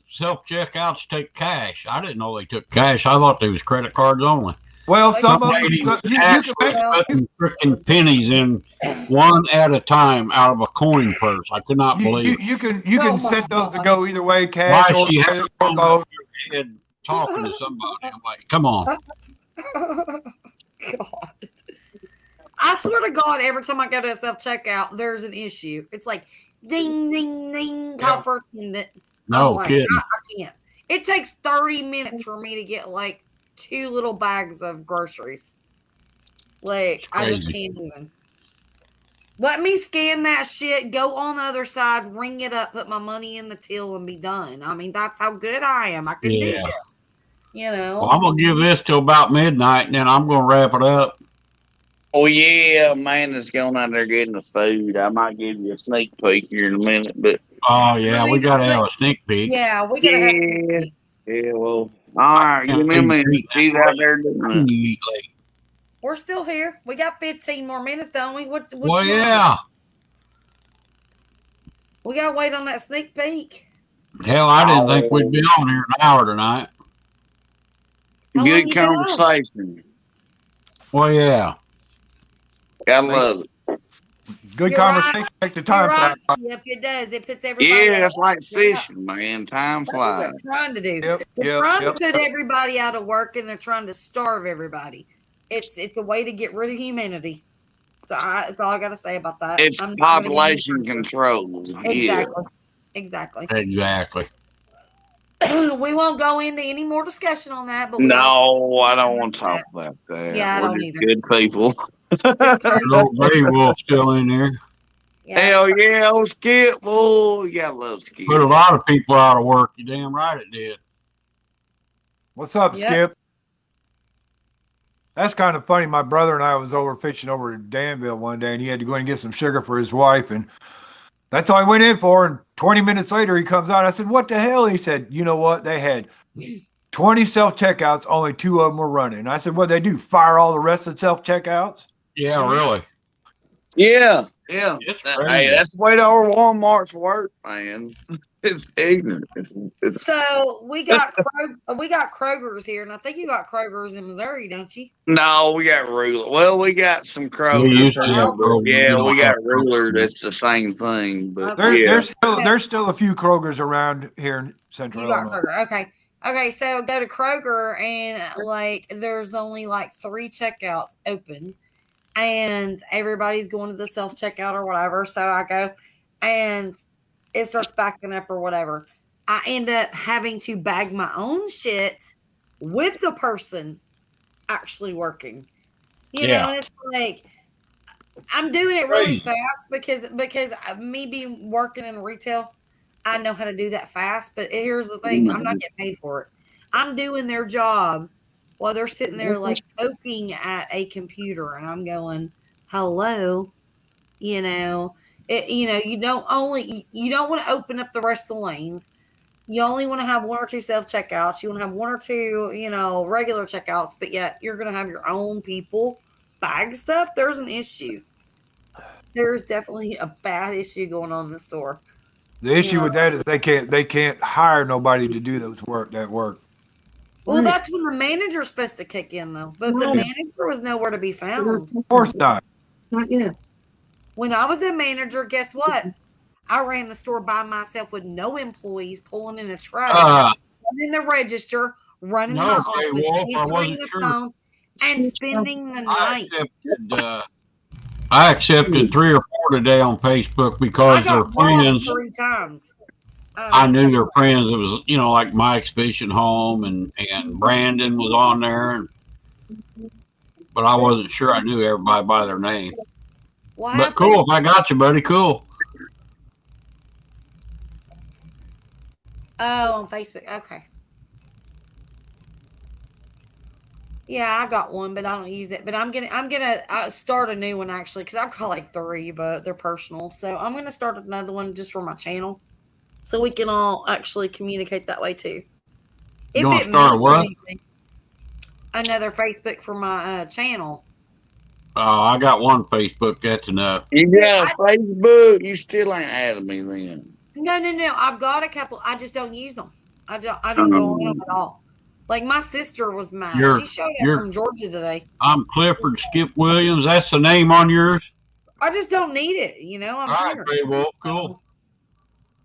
Speaker 2: self checkouts take cash. I didn't know they took cash. I thought they was credit cards only.
Speaker 4: Well, some of
Speaker 2: Some
Speaker 4: them,
Speaker 2: lady
Speaker 4: you can
Speaker 2: actually
Speaker 4: make,
Speaker 2: putting freaking pennies in one at a time out of a coin purse. I could not believe it.
Speaker 4: you can
Speaker 7: Oh my
Speaker 4: set those to
Speaker 7: God.
Speaker 4: go either way,
Speaker 2: Why
Speaker 4: cash or
Speaker 2: she had
Speaker 4: credit
Speaker 2: her
Speaker 4: or
Speaker 2: phone
Speaker 4: both.
Speaker 2: up her head talking to somebody? I'm like, come on.
Speaker 7: God. I swear to God, every time I go to a self checkout, there's an issue. It's like ding, ding, ding, call for attendant. I'm
Speaker 2: No
Speaker 7: like,
Speaker 2: kidding.
Speaker 7: I can't. It takes 30 minutes for me to get like 2 little bags of groceries. Like, I just can't even. Let me scan that shit, go on the other side, ring it up, put my money in the till, and be done. I mean, that's how good I am. I can do
Speaker 2: Yeah.
Speaker 7: it. You know?
Speaker 2: Well, I'm going to give this till about midnight, and then I'm going to wrap it up.
Speaker 1: Oh yeah, man is going out there getting the food. I might give you a sneak peek here in a minute, but
Speaker 2: Oh, yeah, we
Speaker 7: need
Speaker 2: got to
Speaker 7: to
Speaker 2: have a sneak peek.
Speaker 7: Yeah, we gotta have sneak
Speaker 1: yeah,
Speaker 7: peeks.
Speaker 1: yeah. Well, all right. Give me a minute. He's out there doing it.
Speaker 7: We're still here. We got 15 more minutes, don't we? What
Speaker 2: Well,
Speaker 7: you want?
Speaker 2: yeah.
Speaker 7: We gotta wait on that sneak peek.
Speaker 2: Hell, I didn't think we'd be on here an hour tonight.
Speaker 7: How long
Speaker 1: Good
Speaker 7: you been on?
Speaker 1: conversation.
Speaker 2: Well, yeah.
Speaker 1: Gotta love it.
Speaker 4: Good
Speaker 7: You're
Speaker 4: conversation. Take the
Speaker 7: You're
Speaker 4: time.
Speaker 7: right. Yep, it does. It puts everybody.
Speaker 1: Yeah,
Speaker 7: out
Speaker 1: that's
Speaker 7: of
Speaker 1: like
Speaker 7: work.
Speaker 1: fishing, man. Time
Speaker 7: That's what they're
Speaker 1: flies.
Speaker 7: trying to do.
Speaker 4: Yep,
Speaker 7: They're
Speaker 4: yep,
Speaker 7: trying
Speaker 4: yep.
Speaker 7: to put everybody out of work, and they're trying to starve everybody. It's a way to get rid of humanity. So that's all I got to say about that.
Speaker 1: It's
Speaker 7: I'm not gonna get any
Speaker 1: population
Speaker 7: further.
Speaker 1: control. Yeah.
Speaker 7: Exactly. Exactly.
Speaker 2: Exactly.
Speaker 7: We won't go into any more discussion on that, but we
Speaker 1: No, I don't want to talk about that.
Speaker 7: Yeah, I
Speaker 1: We're
Speaker 7: don't
Speaker 1: just
Speaker 7: either.
Speaker 1: good people.
Speaker 7: It's crazy.
Speaker 2: Little Gray Wolf still in there.
Speaker 7: Yeah,
Speaker 1: Hell
Speaker 7: it's crazy.
Speaker 1: yeah, old Skip. Oh, you gotta love Skip.
Speaker 2: Put a lot of people out of work. You damn right it did.
Speaker 4: What's up,
Speaker 7: Yep.
Speaker 4: Skip? That's kind of funny. My brother and I was over fishing over in Danville one day, and he had to go in and get some sugar for his wife, and that's all I went in for. And 20 minutes later, he comes out. I said, "What the hell?" He said, "You know what? They had 20 self checkouts. Only 2 of them were running." And I said, "What they do? Fire all the rest of the self checkouts?"
Speaker 2: Yeah, really.
Speaker 1: Yeah, yeah.
Speaker 2: It's
Speaker 1: Hey,
Speaker 2: crazy.
Speaker 1: that's the way the old Walmart's work, man. It's ignorant. It's
Speaker 7: So we got Kroger's here, and I think you got Kroger's in Missouri, don't you?
Speaker 1: no, we got ruler. Well, we got some Kroger.
Speaker 2: We used to
Speaker 1: too,
Speaker 2: have
Speaker 1: but
Speaker 2: Kroger.
Speaker 1: yeah,
Speaker 2: We
Speaker 1: we
Speaker 2: don't
Speaker 1: got
Speaker 2: have
Speaker 1: ruler.
Speaker 2: Kroger.
Speaker 1: That's the same thing. But
Speaker 7: Okay.
Speaker 1: yeah,
Speaker 4: There's still a few Krogers around here in Central
Speaker 7: You got
Speaker 4: Illinois.
Speaker 7: Kroger. Okay. So go to Kroger, and like there's only like 3 checkouts open, and everybody's going to the self checkout or whatever. So I go, and it starts backing up or whatever. I end up having to bag my own shit with the person actually working. You know, and it's like I'm doing it really fast because me being working in retail, I know how to do that fast. But here's the thing: I'm not getting paid for it. I'm doing their job while they're sitting there like poking at a computer, and I'm going, "Hello," you know. You don't want to open up the rest of the lanes. You only want to have 1 or 2 self checkouts. You want to have 1 or 2, regular checkouts, but yet you're going to have your own people bag stuff. There's an issue. There's definitely a bad issue going on in the store.
Speaker 4: The issue with that is they can't hire nobody to do that work.
Speaker 7: Well, that's when the manager's supposed to kick in, though. But the manager was nowhere to be found.
Speaker 4: Of course not.
Speaker 5: Not yet.
Speaker 7: When I was a manager, guess what? I ran the store by myself with no employees, pulling in a tray, running the register, running my office, answering the phone, and spending the night.
Speaker 2: I accepted 3 or 4 today on Facebook because their friends.
Speaker 7: 3 times.
Speaker 2: I knew their friends. It was, like Mike's Fishing Home and Brandon was on there, but I wasn't sure I knew everybody by their name. But cool, if I got you, buddy, cool.
Speaker 7: Oh, on Facebook. Okay. Yeah, I got one, but I don't use it. But I'm gonna start a new one actually because I've got like 3, but they're personal. So I'm gonna start another one just for my channel, so we can all actually communicate that way too.
Speaker 2: You want to start a what?
Speaker 7: Another Facebook for my channel.
Speaker 2: Oh, I got one Facebook. That's enough.
Speaker 1: You got a Facebook? You still ain't added me then.
Speaker 7: No. I've got a couple. I just don't use them. I don't go on them at all. Like my sister was mad. She showed up from Georgia today.
Speaker 2: I'm Clifford Skip Williams. That's the name on yours?
Speaker 7: I just don't need it. I'm
Speaker 2: all
Speaker 7: here.
Speaker 2: right, well, cool.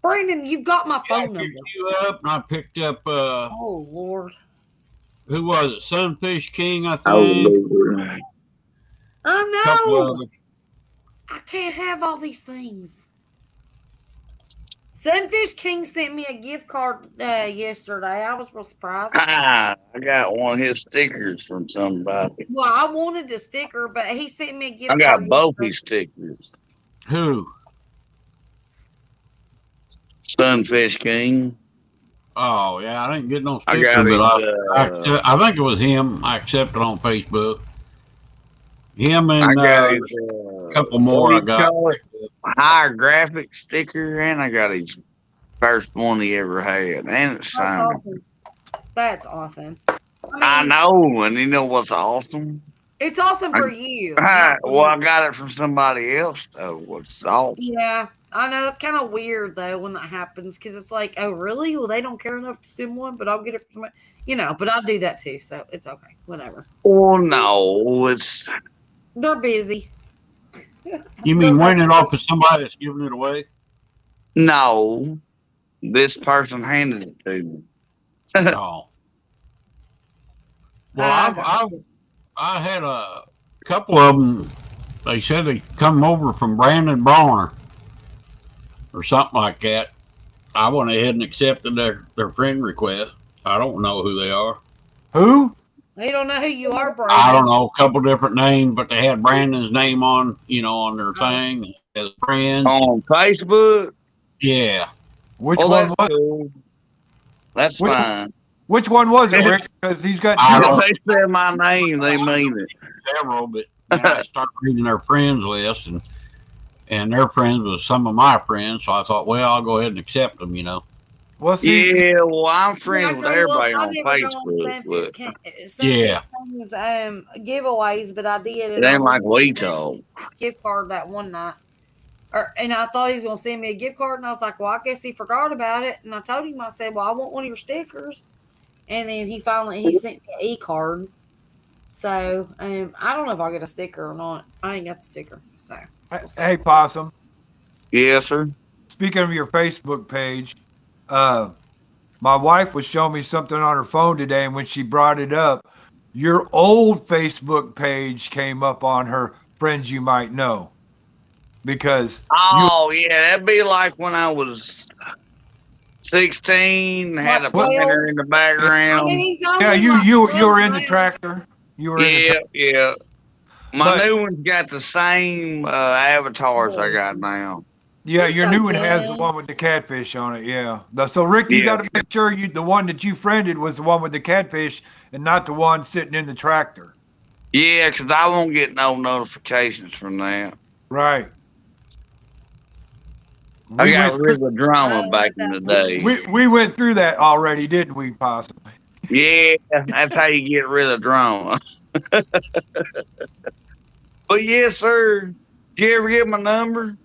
Speaker 7: Brandon, you've got my phone number.
Speaker 2: I picked you up, and I picked up.
Speaker 7: Oh Lord.
Speaker 2: Who was it? Sunfish King, I think.
Speaker 1: Oh Lord.
Speaker 7: I
Speaker 2: couple
Speaker 7: know.
Speaker 2: others.
Speaker 7: I can't have all these things. Sunfish King sent me a gift card yesterday. I was real surprised.
Speaker 1: I got one of his stickers from somebody.
Speaker 7: Well, I wanted a sticker, but he sent me a gift
Speaker 1: I
Speaker 7: card.
Speaker 1: got both
Speaker 7: yesterday.
Speaker 1: his stickers.
Speaker 2: Who?
Speaker 1: Sunfish King.
Speaker 2: Oh yeah, I didn't get no
Speaker 1: I
Speaker 2: sticker,
Speaker 1: got
Speaker 2: but
Speaker 1: his,
Speaker 2: I think it was him. I accepted on Facebook. Him
Speaker 1: I
Speaker 2: and
Speaker 1: got his,
Speaker 2: a couple
Speaker 1: what
Speaker 2: more
Speaker 1: do
Speaker 2: I
Speaker 1: you
Speaker 2: got.
Speaker 1: call it? Higher graphic sticker, and I got his first one he ever had, and it's
Speaker 7: That's
Speaker 1: signed.
Speaker 7: awesome. That's awesome.
Speaker 1: I
Speaker 7: mean,
Speaker 1: know, and you know what's awesome?
Speaker 7: It's awesome for you.
Speaker 1: Well, I got it from somebody else, though. What's awesome?
Speaker 7: Yeah, I know it's kind of weird though when that happens because it's like, oh really? Well, they don't care enough to send one, but I'll get it from but I'll do that too, so it's okay, whatever.
Speaker 1: Well, no, it's
Speaker 7: They're busy.
Speaker 2: You mean winning it off of somebody that's giving it away?
Speaker 1: no. This person handed it to me.
Speaker 2: Oh. Well, I had a couple of them. They said they come over from Brandon Barner or something like that. I went ahead and accepted their friend request. I don't know who they are.
Speaker 4: Who?
Speaker 7: They don't know who you are, Brady.
Speaker 2: I don't know, a couple different names, but they had Brandon's name on, on their thing as friends.
Speaker 1: On Facebook?
Speaker 2: Yeah.
Speaker 4: Which
Speaker 1: Oh,
Speaker 4: one
Speaker 1: that's
Speaker 4: was?
Speaker 1: cool. That's fine.
Speaker 4: Which one was it, Rick? Because he's got
Speaker 2: I
Speaker 4: two.
Speaker 2: don't-
Speaker 1: If they say my name, they mean it.
Speaker 2: Several, but then I started reading their friends list, and their friends was some of my friends, so I thought, well, I'll go ahead and accept them,
Speaker 4: Well, see,
Speaker 1: Yeah, well, I'm
Speaker 7: Yeah,
Speaker 1: friends with
Speaker 7: go
Speaker 1: everybody
Speaker 7: look. I
Speaker 1: on
Speaker 7: never go
Speaker 1: Facebook, but
Speaker 2: Yeah.
Speaker 7: King's giveaways, but I did
Speaker 1: it ain't like we talk.
Speaker 7: gift card that one night. And I thought he was going to send me a gift card, and I was like, well, I guess he forgot about it. And I told him, I said, well, I want one of your stickers. And then he sent me an e-card. So I don't know if I'll get a sticker or not. I ain't got the sticker. So
Speaker 4: hey, Possum.
Speaker 1: Yes, sir.
Speaker 4: Speaking of your Facebook page, my wife was showing me something on her phone today, and when she brought it up, your old Facebook page came up on her friends you might know. Because
Speaker 1: Oh, yeah, that'd be like when I was 16, had a
Speaker 7: What,
Speaker 1: planter in the background.
Speaker 7: he's
Speaker 4: yeah,
Speaker 7: only
Speaker 4: you
Speaker 7: like
Speaker 4: were in
Speaker 7: 12
Speaker 4: the
Speaker 7: now.
Speaker 4: tractor. You were in the
Speaker 1: Yeah,
Speaker 4: tractor.
Speaker 1: yeah. My
Speaker 4: But-
Speaker 1: new one's got the same avatars I got now.
Speaker 4: Yeah,
Speaker 7: You're
Speaker 4: your
Speaker 7: so
Speaker 4: new one has the
Speaker 7: good.
Speaker 4: one with the catfish on it. Yeah. So Rick, you
Speaker 1: Yeah.
Speaker 4: got to make sure the one that you friended was the one with the catfish and not the one sitting in the tractor.
Speaker 1: Yeah, 'cause I won't get no notifications from that.
Speaker 4: Right.
Speaker 1: I got rid of the drama
Speaker 7: Oh,
Speaker 1: back in the day.
Speaker 4: We went through that already, didn't we, possibly?
Speaker 1: Yeah, that's how you get rid of drama. But yes, sir. Did you ever get my number?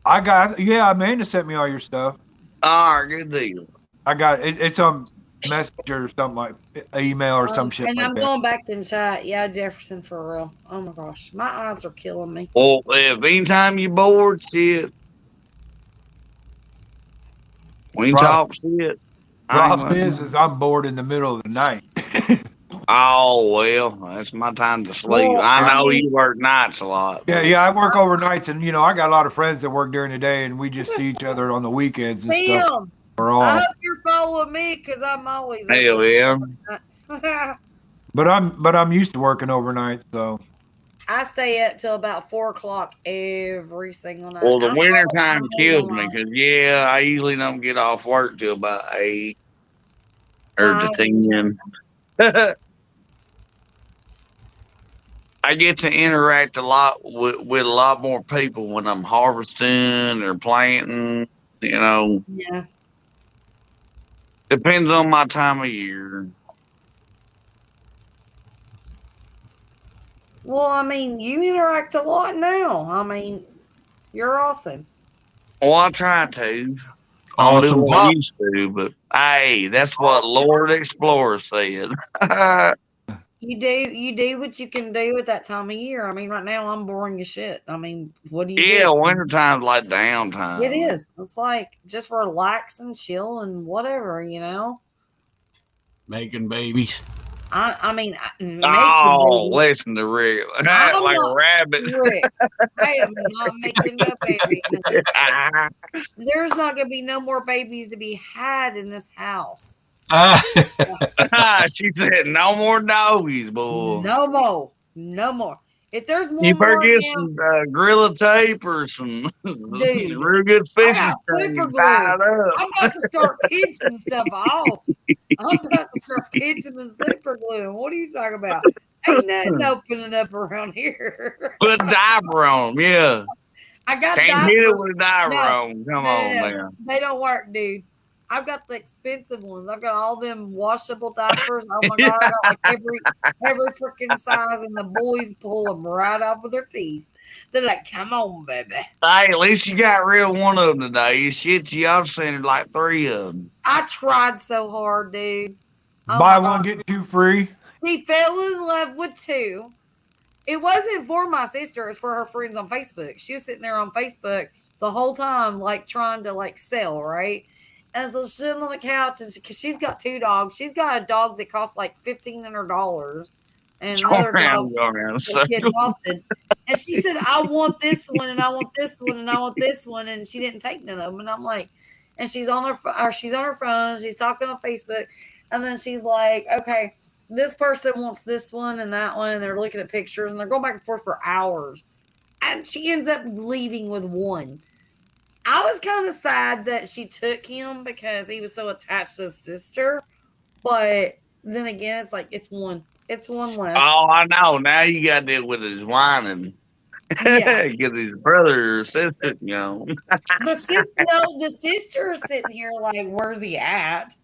Speaker 4: Amanda sent me all your stuff.
Speaker 1: All right, good deal.
Speaker 4: I got it. It's on Messenger or something like email or some shit
Speaker 7: And
Speaker 4: like
Speaker 7: I'm
Speaker 4: that.
Speaker 7: going back in chat. Yeah, Jefferson for real. Oh my gosh, my eyes are killing me.
Speaker 1: Well, if anytime you bored, shit. We can talk shit.
Speaker 4: Problem is I'm bored in the middle of the night.
Speaker 1: Oh, well, that's my time to sleep.
Speaker 7: Well,
Speaker 1: I know
Speaker 7: I mean-
Speaker 1: you work nights a lot.
Speaker 4: Yeah, I work overnights, and I got a lot of friends that work during the day, and we just see each other on the weekends and stuff.
Speaker 7: Tim,
Speaker 4: We're
Speaker 7: I
Speaker 4: all,
Speaker 7: hope you're following me because I'm always. up
Speaker 1: Hell yeah.
Speaker 7: there.
Speaker 4: but I'm used to working overnight, so
Speaker 7: I stay up till about 4:00 every single night.
Speaker 1: Well, the
Speaker 7: I'm
Speaker 1: winter
Speaker 7: always
Speaker 1: time
Speaker 7: on
Speaker 1: kills
Speaker 7: the
Speaker 1: me
Speaker 7: line.
Speaker 1: because, I usually don't get off work till about 8 or to
Speaker 7: Nice.
Speaker 1: 10. I get to interact a lot with a lot more people when I'm harvesting or planting.
Speaker 7: Yeah.
Speaker 1: Depends on my time of year.
Speaker 7: Well, I mean, you interact a lot now. I mean, you're awesome.
Speaker 1: Well, I try to.
Speaker 2: Oh,
Speaker 1: I'll do
Speaker 2: some
Speaker 1: what I
Speaker 2: pop.
Speaker 1: used to, but hey, that's what Lord Explorer said.
Speaker 7: You do what you can do at that time of year. I mean, right now I'm boring as shit. I mean, what do you
Speaker 1: Yeah,
Speaker 7: do?
Speaker 1: wintertime's like downtime.
Speaker 7: It is. It's like just relax and chill and whatever,
Speaker 2: Making babies.
Speaker 7: I mean, make the
Speaker 1: Oh,
Speaker 7: babies.
Speaker 1: listen to Rick.
Speaker 7: I'm
Speaker 1: Like a
Speaker 7: not
Speaker 1: rabbit.
Speaker 7: Rick. I am not making no babies. There's not going to be no more babies to be had in this house.
Speaker 1: She said, no more doggies, boy.
Speaker 7: No more. No more. If there's
Speaker 1: You
Speaker 7: one
Speaker 1: better
Speaker 7: more
Speaker 1: get
Speaker 7: now,
Speaker 1: some Gorilla Tape or some
Speaker 7: dude,
Speaker 1: real good
Speaker 7: I
Speaker 1: fishing
Speaker 7: got super
Speaker 1: string
Speaker 7: glue.
Speaker 1: tied up.
Speaker 7: I'm about to start pinching stuff off. I'm about to start pinching the super glue. What are you talking about? Ain't nothing opening up around here.
Speaker 1: Put a diaper on 'em, yeah.
Speaker 7: I got
Speaker 1: Can't hit it
Speaker 7: diapers.
Speaker 1: with a diaper
Speaker 7: No,
Speaker 1: on. Come on, man.
Speaker 7: They don't work, dude. I've got the expensive ones. I've got all them washable diapers. Oh my god, I got like every freaking size, and the boys pull them right off with their teeth. They're like, "Come on, baby."
Speaker 1: Hey, at least you got rid of one of them today. Shit, you ought to send like 3 of them.
Speaker 7: I tried so hard, dude. Oh
Speaker 4: Buy
Speaker 7: my
Speaker 4: one,
Speaker 7: God.
Speaker 4: get two free.
Speaker 7: He fell in love with two. It wasn't for my sister, it was for her friends on Facebook. She was sitting there on Facebook the whole time, like trying to like sell, right? And so sitting on the couch, and because she's got two dogs, she's got a dog that costs like $1,500, and another dog
Speaker 1: Go around.
Speaker 7: that she adopted. And she said, "I want this one, and I want this one, and I want this one," and she didn't take none of them. And I'm like, and she's on her phone, she's talking on Facebook, and then she's like, "Okay, this person wants this one and that one," and they're looking at pictures, and they're going back and forth for hours, and she ends up leaving with one. I was kind of sad that she took him because he was so attached to his sister, but then again, it's like it's one left.
Speaker 1: Oh, I know. Now you got to deal with his whining.
Speaker 7: Yeah.
Speaker 1: Because his brother or sister, you know.
Speaker 7: The sister is sitting here like, where's he at?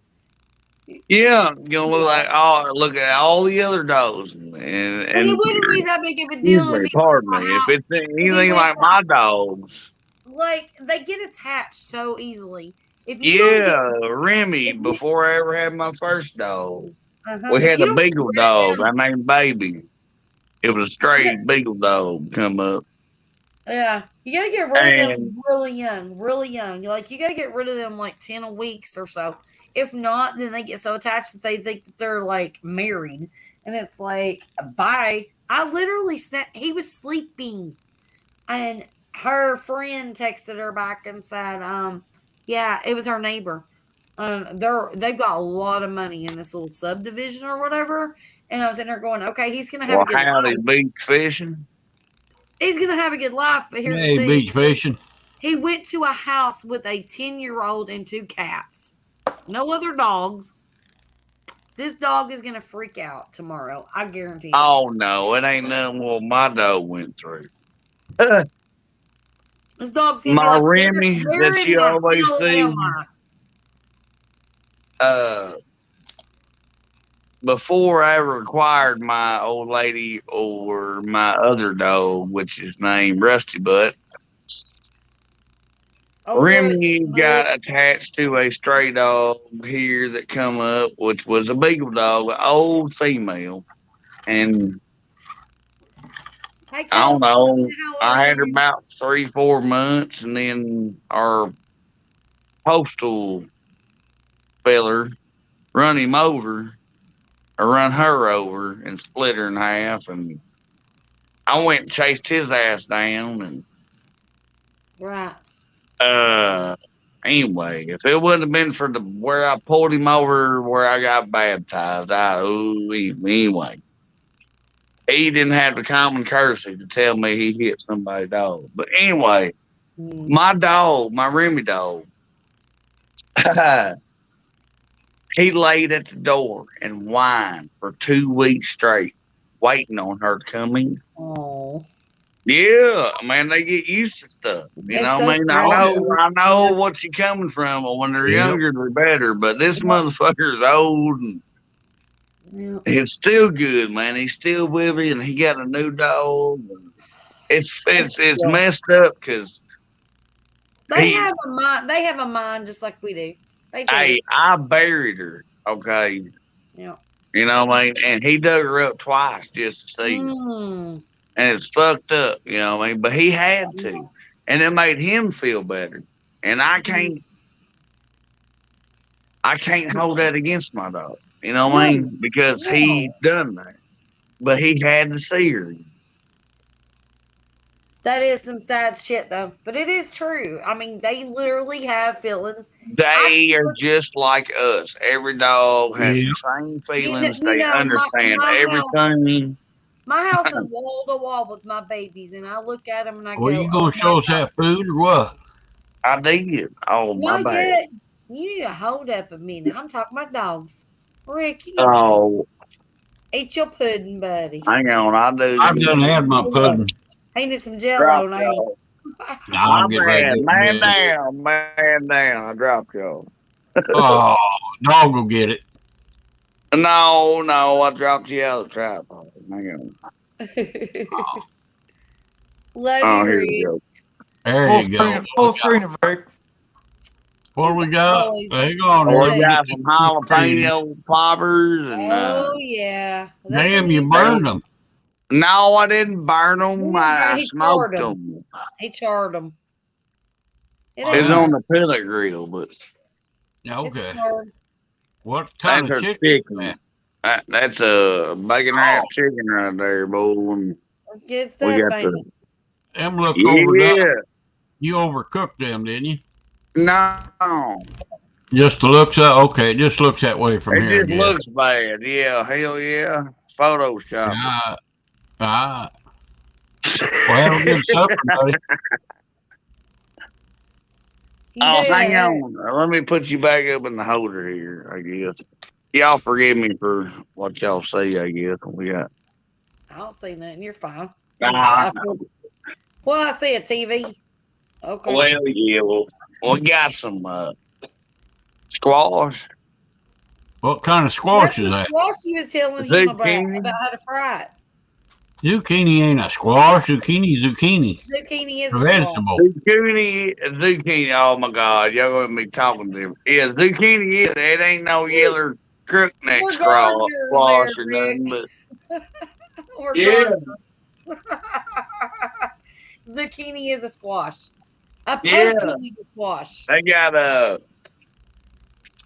Speaker 1: Yeah, you know, look like, oh, look at all the other dogs. And
Speaker 7: it wouldn't be that big of a
Speaker 1: excuse
Speaker 7: deal if
Speaker 1: me,
Speaker 7: he
Speaker 1: pardon
Speaker 7: went
Speaker 1: me,
Speaker 7: to
Speaker 1: if
Speaker 7: a house.
Speaker 1: it's anything
Speaker 7: went
Speaker 1: like
Speaker 7: to
Speaker 1: my dogs.
Speaker 7: Like they get attached so easily. If you don't
Speaker 1: Yeah, Remy,
Speaker 7: if you,
Speaker 1: before I ever had my first dog,
Speaker 7: uh-huh,
Speaker 1: we
Speaker 7: if
Speaker 1: had
Speaker 7: you
Speaker 1: a
Speaker 7: don't get
Speaker 1: beagle
Speaker 7: rid of
Speaker 1: dog.
Speaker 7: them,
Speaker 1: I named Baby. It was a stray
Speaker 7: yeah,
Speaker 1: beagle dog come up.
Speaker 7: you gotta get rid of them
Speaker 1: And
Speaker 7: really young, really young. Like you gotta get rid of them like 10 weeks or so. If not, then they get so attached that they think that they're like married, and it's like bye. I literally he was sleeping, and her friend texted her back and said, yeah, it was her neighbor. They've got a lot of money in this little subdivision or whatever. And I was in there going, okay, he's gonna have a
Speaker 1: well,
Speaker 7: good
Speaker 1: howdy,
Speaker 7: life.
Speaker 1: beach fishing.
Speaker 7: He's gonna have a good life, but here's the
Speaker 2: Hey,
Speaker 7: thing.
Speaker 2: beach fishing.
Speaker 7: He went to a house with a 10-year-old and 2 cats. No other dogs. This dog is gonna freak out tomorrow. I guarantee it.
Speaker 1: Oh no, it ain't nothing what my dog went through.
Speaker 7: This dog's gonna be
Speaker 1: My
Speaker 7: like,
Speaker 1: Remy
Speaker 7: where
Speaker 1: that
Speaker 7: in
Speaker 1: you
Speaker 7: the
Speaker 1: always
Speaker 7: hell
Speaker 1: see.
Speaker 7: am I?
Speaker 1: Before I ever acquired my old lady or my other dog, which is named Rusty Butt,
Speaker 7: Oh,
Speaker 1: Remy got
Speaker 7: Rusty.
Speaker 1: attached to a stray dog here that come up, which was a beagle dog, an old female. And
Speaker 7: Hey,
Speaker 1: I don't
Speaker 7: California,
Speaker 1: know,
Speaker 7: how are
Speaker 1: I had her
Speaker 7: you?
Speaker 1: about 3, 4 months, and then our postal feller run him over or run her over and split her in half. And I went and chased his ass down. And
Speaker 7: Right.
Speaker 1: anyway, if it wouldn't have been for the where I pulled him over where I got baptized, anyway. He didn't have the common courtesy to tell me he hit somebody's dog. But anyway, my dog, my Remy dog, he laid at the door and whined for 2 weeks straight, waiting on her to come in.
Speaker 7: Oh,
Speaker 1: Yeah, man, they get used to stuff. You
Speaker 7: it's
Speaker 1: know,
Speaker 7: so
Speaker 1: what I mean,
Speaker 7: sad.
Speaker 1: I know what you're coming from. When they're
Speaker 2: Yep.
Speaker 1: younger, they're better. But this
Speaker 7: Yeah.
Speaker 1: motherfucker's old and
Speaker 7: Yeah.
Speaker 1: it's still good, man. He's still with me, and he got a new dog. It's messed up because
Speaker 7: They have a mind. They have a mind just like we do. They do.
Speaker 1: I buried her. Okay,
Speaker 7: Yeah.
Speaker 1: you know what I mean, and he dug her up twice just to see her.
Speaker 7: Mm.
Speaker 1: And it's fucked up, you know what I mean? But he had to. And it made him feel better. And I can't hold that against my dog. You know what I mean? Because he done that. But he had to see her.
Speaker 7: That is some sad shit, though. But it is true. I mean, they literally have feelings.
Speaker 1: They are just like us. Every dog has
Speaker 2: Yeah.
Speaker 1: the same
Speaker 7: You
Speaker 1: feelings.
Speaker 7: know,
Speaker 1: They understand everything.
Speaker 7: my house is wall to wall with my babies, and I look at them and I
Speaker 2: Well,
Speaker 7: go,
Speaker 2: you
Speaker 7: "Oh
Speaker 2: gonna show us that food or what?
Speaker 1: I did. Oh, my
Speaker 7: not
Speaker 1: bad.
Speaker 7: yet." You need to hold up a minute. I'm talking about dogs. Rick, you need to
Speaker 1: Oh,
Speaker 7: eat your pudding, buddy.
Speaker 1: hang on. I do.
Speaker 2: I've done had my pudding.
Speaker 7: I need some
Speaker 1: Drop
Speaker 7: Jello now.
Speaker 1: y'all.
Speaker 2: Now
Speaker 1: My
Speaker 2: I'm getting ready
Speaker 1: bad.
Speaker 2: to go
Speaker 1: Man
Speaker 2: to bed.
Speaker 1: down. Man down. I dropped y'all.
Speaker 2: Oh, dog will get it.
Speaker 1: No, I dropped you out of the trap. Hang on.
Speaker 7: Love
Speaker 1: Oh,
Speaker 7: you,
Speaker 1: here
Speaker 7: Rick.
Speaker 1: we go.
Speaker 2: There you go.
Speaker 4: Full screen of Rick.
Speaker 2: What we got?
Speaker 7: always
Speaker 2: Hang on.
Speaker 1: Oh,
Speaker 2: Let
Speaker 1: we
Speaker 2: me
Speaker 1: got
Speaker 2: get
Speaker 1: some
Speaker 2: this screen.
Speaker 1: jalapeno poppers and
Speaker 7: Oh yeah. That's
Speaker 2: Damn,
Speaker 7: a
Speaker 2: you
Speaker 7: new-
Speaker 2: burned them.
Speaker 1: no, I didn't burn them. I
Speaker 7: He
Speaker 1: smoked
Speaker 7: charred 'em.
Speaker 1: them.
Speaker 7: He charred them. It
Speaker 1: It's
Speaker 7: ain't
Speaker 2: Wow.
Speaker 1: on
Speaker 7: burnt.
Speaker 1: the pellet grill, but
Speaker 2: Yeah,
Speaker 7: It's
Speaker 2: okay.
Speaker 7: charred.
Speaker 2: What kind
Speaker 1: that's
Speaker 2: of
Speaker 1: a
Speaker 2: chicken is
Speaker 1: chicken.
Speaker 2: that?
Speaker 1: That's a bacon wrapped chicken right there, boy. And
Speaker 7: That's good
Speaker 1: we
Speaker 7: stuff,
Speaker 1: got
Speaker 7: ain't
Speaker 1: the
Speaker 7: it?
Speaker 2: Them look overdone.
Speaker 1: yeah.
Speaker 2: You overcooked them, didn't you?
Speaker 1: No,
Speaker 2: Just the looks of okay, it just looks that way from
Speaker 1: it
Speaker 2: here, I
Speaker 1: just
Speaker 2: guess.
Speaker 1: looks bad. Yeah, hell yeah. Photoshop.
Speaker 2: Ah, ah. Well, have a good supper, buddy.
Speaker 7: You
Speaker 1: Oh,
Speaker 7: do
Speaker 1: hang
Speaker 7: that.
Speaker 1: on. Let me put you back up in the holder here, I guess. Y'all forgive me for what y'all say, I guess. We got.
Speaker 7: I don't see nothing. You're fine.
Speaker 1: Ah,
Speaker 7: Well, I see a TV. Okay.
Speaker 1: well, yeah, we got some squash,
Speaker 2: What kind of squash
Speaker 7: That's
Speaker 2: is
Speaker 7: the
Speaker 2: that?
Speaker 7: squash you was telling him about
Speaker 1: zucchini.
Speaker 7: how to fry it.
Speaker 2: Zucchini ain't a squash. Zucchini.
Speaker 7: Zucchini is
Speaker 2: A
Speaker 7: a squash.
Speaker 2: vegetable.
Speaker 1: Zucchini. Oh my God, y'all gonna be talking to him. Yeah, zucchini is. It ain't no yellow crookneck
Speaker 7: We're
Speaker 1: squash
Speaker 7: gardeners
Speaker 1: or
Speaker 7: there,
Speaker 1: nothing,
Speaker 7: Rick.
Speaker 1: but
Speaker 7: We're
Speaker 1: yeah,
Speaker 7: gardeners. Zucchini is a squash. A
Speaker 1: yeah.
Speaker 7: pumpkin is a squash.
Speaker 1: They got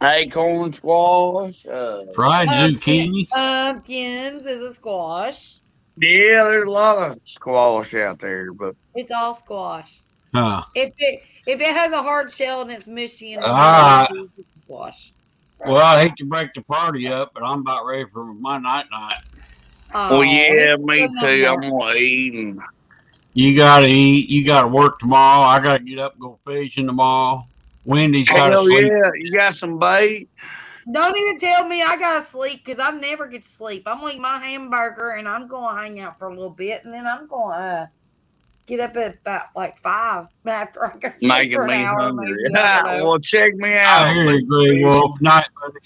Speaker 1: acorn squash.
Speaker 2: Fried
Speaker 7: Pumpkin,
Speaker 2: zucchini.
Speaker 7: pumpkins is a squash.
Speaker 1: Yeah, there's a lot of squash out there, but
Speaker 7: It's all squash.
Speaker 2: Huh.
Speaker 7: If it has a hard shell and it's mushy and
Speaker 2: Ah.
Speaker 7: it's a squash.
Speaker 2: Well, I hate to break the party up, but I'm about ready for my night.
Speaker 1: well, yeah,
Speaker 7: it's
Speaker 1: me
Speaker 7: good
Speaker 1: too. I'm
Speaker 7: enough.
Speaker 1: gonna eat and
Speaker 2: You gotta eat. You gotta work tomorrow. I gotta get up and go fishing tomorrow. Wendy's gotta
Speaker 1: hell
Speaker 2: sleep.
Speaker 1: yeah, you got some bait.
Speaker 7: Don't even tell me I gotta sleep because I never get to sleep. I'm gonna eat my hamburger and I'm gonna hang out for a little bit and then I'm gonna get up at about like 5 after I go to sleep
Speaker 1: Making
Speaker 7: for an
Speaker 1: me
Speaker 7: hour.
Speaker 1: hungry.
Speaker 7: Maybe, I don't know.
Speaker 1: Well, check me
Speaker 2: I
Speaker 1: out.
Speaker 2: hear you, Gray Wolf. Night, buddy.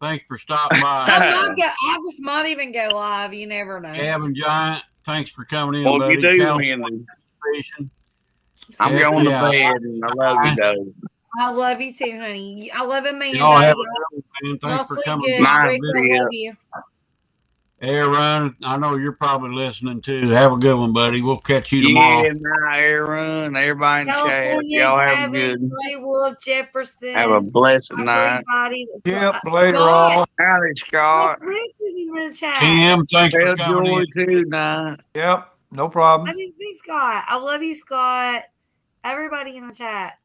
Speaker 2: Thanks for stopping by.
Speaker 7: I just might even go live. You never know.
Speaker 2: Cabin Giant, thanks for coming in,
Speaker 1: Well,
Speaker 2: buddy.
Speaker 1: if you do,
Speaker 2: California
Speaker 1: man,
Speaker 2: Station.
Speaker 1: I'm
Speaker 2: Yeah,
Speaker 1: going
Speaker 2: yeah.
Speaker 1: to bed and I love you, though.
Speaker 7: I love you too, honey. I love Amanda.
Speaker 2: Y'all have a good one, man.
Speaker 7: Y'all
Speaker 2: Thanks for
Speaker 7: sleep
Speaker 2: coming
Speaker 7: good.
Speaker 2: by.
Speaker 7: Rick, I
Speaker 1: Yeah.
Speaker 7: love you.
Speaker 2: Hey, Ron, I know you're probably listening too. Have a good one, buddy. We'll catch you tomorrow.
Speaker 1: Yeah, nah, Aaron, everybody in the chat.
Speaker 7: California,
Speaker 1: Y'all have a
Speaker 7: Kevin,
Speaker 1: good,
Speaker 7: Gray Wolf, Jefferson.
Speaker 1: have a blessed night.
Speaker 7: Everybody's
Speaker 4: Yep,
Speaker 7: Scott.
Speaker 4: later all.
Speaker 1: Howdy, Scott.
Speaker 7: Rick is in the chat.
Speaker 2: Tim, thanks
Speaker 1: Tell
Speaker 2: for coming
Speaker 1: Joy
Speaker 2: in.
Speaker 1: too, night.
Speaker 4: Yep, no
Speaker 7: I
Speaker 4: problem.
Speaker 7: didn't see Scott. I love you, Scott. Everybody in the chat.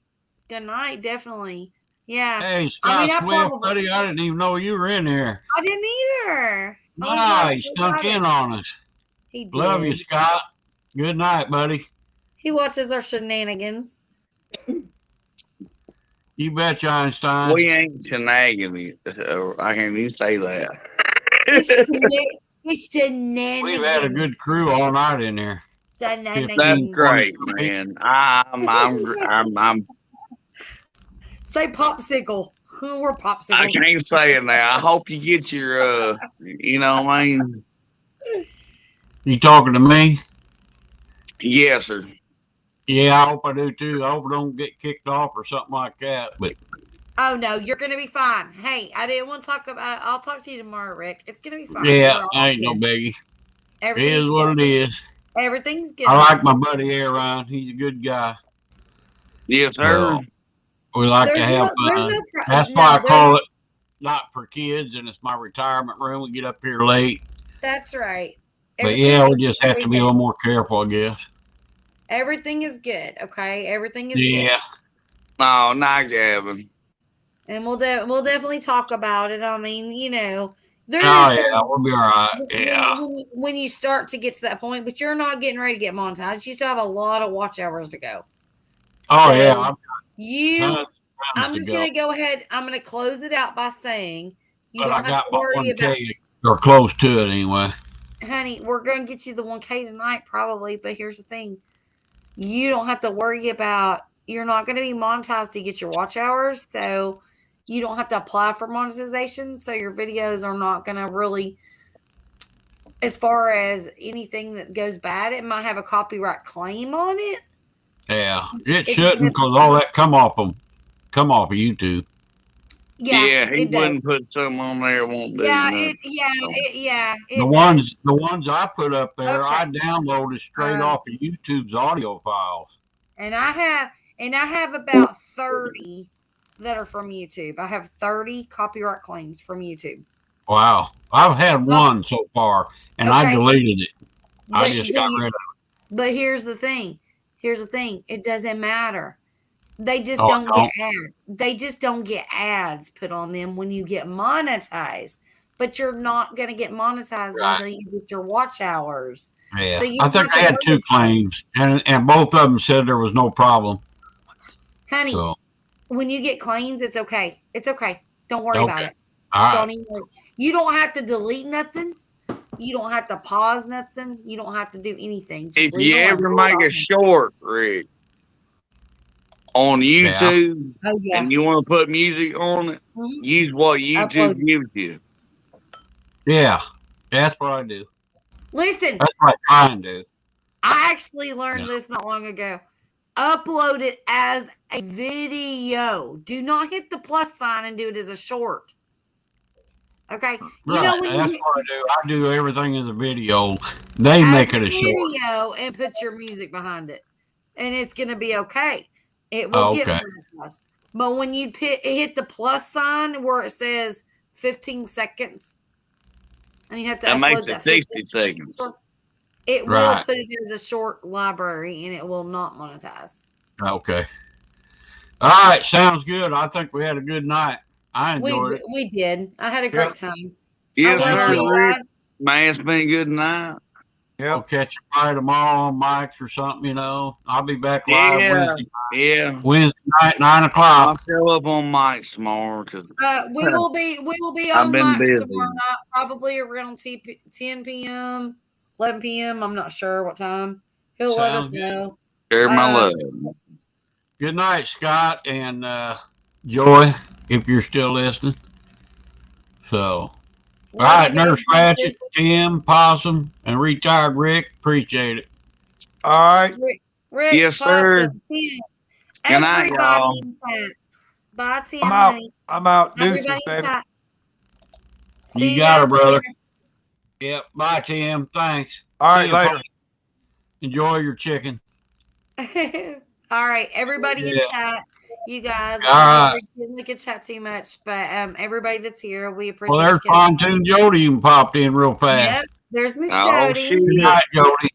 Speaker 7: Good night, definitely. Yeah.
Speaker 2: Hey, Scott
Speaker 7: I
Speaker 2: Swift,
Speaker 7: probably-
Speaker 2: buddy, I didn't even know you were in here.
Speaker 7: I didn't either.
Speaker 2: Nah, he snuck in on us.
Speaker 7: He did.
Speaker 2: Love you, Scott. Good night, buddy.
Speaker 7: He watches our shenanigans.
Speaker 2: You betcha, Einstein.
Speaker 1: We ain't shenanigans. I can't even say that.
Speaker 7: It's shenanigans.
Speaker 2: We've had a good crew all night in there.
Speaker 7: Shenanigans.
Speaker 1: That's great, man. I'm
Speaker 7: Say popsicle. We're popsicles.
Speaker 1: I can't say it now. I hope you get your, you know what I mean?
Speaker 2: You talking to me?
Speaker 1: Yes, sir.
Speaker 2: Yeah, I hope I do too. I hope I don't get kicked off or something like that. But
Speaker 7: Oh no, you're gonna be fine. Hey, I didn't want to talk about. I'll talk to you tomorrow, Rick. It's gonna be fine.
Speaker 2: yeah,
Speaker 7: We're all
Speaker 2: ain't no
Speaker 7: good.
Speaker 2: biggie. It
Speaker 7: Everything's
Speaker 2: is what
Speaker 7: good.
Speaker 2: it is.
Speaker 7: Everything's good.
Speaker 2: I like my buddy Aaron. He's a good guy.
Speaker 1: Yes, sir.
Speaker 2: Well, we like to have fun. That's why I call it not for kids, and it's my retirement room. We get up here late.
Speaker 7: That's right.
Speaker 2: But yeah, we
Speaker 7: is
Speaker 2: just have to be a little more careful, I guess.
Speaker 7: Everything is good, okay? Everything is
Speaker 2: Yeah.
Speaker 7: good.
Speaker 1: No, not Gavin.
Speaker 7: And we'll definitely talk about it. I mean, you know, there
Speaker 2: Oh
Speaker 7: is
Speaker 2: yeah, we'll be all right. Yeah.
Speaker 7: when you start to get to that point, but you're not getting ready to get monetized. You still have a lot of watch hours to go.
Speaker 2: Oh
Speaker 7: So
Speaker 2: yeah, I've
Speaker 7: you
Speaker 2: got tons of times
Speaker 7: I'm
Speaker 2: to
Speaker 7: just
Speaker 2: go.
Speaker 7: gonna go ahead. I'm gonna close it out by saying you
Speaker 2: But
Speaker 7: don't
Speaker 2: I
Speaker 7: have
Speaker 2: got
Speaker 7: to
Speaker 2: my
Speaker 7: worry about
Speaker 2: 1K or close to it anyway.
Speaker 7: honey, we're gonna get you the 1K tonight, probably. But here's the thing. You don't have to worry about you're not going to be monetized to get your watch hours, so you don't have to apply for monetization, so your videos are not going to really, as far as anything that goes bad, it might have a copyright claim on it.
Speaker 2: Yeah, it
Speaker 7: It's
Speaker 2: shouldn't,
Speaker 7: gonna-
Speaker 2: because all that come off of YouTube.
Speaker 1: Yeah, he
Speaker 7: it does.
Speaker 1: wouldn't put something on there. It won't do
Speaker 7: Yeah,
Speaker 1: nothing.
Speaker 7: it
Speaker 2: The
Speaker 7: does.
Speaker 2: ones I put up there,
Speaker 7: Okay.
Speaker 2: I downloaded straight off of YouTube's audio files.
Speaker 7: And I have about 30 that are from YouTube. I have 30 copyright claims from YouTube.
Speaker 2: Wow, I've had one so far, and I deleted it. I just got rid of it.
Speaker 7: But here's the thing. It doesn't matter. They just
Speaker 2: Oh,
Speaker 7: don't get ads. They just don't get ads put on them when you get monetized. But you're not going to get monetized until you get your watch hours.
Speaker 2: Yeah,
Speaker 7: So you
Speaker 2: I think I had 2 claims, and both of them said there was no problem.
Speaker 7: Honey,
Speaker 2: So,
Speaker 7: when you get claims, it's okay. It's okay. Don't worry about it.
Speaker 2: all
Speaker 7: Don't
Speaker 2: right.
Speaker 7: even worry. You don't have to delete nothing. You don't have to pause nothing. You don't have to do anything. Just
Speaker 1: If
Speaker 7: leave
Speaker 1: you
Speaker 7: it alone.
Speaker 1: ever make a short, Rick, on YouTube, and you want to put music on it, use what YouTube gives you.
Speaker 2: Yeah, that's what I do.
Speaker 7: Listen,
Speaker 2: that's what I try and do.
Speaker 7: I actually learned this not long ago. Upload it as a video. Do not hit the plus sign and do it as a short. Okay. You know when
Speaker 2: that's what I do. I do everything as a video. They make it a short
Speaker 7: video and put your music behind it, and it's going to be okay. It will get monetized. But when you hit the plus sign where it says 15 seconds, and you have to
Speaker 1: that
Speaker 7: upload
Speaker 1: makes
Speaker 7: that
Speaker 1: it 60 seconds.
Speaker 7: It will put it as a short library, and it will not monetize.
Speaker 2: Okay. All right, sounds good. I think we had a good night. I enjoyed it.
Speaker 7: We did. I had a great time.
Speaker 1: Yes, sir, Rick. Man, it's been a good night.
Speaker 2: We'll catch you probably tomorrow on mics or something, you know. I'll be back live Wednesday night.
Speaker 1: Yeah.
Speaker 2: Wednesday night, 9 o'clock.
Speaker 1: I'll show up on mics tomorrow.
Speaker 7: We will be on mics tomorrow night, probably around 10 p.m., 11 p.m. I'm not sure what time. He'll let us know.
Speaker 1: Share my love.
Speaker 2: Good night, Scott and Joy, if you're still listening. So, all right, Nurse Ratchet, Tim, Possum, and Retired Rick, appreciate it.
Speaker 4: All right.
Speaker 7: Rick,
Speaker 1: yes, sir.
Speaker 7: Good night, y'all. Bye, Tim.
Speaker 4: I'm out. Deuces, baby.
Speaker 2: You got her, brother. Yep. Bye, Tim. Thanks.
Speaker 4: All right, later.
Speaker 2: Enjoy your chicken.
Speaker 7: All right, everybody in chat, you guys.
Speaker 2: All right.
Speaker 7: Didn't look at chat too much, but everybody that's here, we appreciate.
Speaker 2: Well, there's Pontoon Jody even popped in real fast.
Speaker 7: Yep, there's Miss Jody.
Speaker 2: Good night, Jody.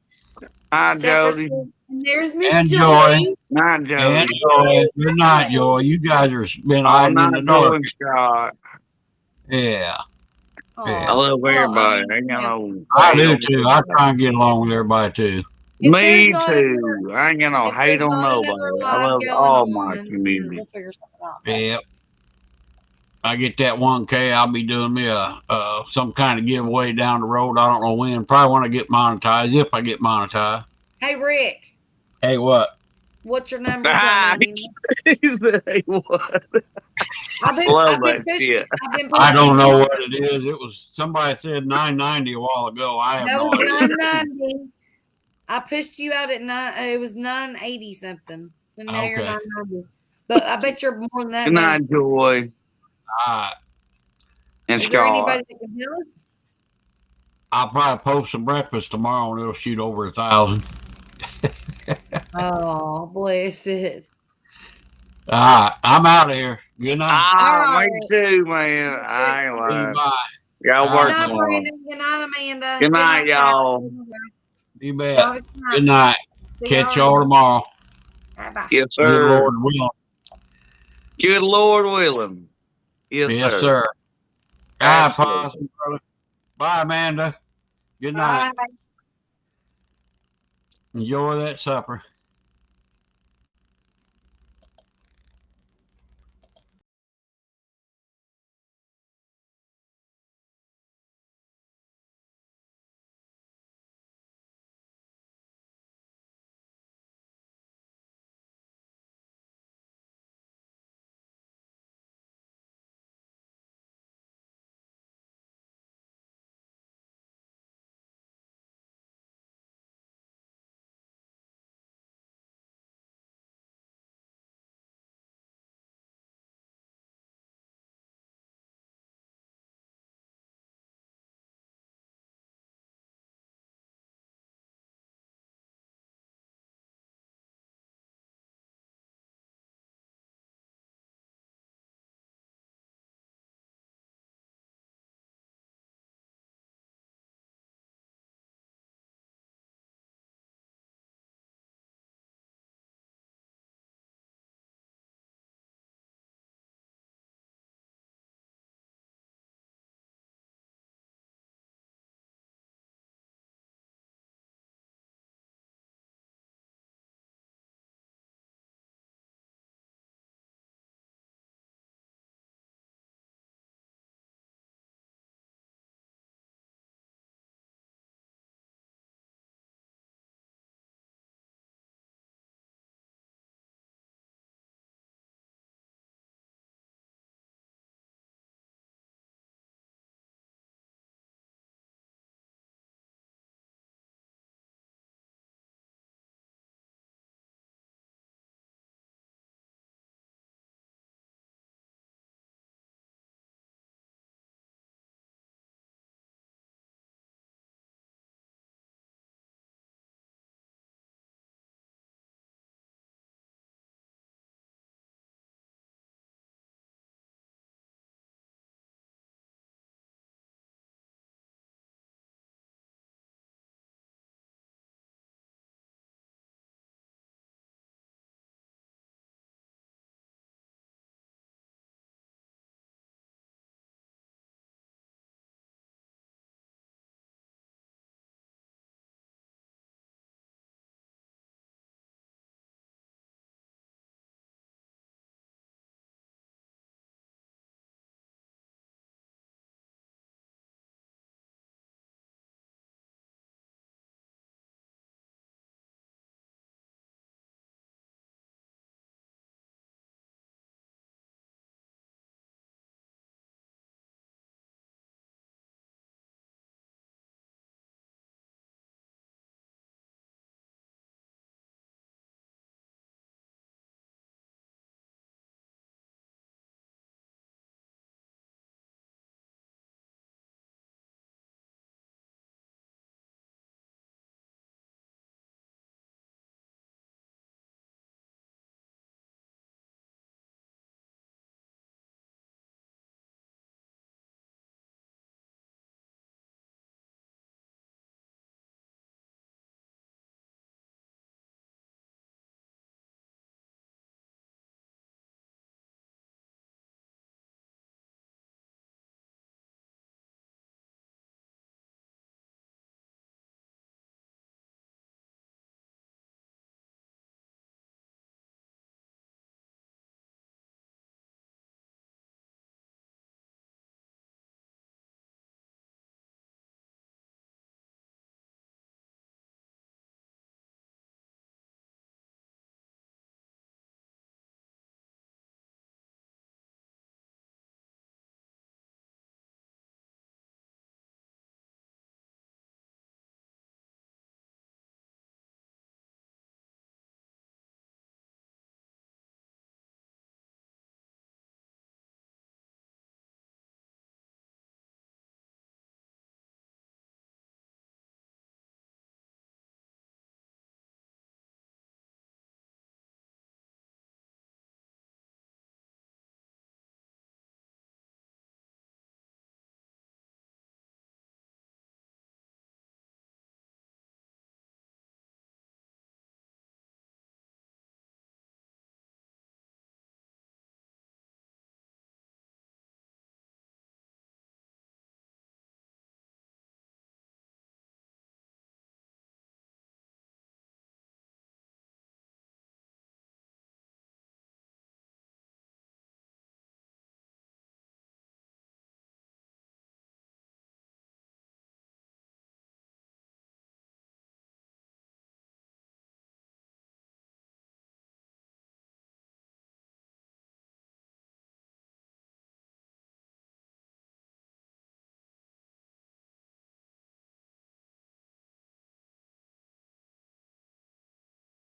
Speaker 1: Hi, Jody.
Speaker 7: There's Miss Joy.
Speaker 1: Night, Jody.
Speaker 2: And Joy. Good night, Joy. You guys are been hiding in the dark. Yeah.
Speaker 1: I love everybody.
Speaker 2: I do too. I try and get along with everybody too.
Speaker 1: Me too. I ain't gonna hate on nobody. I love all my community.
Speaker 7: We'll figure something out.
Speaker 2: Yep. I get that 1K, I'll be doing me some kind of giveaway down the road. I don't know when. Probably when I get monetized, if I get monetized.
Speaker 7: Hey, Rick.
Speaker 2: Hey, what?
Speaker 7: What's your number?
Speaker 1: He said, hey, what?
Speaker 7: I've been pushing.
Speaker 2: I don't know what it is. It was somebody said $9.90 a while ago. I have no idea.
Speaker 7: $9.90. I pushed you out at it was $9.80 something. And now you're $9.90. But I bet you're more than that.
Speaker 1: Good night, Joy.
Speaker 2: All right.
Speaker 1: And
Speaker 7: is there anybody that can tell us?
Speaker 2: I'll probably post some breakfast tomorrow and it'll shoot over 1,000.
Speaker 7: Oh, bless it.
Speaker 2: All right, I'm out of here. Good night.
Speaker 1: Ah,
Speaker 7: All
Speaker 1: me
Speaker 7: right.
Speaker 1: too, man. I ain't lying.
Speaker 2: Bye.
Speaker 1: Y'all
Speaker 2: Good
Speaker 1: work
Speaker 7: Good night,
Speaker 1: tomorrow.
Speaker 7: Brandon. Good night, Amanda.
Speaker 1: Good night,
Speaker 7: Sharon.
Speaker 1: y'all.
Speaker 2: You bet.
Speaker 7: Y'all have a good
Speaker 2: Good
Speaker 7: night.
Speaker 2: night.
Speaker 7: See
Speaker 2: Catch
Speaker 7: y'all
Speaker 2: y'all tomorrow.
Speaker 7: Bye-bye.
Speaker 1: Yes,
Speaker 2: Good
Speaker 1: sir.
Speaker 2: Lord willing.
Speaker 1: Good Lord willing. Yes,
Speaker 2: Yes,
Speaker 1: sir.
Speaker 2: sir. Bye,
Speaker 1: Absolutely.
Speaker 2: Possum brother. Bye, Amanda. Good night.
Speaker 5: Bye.
Speaker 2: Enjoy that supper.